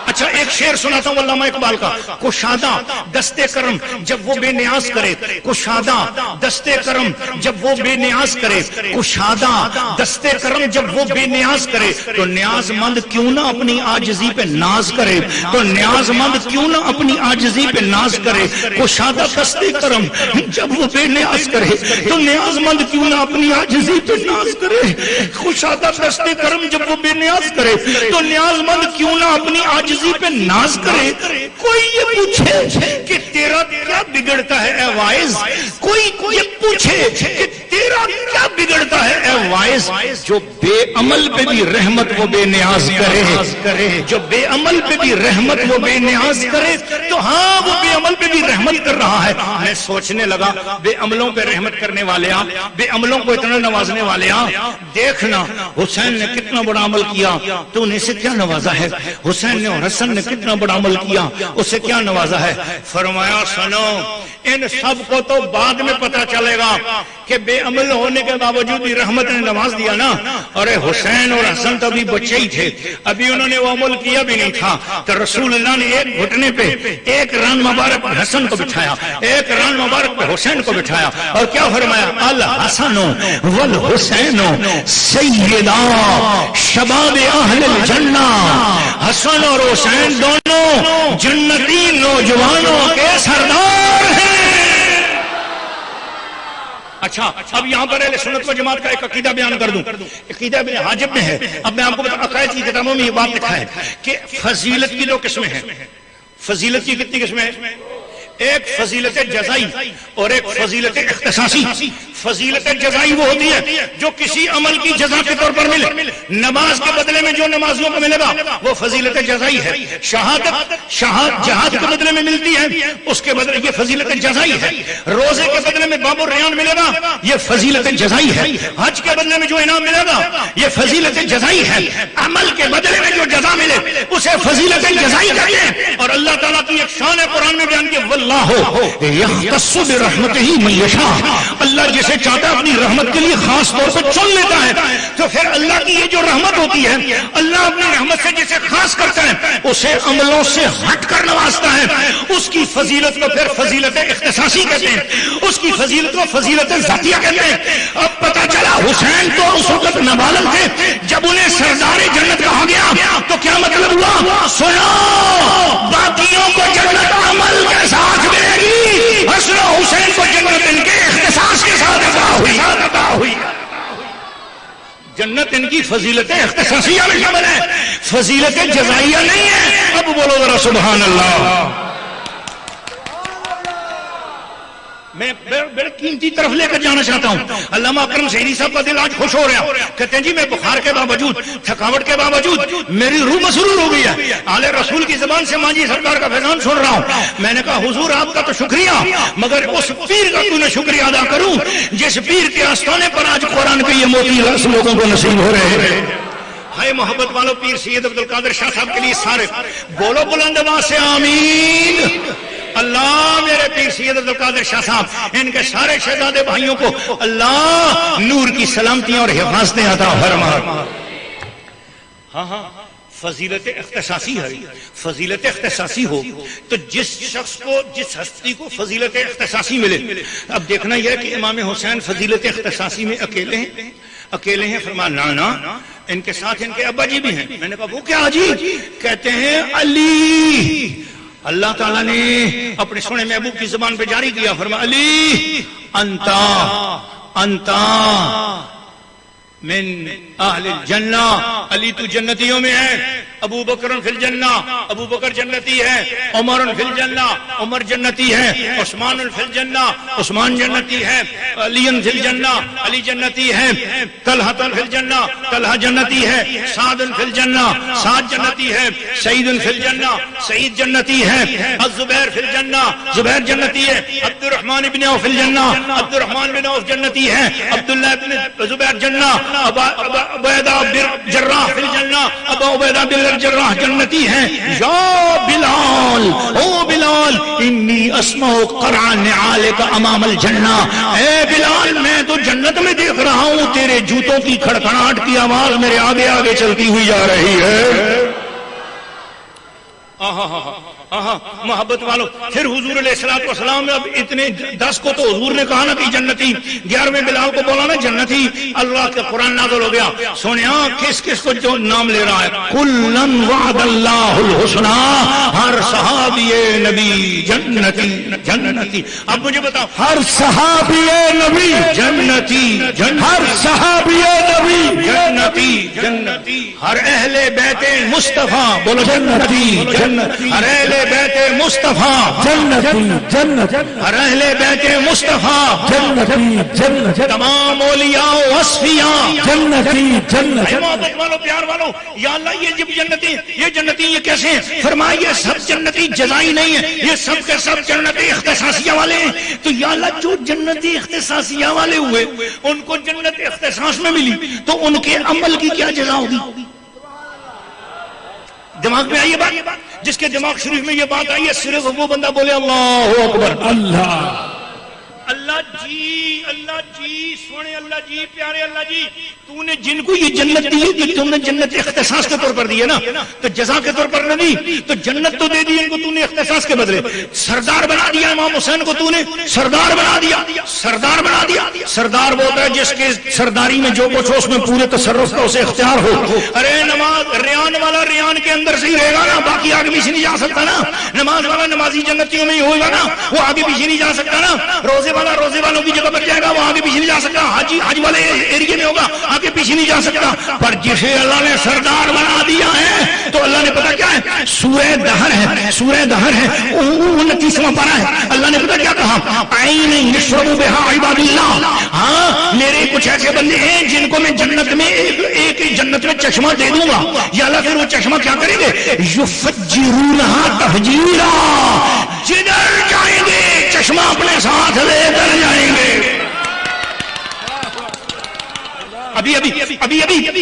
اچھا ایک شعر سناتا ہوں علامہ اقبال کا، کشادہ دستے کرم جب وہ بے نیاز کرے، کشادہ دستے کرم جب وہ بے نیاز کرے، کشادہ دستے کرم جب وہ بے نیاز کرے، تو نیاز مند کیوں نہ اپنی عاجزی پہ ناز کرے، تو نیاز مند کیوں نہ اپنی عاجزی پہ ناز کرے، کشادہ دستے کرم جب وہ بے نیاز کرے، تو نیاز مند کیوں نہ اپنی عاجزی پہ ناز کرے، کشادہ دستے کرم جب وہ بے نیاز کرے، تو نیاز مند کیوں نہ اپنی عاجزی پہ ناز کرے۔ کوئی یہ پوچھے کہ تیرا کیا بگڑتا ہے اے وائز، کوئی یہ پوچھے کہ تیرا کیا بگڑتا ہے اے وائز، جو بے عمل پہ بھی رحمت وہ بے نیاز کرے، جو بے عمل پہ بھی رحمت وہ بے نیاز کرے، تو ہاں وہ بے عمل پہ بھی رحمت کر رہا ہے۔ میں سوچنے لگا بے عملوں پہ رحمت کرنے والے آ، بے عملوں کو اتنا نوازنے والے آ، دیکھنا حسین نے کتنا بڑا عمل کیا تو انہیں سے کیا نوازا ہے، حسین نے اور حسن نے کتنا بڑا عمل کیا اسے کیا نوازا ہے۔ فرمایا سنو ان سب کو تو بعد میں پتا چلے گا کہ بے عمل ہونے کے باوجود بھی رحمت نے نواز دیا نا، اور حسین اور حسن تو ابھی بچے ہی تھے، ابھی انہوں نے وہ عمل کیا بھی نہیں تھا، تو رسول اللہ نے ایک گھٹنے پہ ایک ران مبارک پہ حسن کو بٹھایا، ایک ران مبارک پہ حسین کو بٹھایا، اور کیا فرمایا، الحسن والحسین سیدا شباب اہل الجنہ، حسن اور حسین دونوں جنتی نوجوانوں کے سردار ہیں۔ اچھا اب یہاں پر اہل سنت و جماعت کا ایک عقیدہ بیان کر دوں، عقیدہ ابن حاجب میں ہے، اب میں آپ کو بتا عقائد کی کتابوں میں یہ بات لکھا ہے کہ فضیلت کی دو قسمیں ہیں۔ فضیلت کی کتنی قسمیں ہیں؟ ایک فضیلت جزائی اور ایک فضیلت اختصاصی۔ فضیلت جزائی وہ ہوتی ہے جو کسی عمل کی جزا کے طور پر ملے، نماز کے بدلے میں جو نمازیوں کو ملے گا وہ فضیلت جزائی ہے، شہادت جہاد کے بدلے میں ملتی ہے اس کے بدلے یہ فضیلت جزائی ہے، روزے کے بدلے میں باب الریان ملے گا یہ فضیلت جزائی ہے، حج کے بدلے میں جو انعام ملے گا یہ فضیلت جزائی ہے، عمل کے بدلے میں جو جزا ملے اسے فضیلت جزائی کہتے ہیں۔ اور اللہ تعالیٰ کی ایک شان ہے قرآن میں بیان کی، واللہ یختص برحمتہ من یشاء، اللہ جس جسے چاہتا ہے اپنی رحمت کے لیے خاص طور پہ چن لیتا ہے. تو پھر اللہ کی یہ جو رحمت ہوتی ہے, اللہ اپنی رحمت سے جسے خاص کرتا ہے اسے عملوں سے ہٹ کر نوازتا ہے. اس کی فضیلت کو پھر فضیلت اختصاصی کہتے ہیں, اس کی فضیلت کو فضیلت ذاتیہ کہتے ہیں. اب پتہ چلا حسین تو اس وقت نابالغ تھے جب انہیں سردار جنت کہا گیا, تو کیا مطلب ہوا؟ سنو, باقیوں کو جنت عمل کے ساتھ ملے گی, حسن و حسین کو جنت ان کے اختصاص کے ساتھ عطا ہوئی. جنت ان کی فضیلت اختصاصیہ میں شامل ہے, فضیلت جزائیہ نہیں ہے. اب بولو ذرا سبحان اللہ. میں بڑے قیمتی طرف لے کر جانا چاہتا ہوں. علامہ اکرم شہری صاحب کا دل آج خوش ہو رہا, کہتے ہیں جی میں بخار کے باوجود, تھکاوٹ کے باوجود میری روح مسرور ہو گئی ہے, آل رسول کی زبان سے مانجی سرکار کا فیضان سن رہا ہوں. میں نے کہا حضور آپ کا تو شکریہ, مگر اس پیر کا تو نے شکریہ ادا کروں جس پیر کے آستانے پر آج قرآن کے یہ موتی لوگوں کو نصیب ہو رہے ہیں. ہائے محبت والو, پیر سید عبد القادر شاہ صاحب کے لیے سارے بولو بلند آواز سے آمین. اللہ میرے پیر سید عبد القادر شاہ صاحب, ان کے سارے شہزادے بھائیوں کو اللہ نور کی سلامتیاں اور حفاظتیں عطا فرما. ہاں فضیلت اختصاصی ہے, فضیلت اختصاصی ہو تو جس شخص کو, جس ہستی کو فضیلت اختصاصی ملے. اب دیکھنا یہ ہے کہ امام حسین فضیلت اختصاصی میں اکیلے ہیں. فرمایا نا ان کے ساتھ ان کے ابا جی بھی ہیں. میں نے کہا وہ کیا جی؟ کہتے ہیں علی. اللہ تعالیٰ نے اپنے سونے محبوب کی زبان پہ جاری کیا, فرمایا علی انتا من اہل الجنہ, علی تو جنتیوں میں ہے. ابو بکر فی الجنہ, ابو بکر جنتی ہے. عمر فی الجنہ, عمر جنتی ہے. عثمان فی الجنہ, عثمان جنتی ہے. علی فی الجنہ, علی جنتی ہے. طلحہ فی الجنہ, طلحہ جنتی ہے. سعد فی الجنہ, سعد جنتی ہے. سعید فی الجنہ, سعید جنتی ہے. الزبیر فی الجنہ, زبیر جنتی ہے. عبد الرحمن بن عوف فی الجنہ, عبد الرحمن بن عوف جنتی ہے. عبداللہ بن زبیر جنہ. عبیدہ بن جراح فی الجنہ, ابا عبیدہ بن جراح جنتی ہے. یا بلال, او بلال, انی اسمع قرع نعالک امام الجنہ. اے بلال میں تو جنت میں دیکھ رہا ہوں تیرے جوتوں کی کھڑکھڑاہٹ کی آواز میرے آگے آگے چلتی ہوئی جا رہی ہے. محبت والو, پھر حضور علیہ الصلوۃ والسلام اب اتنے 10 کو تو حضور نے کہا نا کہ جنتی, 11ویں بلال کو بولا نا جنتی. اللہ کے قرآن نازل ہو گیا. سنیا کس کس کو جو نام لے رہا ہے؟ کلن وعد اللہ الحسنی, ہر صحابی نبی جنتی جنتی. اب مجھے بتاؤ, ہر صحابی نبی جنتی, ہر صحابی نبی جنتی جنتی. ہر اہل بیت مصطفیٰ, بولو جنتی جنتی. ہر اہل بیت مصطفیٰ جنتی جنتی. ہر اہل بیت مصطفیٰ جنتی جنتی. تمام اولیاء و اصفیاء جنتی جنتی. محبت والو, پیار والو, یا اللہ یہ جب جنتی یہ کیسے ہیں؟ فرمایا یہ سب جنتی جزائی نہیں ہے, یہ سب کے سب جنتی اختصاصیہ والے ہیں. تو یا اللہ جو جنتی اختصاصیہ والے ہوئے ان کو جنت اختصاص میں ملی, تو ان کے عمل کی کیا جزا ہوگی؟ دماغ میں آئیے بات, جس کے دماغ شریف میں یہ بات آئی ہے صرف وہ بندہ بولے اللہ اکبر. اللہ اللہ جی سونے اللہ جی پیارے اللہ جی, تو نے جن کو یہ جنت دی کہ تم نے جنت اختصاص کے طور پر دی ہے نا, تو جزا کے طور پر نہ دی, تو جنت تو دے دی ان کو تو نے اختصاص کے بدلے. سردار بنا دیا امام حسین کو, تو نے سردار بنا دیا. سردار بنا دیا. سردار وہ ہوتا ہے جس کے سرداری میں جو کچھ ہو اس میں پورے تصرف کا اسے اختیار ہو. ارے نماز ریان والا ریان کے اندر سے ہی رہے گا نا, باقی آگے پیچھے نہیں جا سکتا نا. نماز والا نمازی جنتیوں میں ہی ہوگا نا, وہ آگے پیچھے نہیں جا سکتا نا. روزے والا روزے والوں کی جگہ پر جائے گا, وہ آگے پیچھے نہیں جا سکتا. حج والے ایریے میں ہوگا, آگے پیچھے نہیں جا سکتا. پر جسے اللہ نے سردار بنا دیا ہے تو اللہ نے پتا کیا ہے, سورہ دہر ہے, سورہ دہر ہے 29واں پارہ ہے. اللہ نے پتا کیا کہا, عین یشرب بها عباد اللہ. ہاں میرے کچھ ایسے بندے ہیں جن کو میں جنت میں ایک جنت میں چشمہ دے دوں گا. یا اللہ پھر وہ چشمہ کیا کریں گے, یفجرونها تفجیرا, جدھر جائیں گے چشمہ اپنے ساتھ لے کر جائیں گے. ابھی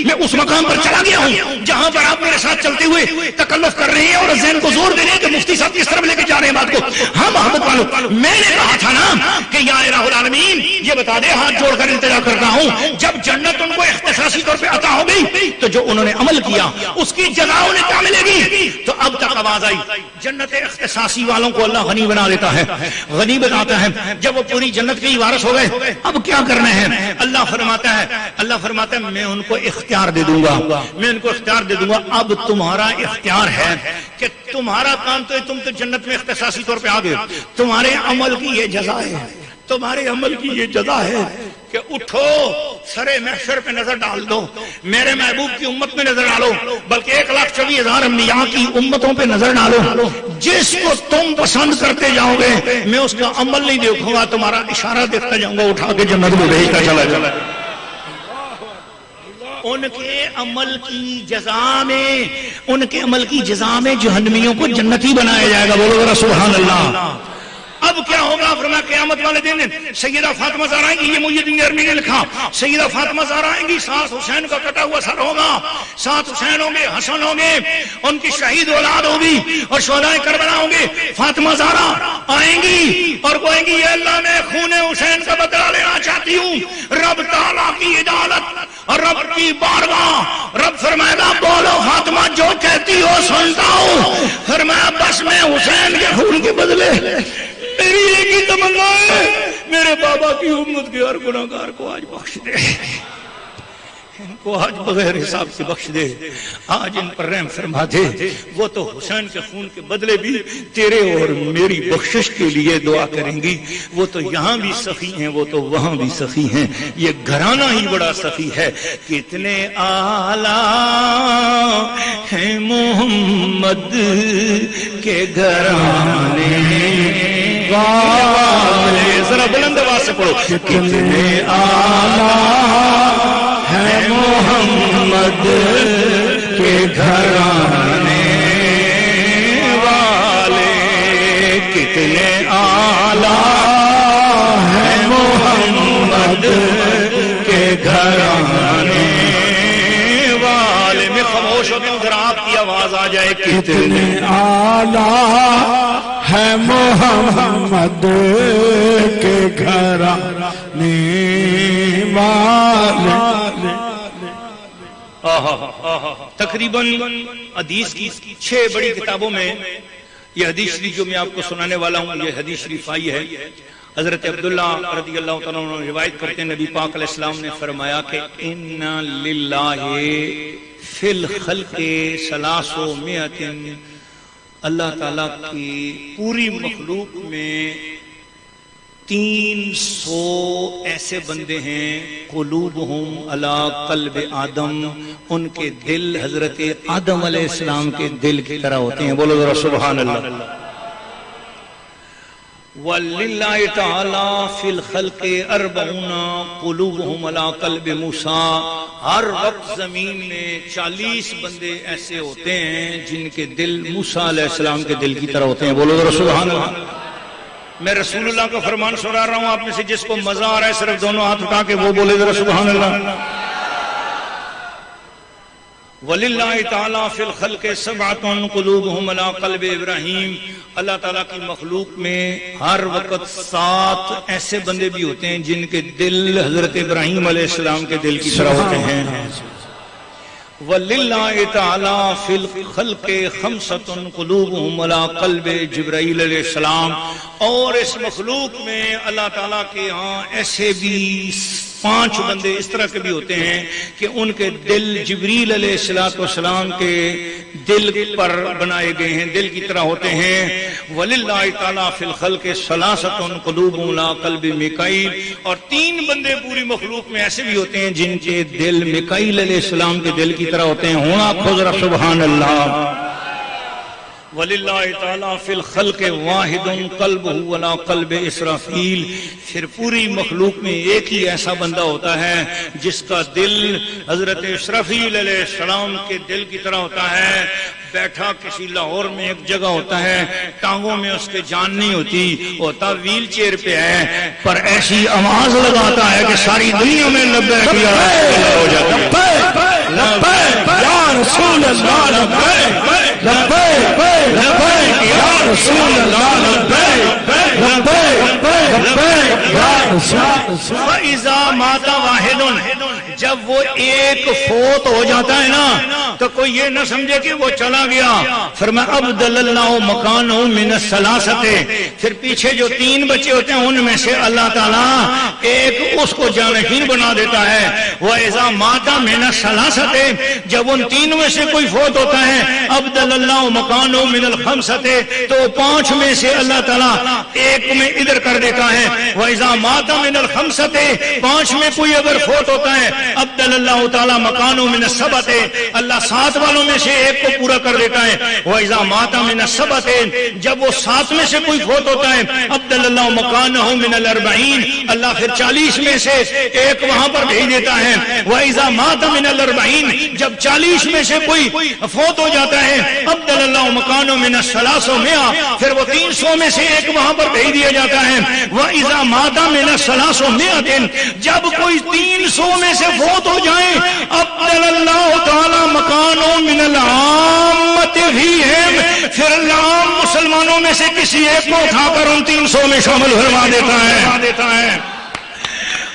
میں اس مقام پر چلا گیا ہوں جہاں پر آپ میرے ساتھ چلتے ہوئے تکلف کر رہے ہیں اور ذہن کو زور دے رہے ہیں کہ مفتی صاحب کس طرف لے کے جا رہے ہیں بات کو. ہاں محبت والوں، میں نے کہا تھا نا کہ یا الہ العالمین یہ بتا دے، ہاتھ جوڑ کر التجا کرتا ہوں، جب جنت ان کو اختصاصی طور پہ عطا ہو گئی تو جو انہوں نے عمل کیا اس کی جزا انہیں کیا ملے گی؟ تو اب تک آواز آئی جنت اختصاصی والوں کو اللہ غنی بنا دیتا ہے، غنی بناتا ہے. جب وہ پوری جنت کے وارث ہو گئے اب کیا کرنا ہے؟ اللہ فرماتا ہے میں ان کو اختیار دے دوں گا، میں ان کو اختیار دے دوں گا. اب تمہارا اختیار ہے کہ تمہارا کام تو تم تو جنت میں اختصاصی طور پہ آ گئے، تمہارے عمل کی یہ جزا ہے، تمہارے عمل کی یہ جزا ہے کہ اٹھو سرے محشر پہ نظر ڈال دو، میرے محبوب کی امت میں نظر ڈالو، بلکہ 1,24,000 انبیاء کی امتوں پہ نظر ڈالو. جس کو تم پسند کرتے جاؤ گے میں اس کا عمل نہیں دیکھوں گا، تمہارا اشارہ دیکھتا جاؤں گا، اٹھا کے جنت میں بھیجتا چلا جائے. ان کے عمل کی جزا میں جہنمیوں کو جنتی بنایا جائے گا. بولو ذرا سبحان اللہ. اب کیا ہوگا؟ فرمایا قیامت والے دن سیدہ فاطمہ زہرا آئیں گی. یہ محی الدین عربی نے لکھا، سیدہ فاطمہ زہرا آئیں گی، 7 حسین کا کٹا ہوا سر ہوگا، 7 حسین ہوں گے، حسن ہوں گے، ان کی شہید اولاد ہوگی اور شہدائے کربلا ہوں گے. فاطمہ زہرا آئیں گی اور کہیں گی اے اللہ میں خون حسین کا بدلہ لینا چاہتی ہوں. رب تعالیٰ کی عدالت اور رب کی بارگاہ، رب فرمائے گا بولو فاطمہ جو کہتی ہو سنتا ہوں. فرمایا بس میں حسین کے خون کے بدلے میری ایک ہی تمنا ہے، میرے بابا کی امت کے ہر گناہگار کو آج بخش دے، ان کو آج بغیر حساب سے بخش دے، آج ان پر رحم فرما دے. وہ تو حسین کے خون کے بدلے بھی تیرے اور میری بخشش کے لیے دعا کریں گی. وہ تو یہاں بھی سخی ہیں، وہ تو وہاں بھی سخی ہیں. یہ گھرانہ ہی بڑا سخی ہے. کتنے اعلیٰ ہیں محمد کے گھرانے والے. ذرا بلند آواز سے پڑھو. کتنے اعلیٰ ہے محمد کے گھرانے والے، کتنے اعلیٰ ہے محمد کے گھرانے والے. میں خاموش ہوتا ہوں ذرا آپ کی آواز آ جائے. کتنے اعلیٰ ہے محمد کے گھرانے والے. تقریباً حدیث کی 6 بڑی کتابوں میں یہ حدیث شریف جو میں آپ کو سنانے والا ہوں، یہ حدیث شریف آئی ہے. حضرت عبداللہ رضی اللہ تعالیٰ عنہ روایت کرتے ہیں نبی پاک علیہ السلام نے فرمایا کہ ان للہ فی الخلق 300، اللہ تعالیٰ کی پوری مخلوق میں 300 ایسے بندے ہیں قلوبہم علی قلب آدم، ان کے دل حضرت آدم علیہ السلام کے دل کی طرح ہوتے ہیں. بولو ذرا سبحان اللہ. وَلِلَّهِ تَعَالَى فِي الْخَلْقِ 40 قُلُوبُهُمْ عَلَى قَلْبِ مُوسَىٰ. ہر وقت زمین میں 40 بندے ایسے ہوتے ہیں جن کے دل موسیٰ علیہ السلام کے دل کی طرح ہوتے ہیں. بولو ذرا سبحان اللہ. میں رسول اللہ کا فرمان سنا رہا ہوں، آپ میں سے جس کو مزہ آ رہا ہے صرف دونوں ہاتھ اٹھا کے وہ بولے ذرا سبحان اللہ. وَلِلَّهِ تَعَالَى فِي الْخَلْقِ 7 قُلُوبُهُمْ عَلَى قَلْبِ ابراہیم. اللہ تعالیٰ کی مخلوق میں ہر وقت 7 ایسے بندے بھی ہوتے ہیں جن کے دل حضرت ابراہیم علیہ السلام کے دل کی طرح ہوتے ہیں. وَلِلَّهِ تَعَالَى فِي الْخَلْقِ 5 قُلُوبُهُمْ عَلَى قَلْبِ جبرائیل علیہ السلام. اور اس مخلوق میں اللہ تعالیٰ کے ہاں ایسے بھی 5 بندے اس طرح کے بھی ہوتے ہیں کہ ان کے دل جبریل علیہ السلام کے دل پر بنائے گئے ہیں، دل کی طرح ہوتے ہیں. وَلِلَّهِ تَعَالَى فِي الْخَلْقِ 3 قُلُوبُهُمْ عَلَى قَلْبِ میکائیل. اور 3 بندے پوری مخلوق میں ایسے بھی ہوتے ہیں جن کے دل میکائیل علیہ السلام کے دل کی طرح ہوتے ہیں. ہونا کھو ذرا سبحان اللہ. وَلِلَّهِ تَعَالَى فِي الْخَلْقِ وَاحِدٌ قَلْبُهُ عَلَى قَلْبِ اسرافیل. پھر پوری مخلوق میں ایک ہی ایسا بندہ ہوتا ہے جس کا دل حضرت اسرافیل علیہ السلام کے دل کی طرح ہوتا ہے. بیٹھا کسی لاہور میں ایک جگہ ہوتا ہے، ٹانگوں میں اس کے جان نہیں ہوتی، ہوتا ویل چیئر پہ ہے، پر ایسی آواز لگاتا ہے کہ ساری دنیا میں لبیک یا رسول اللہ ہو جاتا ہے۔ لبیک یا رسول اللہ لبیک، لبیک لبیک یا رسول اللہ لبیک، لبیک لبیک یا رسول اللہ۔ وَإِذَا مَاتَ وَاحِدٌ، جب وہ ایک فوت ہو جاتا ہے نا تو کوئی یہ نہ سمجھے کہ وہ چلا گیا، فرمایا ابدل اللہ مکانہ من الثلاثۃ، پھر پیچھے جو تین بچے ہوتے ہیں ان میں سے اللہ تعالیٰ ایک اس کو جانشین بنا دیتا ہے۔ وَإِذَا مَاتَ مِنَ الثَّلَاثَةِ، جب ان تین میں سے کوئی فوت ہوتا ہے ابدل اللہ مکانہ من الخمسۃ، تو پانچ میں سے اللہ تعالیٰ ایک میں ادھر کر دیتا ہے۔ وَإِذَا مَاتَ مِنَ الخمسۃ، پانچ میں کوئی اگر فوت ہوتا ہے ابدل اللہ تعالیٰ مکانہ من السبعۃ، اللہ سات والوں میں سے ایک کو پورا کر دیتا ہے۔ وَإِذَا مَاتَ مِنَ السَّبْعَةِ، جب وہ سات میں سے کوئی فوت ہوتا ہے ابدل اللہ مکانہ من الاربعین، اللہ پھر 40 میں سے ایک وہاں پر بھیج دیتا ہے۔ وَإِذَا مَاتَ مِنَ الاربعین، جب 40 میں سے کوئی فوت ہو جاتا ہے ابدل اللہ مکانہ من الثلاثمائہ، پھر وہ 300 میں سے ایک وہاں پر بھیج دیا جاتا ہے۔ وَإِذَا مَاتَ مِنَ الثلاثمائہ، جب کوئی 300 میں سے فوت ہو جائیں ابدل اللہ تعالی مکانہ من العامۃ فیہم، پھر عام مسلمانوں میں سے کسی ایک کو اٹھا کر ان 300 میں شامل فرما دیتا ہے۔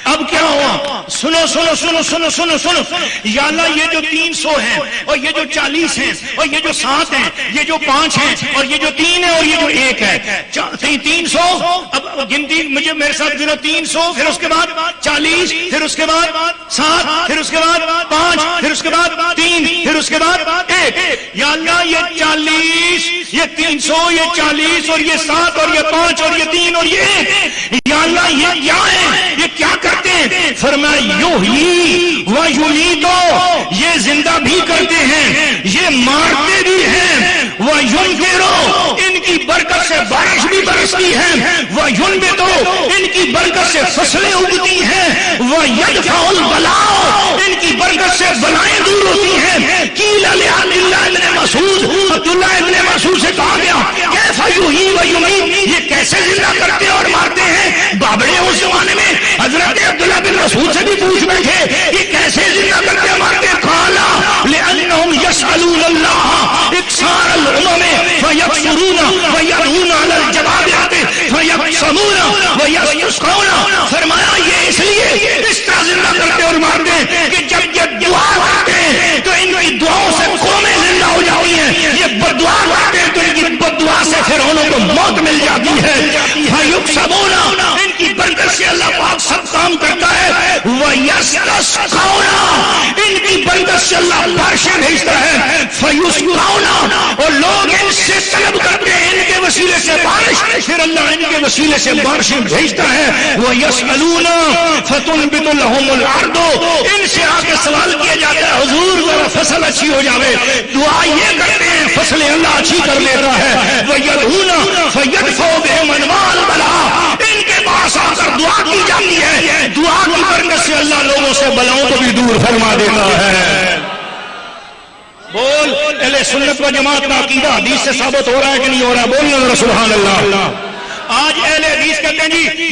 اب کیا ہوا؟ سنو سنو سنو سنو سنو سنو، یا اللہ یہ جو 300 ہیں اور یہ جو 40 ہیں اور یہ جو 7 ہیں، یہ جو 5 ہیں اور یہ جو 3 ہے اور یہ جو 1 ہے، 300، اب گنتی مجھے میرے ساتھ گنو، 300، پھر اس کے بعد 40، پھر اس کے بعد 7، پھر اس کے بعد 5، پھر اس کے بعد 3، پھر اس کے بعد 1۔ یا اللہ یہ 40، یہ 300، یہ 40 اور یہ 7 اور یہ 5 اور یہ 3 اور یہ 1، یا اللہ یہ کیا ہے؟ یہ کیا کرتے ہیں؟ فرمایا یحیی و یمیت، یہ زندہ بھی کرتے ہیں، یہ مارتے بھی ہیں، وینفر، ان کی برکت سے بارش بھی برستی ہے، وینبت، ان کی برکت سے فصلیں اگتی ہیں، ویدفع البلاء، ان کی برکت سے بلائیں دور ہوتی ہیں۔ قیل لعبداللہ ابن مسعود، عبداللہ ابن مسعود سے کہا گیا کیف یحیی و یمیت، یہ کیسے زندہ کرتے اور مارتے ہیں؟ بابڑے اس زمانے میں حضرت عبداللہ بن مسعود سے بھی پوچھ بیٹھے یہ کیسے زندہ کرتے مارتے؟ قالا لأنهم يسألون الله اكثار الامم فيكثرون ويدعون على الجبابرة فيقسمون ويستسقون، فرمایا یہ اس لیے اس طرح زندہ کرتے اور مارتے ہیں کہ جب یہ دعا کرتے ہیں تو ان کی دعاؤں سے قومیں زندہ ہو جاتی ہیں، یہ بدعا کرتے ہیں تو ان کی بدعا سے فرعونوں کو موت مل جاتی ہے۔ فیقسمون، ان کی برکت سے اللہ پاک سب کام کرتا ہے۔ وَيَسْتَسْقَوْنَ، ان کی برکت سے اللہ بارشیں بھیجتا ہے۔ فَيُسْقَوْنَ، اور لوگ ان سے طلب کرتے ہیں ان کے وسیلے سے بارش، پھر اللہ ان کے وسیلے سے بارشیں بھیجتا ہے۔ وَيَسْأَلُونَ فَتُنْبِتُ لَهُمُ الْأَرْضُ، ان سے آ کے سوال کیا جاتا ہے حضور ذرا فصل اچھی ہو جاوے، دعا یہ کرتے ہیں فصلیں اللہ اچھی کر لیتا ہے۔ وَيَدْعُونَ فَيَدْفَعُ بِهِمُ الْمَالَ بَلَا، ان کے پاس آ کر دعا کی جاتی ہے، دعا کی برکت سے اللہ لوگوں سے بلاؤں کو بھی دور فرما دیتا ہے۔ بول اہل سنت و جماعت کا عقیدہ حدیث سے ثابت ہو رہا ہے کہ نہیں ہو رہا؟ بولنا ذرا سبحان اللہ۔ آج اہل حدیث کہتے ہیں جی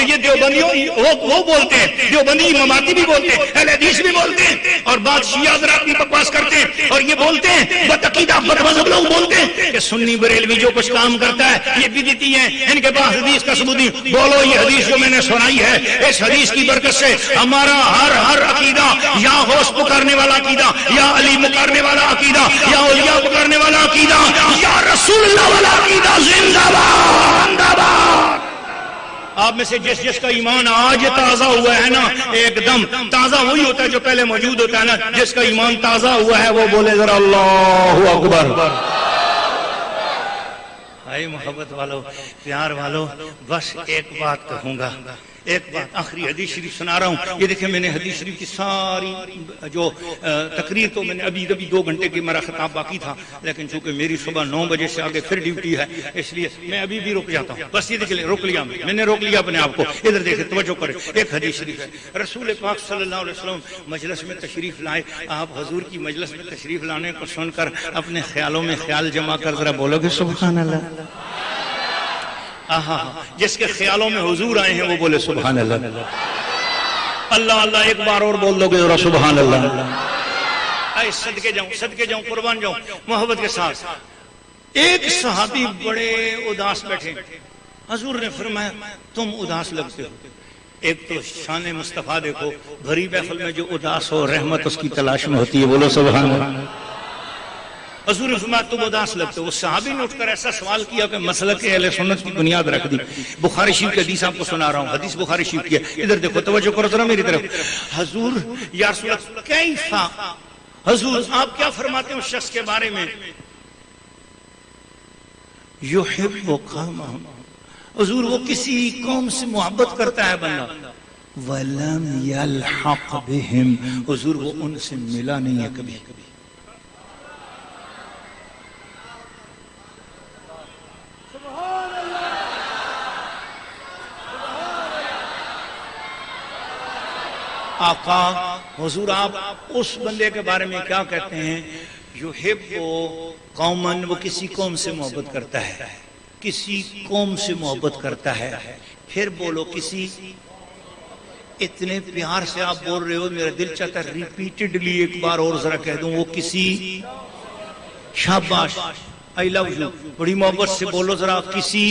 یہ دیوبندیوں وہ بولتے ہیں، دیوبندی اماماتی بھی بولتے ہیں، اہل حدیث بھی بولتے ہیں، اور بعض شیعہ حضرات بھی بکواس کرتے ہیں اور یہ بولتے ہیں بدعقیدہ بدمذہب لوگ بولتے ہیں کہ سنی بریلوی جو کچھ کام کرتا ہے یہ بدعتی ہے، ان کے پاس حدیث کا ثبوت نہیں۔ بولو یہ حدیث جو میں نے سنائی ہے اس حدیث کی برکت سے ہمارا ہر عقیدہ، یا غوث پکارنے والا عقیدہ، یا علی پکارنے والا عقیدہ، یا اولیاء پکارنے والا عقیدہ، یا رسول اللہ والا عقیدہ زندہ باد۔ آپ میں سے جس کا ایمان آج تازہ ہوا ہے نا، ایک دم تازہ وہی ہوتا ہے جو پہلے موجود ہوتا ہے نا، جس کا ایمان تازہ ہوا ہے وہ بولے ذرا اللہ اکبر۔ بھائی محبت والو، پیار والو، بس ایک بات کہوں گا، ایک بات آخری حدیث شریف سنا رہا ہوں. یہ دیکھیں میں نے حدیث شریف کی ساری جو تقریر تو میں نے ابھی 2 گھنٹے کی میرا خطاب باقی تھا، لیکن چونکہ میری صبح 9 بجے سے آگے پھر ڈیوٹی ہے اس لیے میں ابھی بھی رک جاتا ہوں. بس یہ دیکھ لیں، روک لیا میں نے روک لیا اپنے آپ کو. ادھر دیکھیں، توجہ کریں. ایک حدیث شریف ہے، رسول پاک صلی اللہ علیہ وسلم مجلس میں تشریف لائے. آپ حضور کی مجلس میں تشریف لانے کو سن کر اپنے خیالوں میں خیال جمع کر ذرا بولو گے سبحان اللہ. جس کے خیالوں میں حضور آئے ہیں وہ بولے سبحان اللہ. اللہ اللہ ایک بار اور بول دو گے ذرا سبحان اللہ. اے صدقے جاؤں قربان جاؤں محبت کے ساتھ. ایک صحابی بڑے اداس بیٹھے، حضور نے فرمایا تم اداس لگتے ہو. ایک تو شان مصطفیٰ دیکھو، بھری محفل میں جو اداس ہو رحمت اس کی تلاش میں ہوتی ہے، بولو سبحان اللہ. حضور نے فرمایا تم اداس لگتے ہو. صحابی نے اٹھ کر ایسا سوال کیا کہ مسلک اہل سنت کی بنیاد رکھ دی. بخاری شریف کی حدیث آپ کو سنا رہا ہوں، حدیث بخاری شریف کی ہے. ادھر دیکھو، توجہ کرو ذرا میری طرف. حضور یا رسول اللہ کیفا، حضور آپ کیا فرماتے ہیں اس شخص کے بارے میں؟ یحب قومہ، حضور وہ کسی قوم سے محبت کرتا ہے بندہ. ولم یلحق بہم، حضور وہ ان سے ملا نہیں ہے کبھی. آقا حضور آپ اس بندے کے بارے میں کیا کہتے ہیں؟ یحب قومن، وہ کسی قوم سے محبت کرتا ہے، کسی قوم سے محبت کرتا ہے. پھر بولو کسی. اتنے پیار سے آپ بول رہے ہو میرا دل چاہتا ہے ریپیٹڈلی ایک بار اور ذرا کہہ دوں، وہ کسی. شاباش، آئی لو یو، بڑی محبت سے بولو ذرا. کسی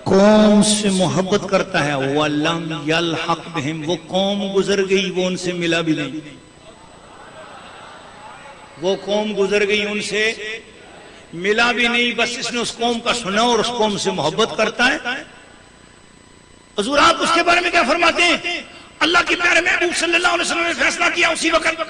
قوم سے محبت کرتا ہے. وَلَمْ يَلْحَقْ بِهِمْ، وہ قوم گزر گئی وہ ان سے ملا بھی نہیں. وہ قوم گزر گئی ان سے ملا بھی نہیں، بس اس نے اس قوم کا سنا اور اس قوم سے محبت کرتا ہے. حضور آپ اس کے بارے میں کیا فرماتے ہیں؟ اللہ کی پیارے محبوب صلی اللہ علیہ وسلم نے فیصلہ کیا اسی وقت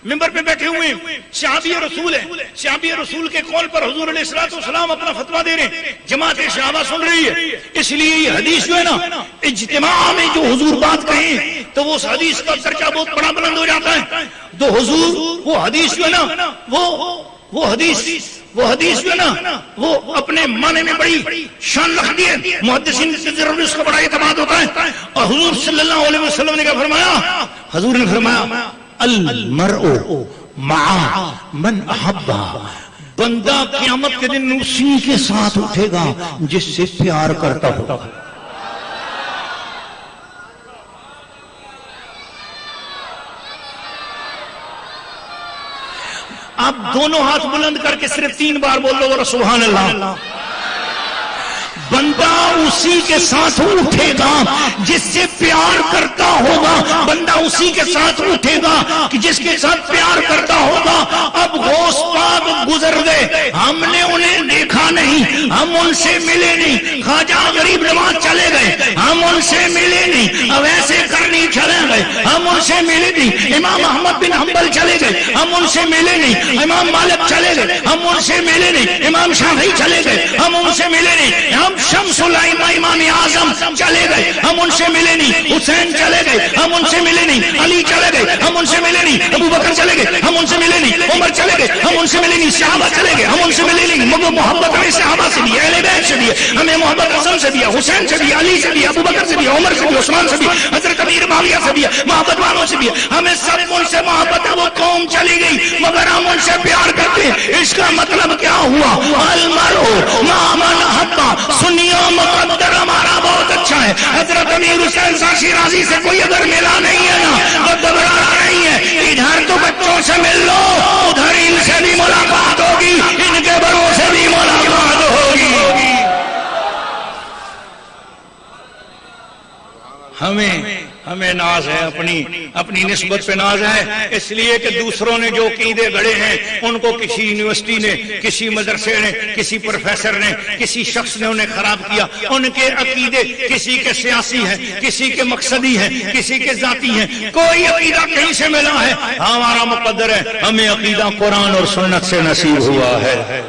ممبر پہ بیٹھے ہوئے صحابی رسول ہیں. صحابی رسول کے قول پر حضور علیہ الصلوۃ والسلام اپنا فتویٰ دے رہے ہیں، جماعت صحابہ سن رہی ہے. اس لیے یہ حدیث جو ہے نا، اجتماع میں جو حضور بات کہیں تو وہ اس حدیث کا درجہ بہت بڑا بلند ہو جاتا ہے. تو حضور وہ حدیث جو ہے نا، وہ حدیث جو ہے نا، وہ اپنے معنی میں بڑی شان رکھ دی ہے. محدثین ضرور اس کا بڑا اعتماد ہوتا ہے. اور حضور صلی اللہ علیہ وسلم نے کیا فرمایا؟ حضور نے فرمایا المرء مع من احبہ، بندہ قیامت کے دن اسی کے ساتھ اٹھے گا جس سے پیار کرتا ہوگا. آپ دونوں ہاتھ بلند کر کے صرف 3 بار بول دو سبحان اللہ. بندہ اسی کے ساتھ اٹھے گا جس سے پیار کرتا ہوگا. بندہ اسی کے ساتھ اٹھے گا کہ جس کے ساتھ پیار کرتا ہوگا. اب غوث پاک گزر گئے، ہم نے انہیں دیکھا نہیں، ہم ان سے ملے نہیں. خواجہ غریب نواز چلے گئے، ہم ان سے ملے نہیں. اب ایسے کرنی چلے گئے، ہم ان سے ملے نہیں. امام احمد بن حنبل چلے گئے، ہم ان سے ملے نہیں. امام مالک چلے گئے، ہم ان سے ملے نہیں. امام شافعی چلے گئے، ہم ان سے ملے نہیں. ہم شمس الائمہ امام اعظم چلے گئے، ہم ان سے ملے نہیں. حسین چلے گئے، ہم ان سے ملے نہیں. علی چلے گئے، ہم ان سے ملے نہیں. ابو بکر چلے گئے، ہم ان سے ملے نہیں. عمر چلے گئے، ہم ان سے ملے نہیں. صحابہ چلے گئے، ہم ان سے ملے نہیں. مگر محبت ہمیں صحابہ سے بھی، اہل بیت سے بھی، ہمیں محبت حسن سے بھی، حسین سے بھی، علی سے بھی، ابو بکر سے بھی، عمر سے بھی، عثمان سے بھی، حضرت امیر معاویہ سے بھی، محبت والوں سے بھی. ہمیں سب ان سے محبت ہے. وہ قوم چلی گئی مگر ہم ان سے پیار کرتے ہیں. اس کا مطلب کیا ہوا؟ المرء مع من احب. سنیوں مقدر ہمارا بہت اچھا ہے. حضرت امیر حسین شیرازی سے کوئی اگر ملا نہیں ہے نا، تو گھبرانا نہیں ہے. ادھر تو بچوں سے مل لو، ادھر ان سے بھی ملاقات ہوگی، ان کے بڑوں سے بھی ملاقات ہوگی. ہمیں ناز ہے، اپنی نسبت پہ ناز ہے. اس لیے کہ دوسروں نے جو عقیدے گڑے ہیں ان کو کسی یونیورسٹی نے، کسی مدرسے نے، کسی پروفیسر نے، کسی شخص نے انہیں خراب کیا. ان کے عقیدے کسی کے سیاسی ہیں، کسی کے مقصدی ہیں، کسی کے ذاتی ہیں. کوئی عقیدہ کہیں سے ملا ہے؟ ہمارا مقدر ہے، ہمیں عقیدہ قرآن اور سنت سے نصیب ہوا ہے.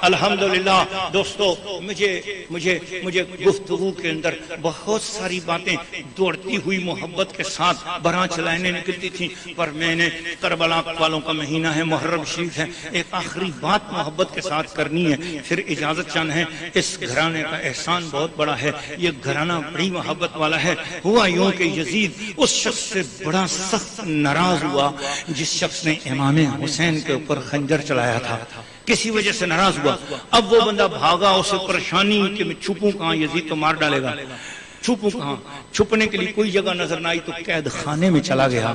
الحمدللہ دوستو مجھے گفتگو کے اندر بہت ساری باتیں دوڑتی ہوئی محبت کے ساتھ براں چلانے نکلتی تھیں، پر میں نے کربلا والوں کا مہینہ ہے، محرم شریف ہے، ایک آخری بات محبت کے ساتھ کرنی ہے، پھر اجازت چاند ہے۔ اس گھرانے کا احسان بہت بڑا ہے، یہ گھرانہ بڑی محبت والا ہے۔ ہوا یوں کہ یزید اس شخص سے بڑا سخت ناراض ہوا جس شخص نے امام حسین کے اوپر خنجر چلایا تھا، کسی وجہ سے ناراض ہوا۔ اب وہ بندہ بھاگا، اسے پریشانی کہ میں چھپوں کہاں، یزید تو مار ڈالے گا، چھپوں کہاں؟ چھپنے کے لیے کوئی جگہ نظر نہ آئی تو قید خانے میں چلا گیا۔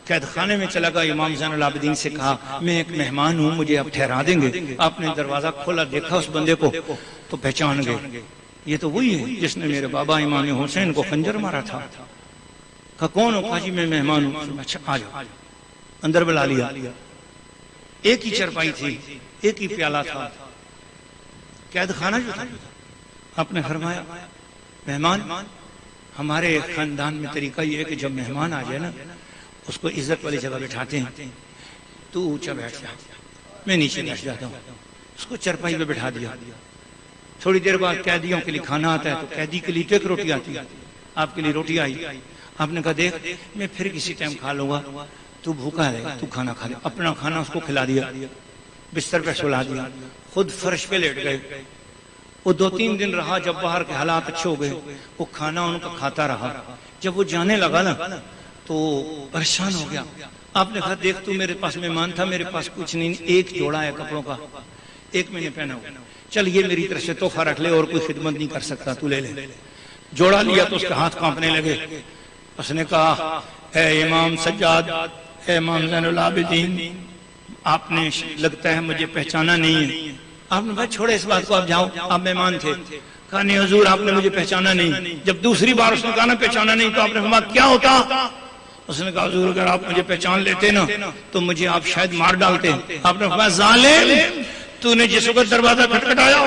قید خانے میں چلا گیا، امام زین العابدین سے کہا میں ایک مہمان ہوں، مجھے آپ ٹھہرا دیں گے؟ آپ نے دروازہ کھولا، دیکھا اس بندے کو تو پہچان گئے، یہ تو وہی ہے جس نے میرے بابا امام حسین کو خنجر مارا تھا۔ کہا کون ہو؟ کہا جی میں مہمان ہوں۔ اچھا آ جاؤ، اندر بلا لیا۔ ایک ہی چرپائی تھی، ایک ہی پیالہ تھا، قید خانہ جو تھا۔ آپ نے فرمایا مہمان، ہمارے خاندان میں طریقہ یہ ہے کہ جب مہمان آ جائے نا اس کو عزت والی جگہ بٹھاتے ہیں، تو اونچا بیٹھ جا، میں نیچے بیٹھ جاتا ہوں۔ اس کو چرپائی پہ بٹھا دیا۔ تھوڑی دیر بعد قیدیوں کے لیے کھانا آتا ہے تو قیدی کے لیے تو ایک روٹی آتی ہے، آپ کے لیے روٹی آئی۔ آپ نے کہا دیکھ میں پھر کسی ٹائم کھا لوں گا، تو بھوکا ہے تو کھانا کھا لے۔ اپنا کھانا اس کو کھلا دیا، بستر پہ سلا دیا، خود فرش پہ لیٹ گئے۔ وہ 2-3 دن رہا، جب باہر کے حالات اچھے ہو گئے وہ کھانا ان کا کھاتا رہا۔ جب وہ جانے لگا نا تو پریشان ہو گیا۔ آپ نے کہا دیکھ تو میرے پاس مہمان تھا، میرے پاس کچھ نہیں، ایک جوڑا ہے کپڑوں کا، ایک میں نے پہنا ہوا، چل یہ میری طرف سے تحفہ رکھ لے، اور کوئی خدمت نہیں کر سکتا، تو لے لے۔ جوڑا لیا تو اس کے ہاتھ کانپنے لگے۔ اس نے کہا اے امام سجاد، اے امام زین العابدین، آپ نے لگتا ہے مجھے پہچانا نہیں ہے۔ آپ نے کہا چھوڑے اس بات کو، آپ جاؤ، آپ مہمان تھے۔ کہا نہیں حضور آپ نے مجھے پہچانا نہیں۔ جب دوسری بار اس نے کہا نا پہچانا نہیں تو آپ نے فرمایا کیا ہوتا؟ اس نے کہا حضور اگر آپ مجھے پہچان لیتے نا تو مجھے آپ شاید مار ڈالتے۔ آپ نے فرمایا ظالم، تو نے جس وقت دروازہ کھٹکھٹایا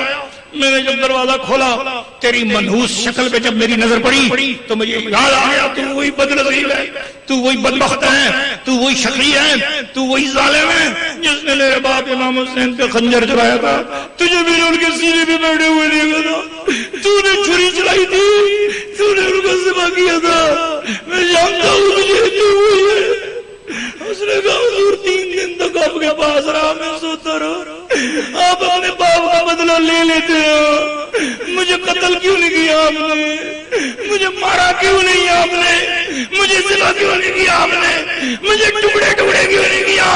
میں نے جب دروازہ کھولا تیری منحوس شکل پہ جب میری نظر پڑی تو مجھے یاد آیا تو وہی بدنصیب ہے، تو وہی بدبخت ہے، تو وہی شقی ہے، تو وہی ظالم ہے جس نے میرے باپ امام حسین پہ خنجر چلایا تھا۔ تجھے بھی نے ان کے سینے پہ بیٹھے ہوئے دیکھا تھا، تو نے چھری چلائی تھی، تو نے ان کو ذبح کیا تھا، میں جانتا ہوں مجھے جو ہوئی ہے۔ اس نے کہا حضور 3 دن تک آپ کے پاس رہا، میں سوتا رہا، آپ اپنے باپ کا بدلہ لے لیتے ہو، مجھے قتل کیوں نہیں کیا آپ نے، مجھے مارا کیوں نہیں آپ نے، مجھے ذبح کیوں نہیں کیا آپ نے، مجھے ٹکڑے ٹکڑے کیوں نہیں کیا،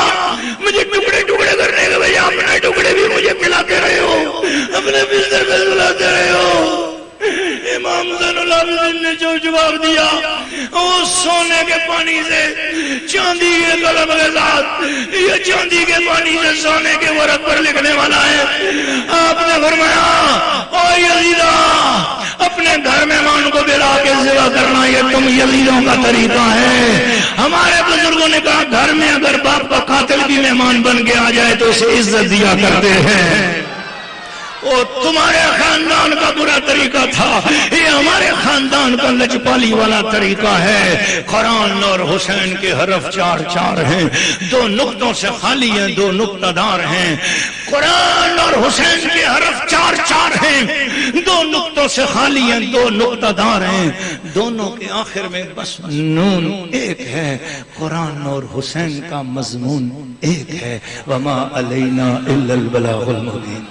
مجھے ٹکڑے ٹکڑے کرنے کے بجائے اپنے ٹکڑے بھی مجھے کھلاتے رہے ہو، اپنے بستر پہ سلاتے رہے ہو۔ امام زین العابدین نے جو جواب دیا وہ سونے کے پانی سے چاندی کے قلم کے ساتھ، یہ چاندی کے پانی سے سونے کے ورق پر لکھنے والا ہے۔ آپ نے فرمایا او یزیدہ، اپنے گھر مہمان کو بلا کے ذبح کرنا یہ تم یزیدوں کا طریقہ ہے۔ ہمارے بزرگوں نے کہا گھر میں اگر باپ کا قاتل بھی مہمان بن کے آ جائے تو اسے عزت دیا کرتے ہیں۔ وہ تمہارے خاندان کا برا طریقہ تھا، یہ ہمارے خاندان کا لجپالی والا طریقہ ہے۔ قرآن اور حسین کے حرف 4 ہیں، 2 نقطوں سے خالی ہیں، 2 نقطہ دار ہیں۔ قرآن اور حسین کے حرف 4 ہیں، 2 نقطوں سے خالی ہیں، 2 نقطہ دار ہیں، دونوں کے آخر میں بس نون ایک ہے۔ قرآن اور حسین کا مضمون ایک ہے، وما علینا الا البلاغ المبین۔